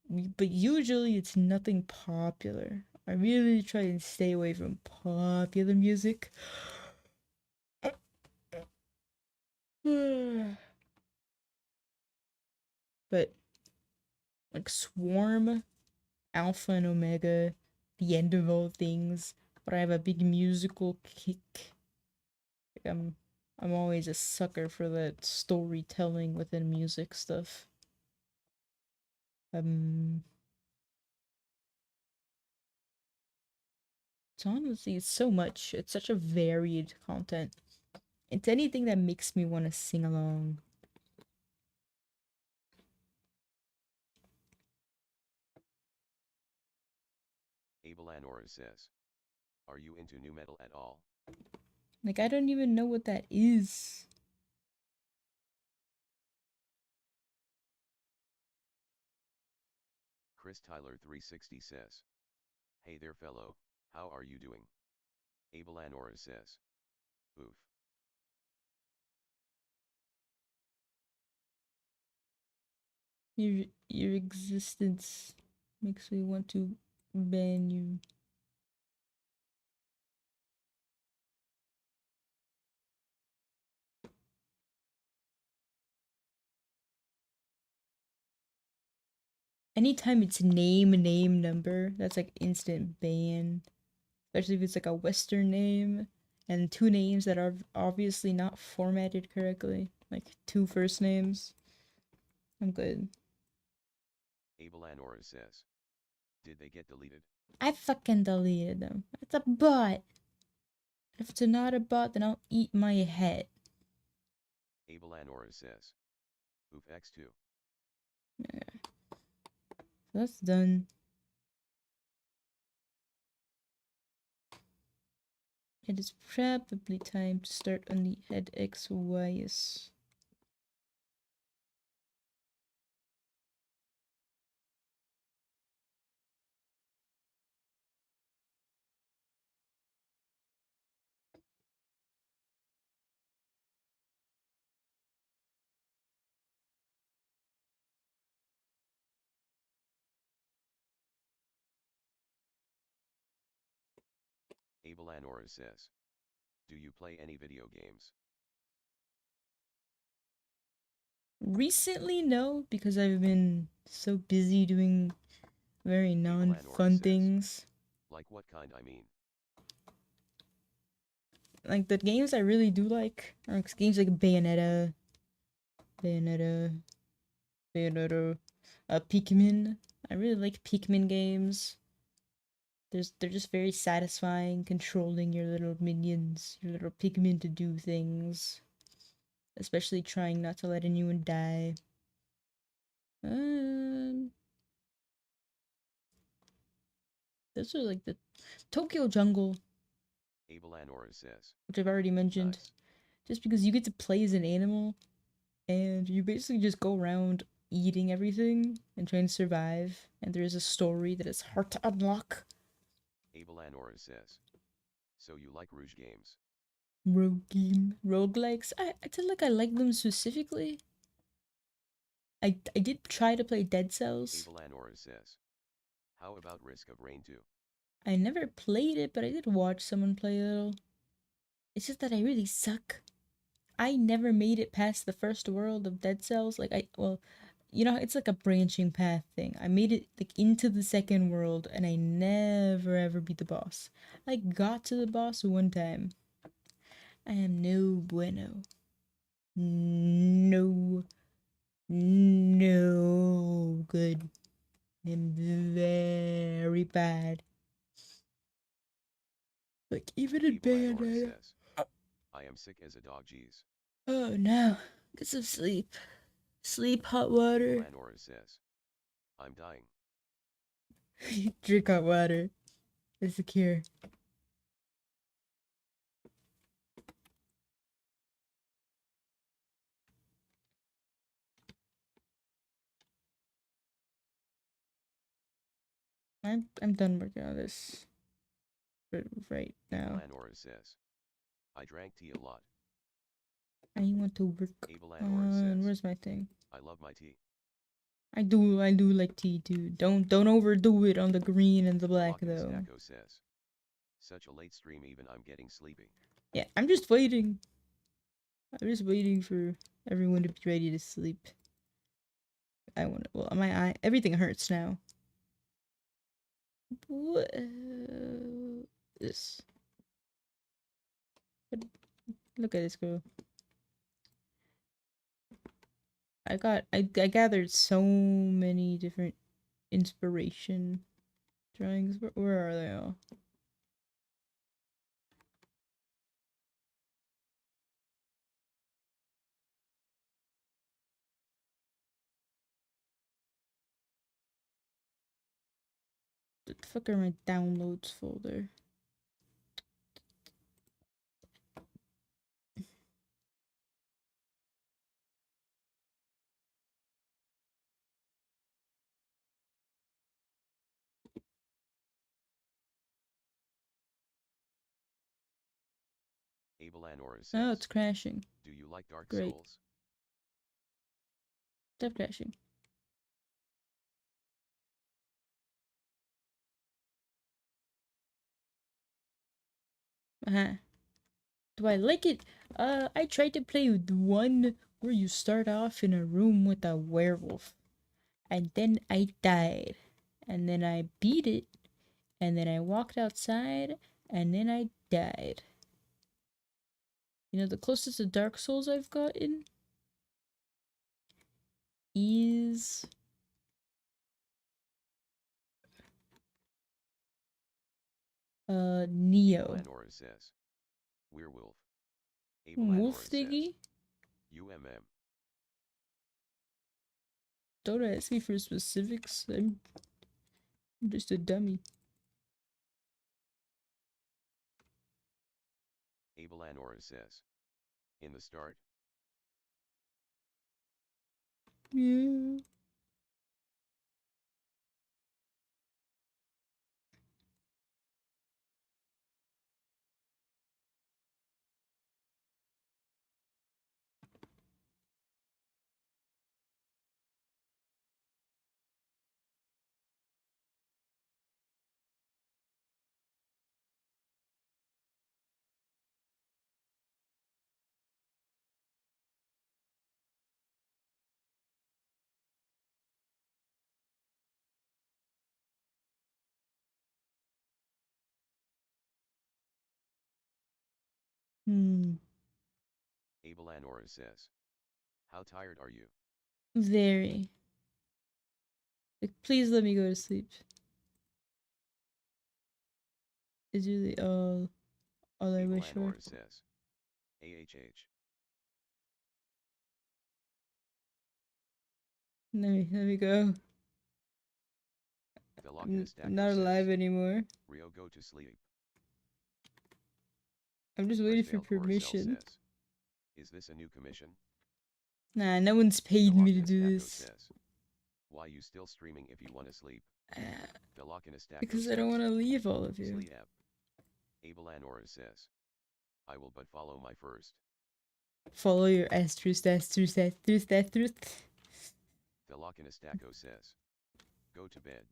[SPEAKER 2] But usually it's nothing popular. I really try and stay away from popular music. But like Swarm, Alpha and Omega, The End of All Things, but I have a big musical kick. Like I'm always a sucker for that storytelling within music stuff. It's honestly it's so much. It's such a varied content. It's anything that makes me want to sing along.
[SPEAKER 1] Abelanora says. Are you into new metal at all?
[SPEAKER 2] Like I don't even know what that is.
[SPEAKER 1] Chris Tyler 360 says. Hey there fellow, how are you doing? Abelanora says. Oof.
[SPEAKER 2] Your existence makes me want to ban you. Anytime it's name, number, that's like instant ban. Especially if it's like a Western name and two names that are obviously not formatted correctly. Like two first names. I'm good.
[SPEAKER 1] Abelanora says. Did they get deleted?
[SPEAKER 2] I fucking deleted them. It's a bot. If it's not a bot, then I'll eat my head.
[SPEAKER 1] Abelanora says. Oof X2.
[SPEAKER 2] Yeah. So that's done. It is probably time to start on the head XYs.
[SPEAKER 1] Abelanora says. Do you play any video games?
[SPEAKER 2] Recently, no, because I've been so busy doing very non-fun things.
[SPEAKER 1] Like what kind, I mean?
[SPEAKER 2] Like the games I really do like are games like Bayonetta, Pikmin. I really like Pikmin games. they're just very satisfying, controlling your little minions, your little pigmen to do things. Especially trying not to let anyone die. Those are like the Tokyo Jungle,
[SPEAKER 1] Abelanora says.
[SPEAKER 2] which I've already mentioned.
[SPEAKER 1] Nice.
[SPEAKER 2] Just because you get to play as an animal, and you basically just go around eating everything and trying to survive, and there is a story that is hard to unlock.
[SPEAKER 1] Abelanora says. So you like Rouge games?
[SPEAKER 2] Roguelikes. I feel like I like them specifically. I did try to play Dead Cells.
[SPEAKER 1] Abelanora says. How about Risk of Rain 2?
[SPEAKER 2] I never played it, but I did watch someone play a little. It's just that I really suck. I never made it past the first world of Dead Cells. Well, it's like a branching path thing. I made it like into the second world, and I never ever beat the boss. I got to the boss one time. I am no bueno. No, no good. I'm very bad. Like even in Bayonetta.
[SPEAKER 1] says. I am sick as a dog, geez.
[SPEAKER 2] Oh no, get some sleep. Sleep, hot water.
[SPEAKER 1] Abelanora says. I'm dying.
[SPEAKER 2] Drink hot water. It's a cure. I'm done working on this right now.
[SPEAKER 1] Abelanora says. I drank tea a lot.
[SPEAKER 2] I want to work
[SPEAKER 1] Abelanora
[SPEAKER 2] on
[SPEAKER 1] says.
[SPEAKER 2] where's my thing?
[SPEAKER 1] I love my tea.
[SPEAKER 2] I do like tea too. Don't overdo it on the green and the black though.
[SPEAKER 1] Stacko says. Such a late stream, even I'm getting sleepy.
[SPEAKER 2] Yeah, I'm just waiting. I'm just waiting for everyone to be ready to sleep. My eye, everything hurts now. What? This. Look at this girl. I gathered so many different inspiration drawings. Where are they all? What the fuck are my downloads folder?
[SPEAKER 1] Abelanora says.
[SPEAKER 2] Oh, it's crashing.
[SPEAKER 1] Do you like Dark
[SPEAKER 2] Great.
[SPEAKER 1] Souls?
[SPEAKER 2] Stop crashing. Do I like it? I tried to play with one where you start off in a room with a werewolf. And then I died. And then I beat it. And then I walked outside. And then I died. You know, the closest to Dark Souls I've gotten is Neo.
[SPEAKER 1] Abelanora says. Werewolf.
[SPEAKER 2] Wolf thingy?
[SPEAKER 1] UMM.
[SPEAKER 2] Don't ask me for specifics. I'm just a dummy.
[SPEAKER 1] Abelanora says. In the start.
[SPEAKER 2] Yeah.
[SPEAKER 1] Abelanora says. How tired are you?
[SPEAKER 2] Very. Like, please let me go to sleep. is really all I wish for.
[SPEAKER 1] Abelanor says. AHH.
[SPEAKER 2] Let me go.
[SPEAKER 1] The
[SPEAKER 2] Not alive anymore.
[SPEAKER 1] Rio, go to sleep.
[SPEAKER 2] I'm just waiting for
[SPEAKER 1] Presvale Coruscant
[SPEAKER 2] permission.
[SPEAKER 1] says. Is this a new commission?
[SPEAKER 2] Nah, no one's paid me to do this.
[SPEAKER 1] Says. Why you still streaming if you want to sleep?
[SPEAKER 2] Because I don't want to leave all of you.
[SPEAKER 1] Sleep. Abelanor says. I will but follow my first.
[SPEAKER 2] Follow your asterisk.
[SPEAKER 1] The Lochanastaco says. Go to bed.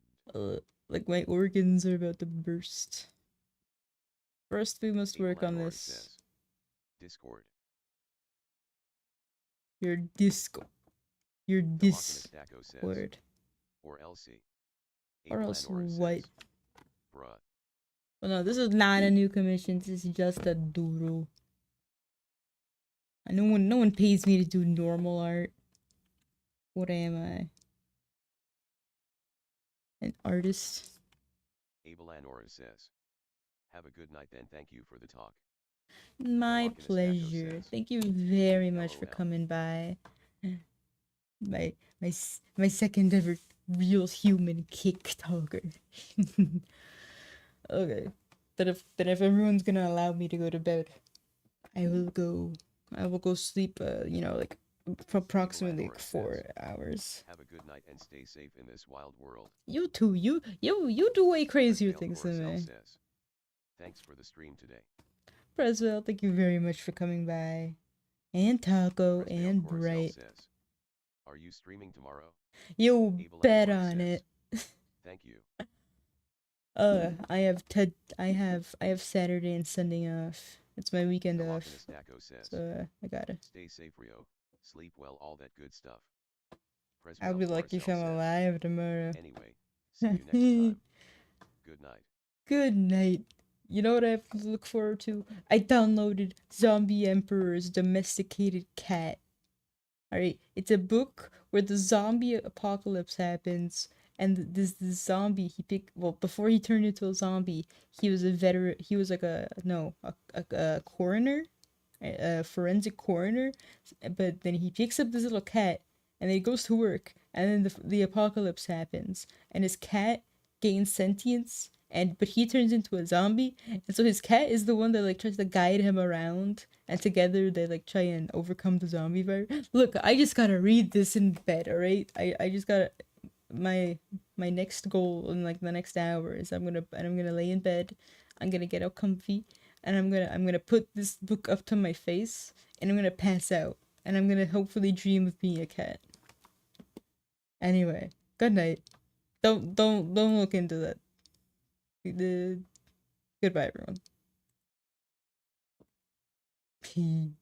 [SPEAKER 2] Like my organs are about to burst. First we must work on this.
[SPEAKER 1] Says. Discord.
[SPEAKER 2] Your disco. Your Discord.
[SPEAKER 1] Or Elsie.
[SPEAKER 2] Or else what?
[SPEAKER 1] Bruh.
[SPEAKER 2] Well, no, this is not a new commission. This is just a doodle. No one pays me to do normal art. What am I? An artist?
[SPEAKER 1] Abelanor says. Have a good night then. Thank you for the talk.
[SPEAKER 2] My pleasure. Thank you very much for coming by. My second ever real human kick talker. Okay. But if everyone's gonna allow me to go to bed, I will go sleep, you know, like for approximately 4 hours.
[SPEAKER 1] Have a good night and stay safe in this wild world.
[SPEAKER 2] You too. You do way crazier things than me.
[SPEAKER 1] Thanks for the stream today.
[SPEAKER 2] Preswell, thank you very much for coming by. And Taco and Bright.
[SPEAKER 1] Are you streaming tomorrow?
[SPEAKER 2] You bet on it.
[SPEAKER 1] Thank you.
[SPEAKER 2] I have Saturday and Sunday off. It's my weekend off. So I gotta
[SPEAKER 1] stay safe, Rio. Sleep well, all that good stuff.
[SPEAKER 2] I'll be lucky if I'm alive tomorrow.
[SPEAKER 1] Anyway, see you next time. Good night.
[SPEAKER 2] Good night. You know what I have to look forward to? I downloaded Zombie Emperor's Domesticated Cat. Alright, it's a book where the zombie apocalypse happens, and this zombie before he turned into a zombie, he was a veteran. He was like a coroner, a forensic coroner, but then he picks up this little cat and then he goes to work, and then the apocalypse happens and his cat gains sentience, but he turns into a zombie, and so his cat is the one that like tries to guide him around, and together they like try and overcome the zombie virus. Look, I just gotta read this in bed, alright? I just gotta my next goal in like the next hour is I'm gonna lay in bed, I'm gonna get out comfy, and I'm gonna put this book up to my face, and I'm gonna pass out, and I'm gonna hopefully dream of being a cat. Anyway, good night. Don't look into that. Goodbye, everyone. Peace.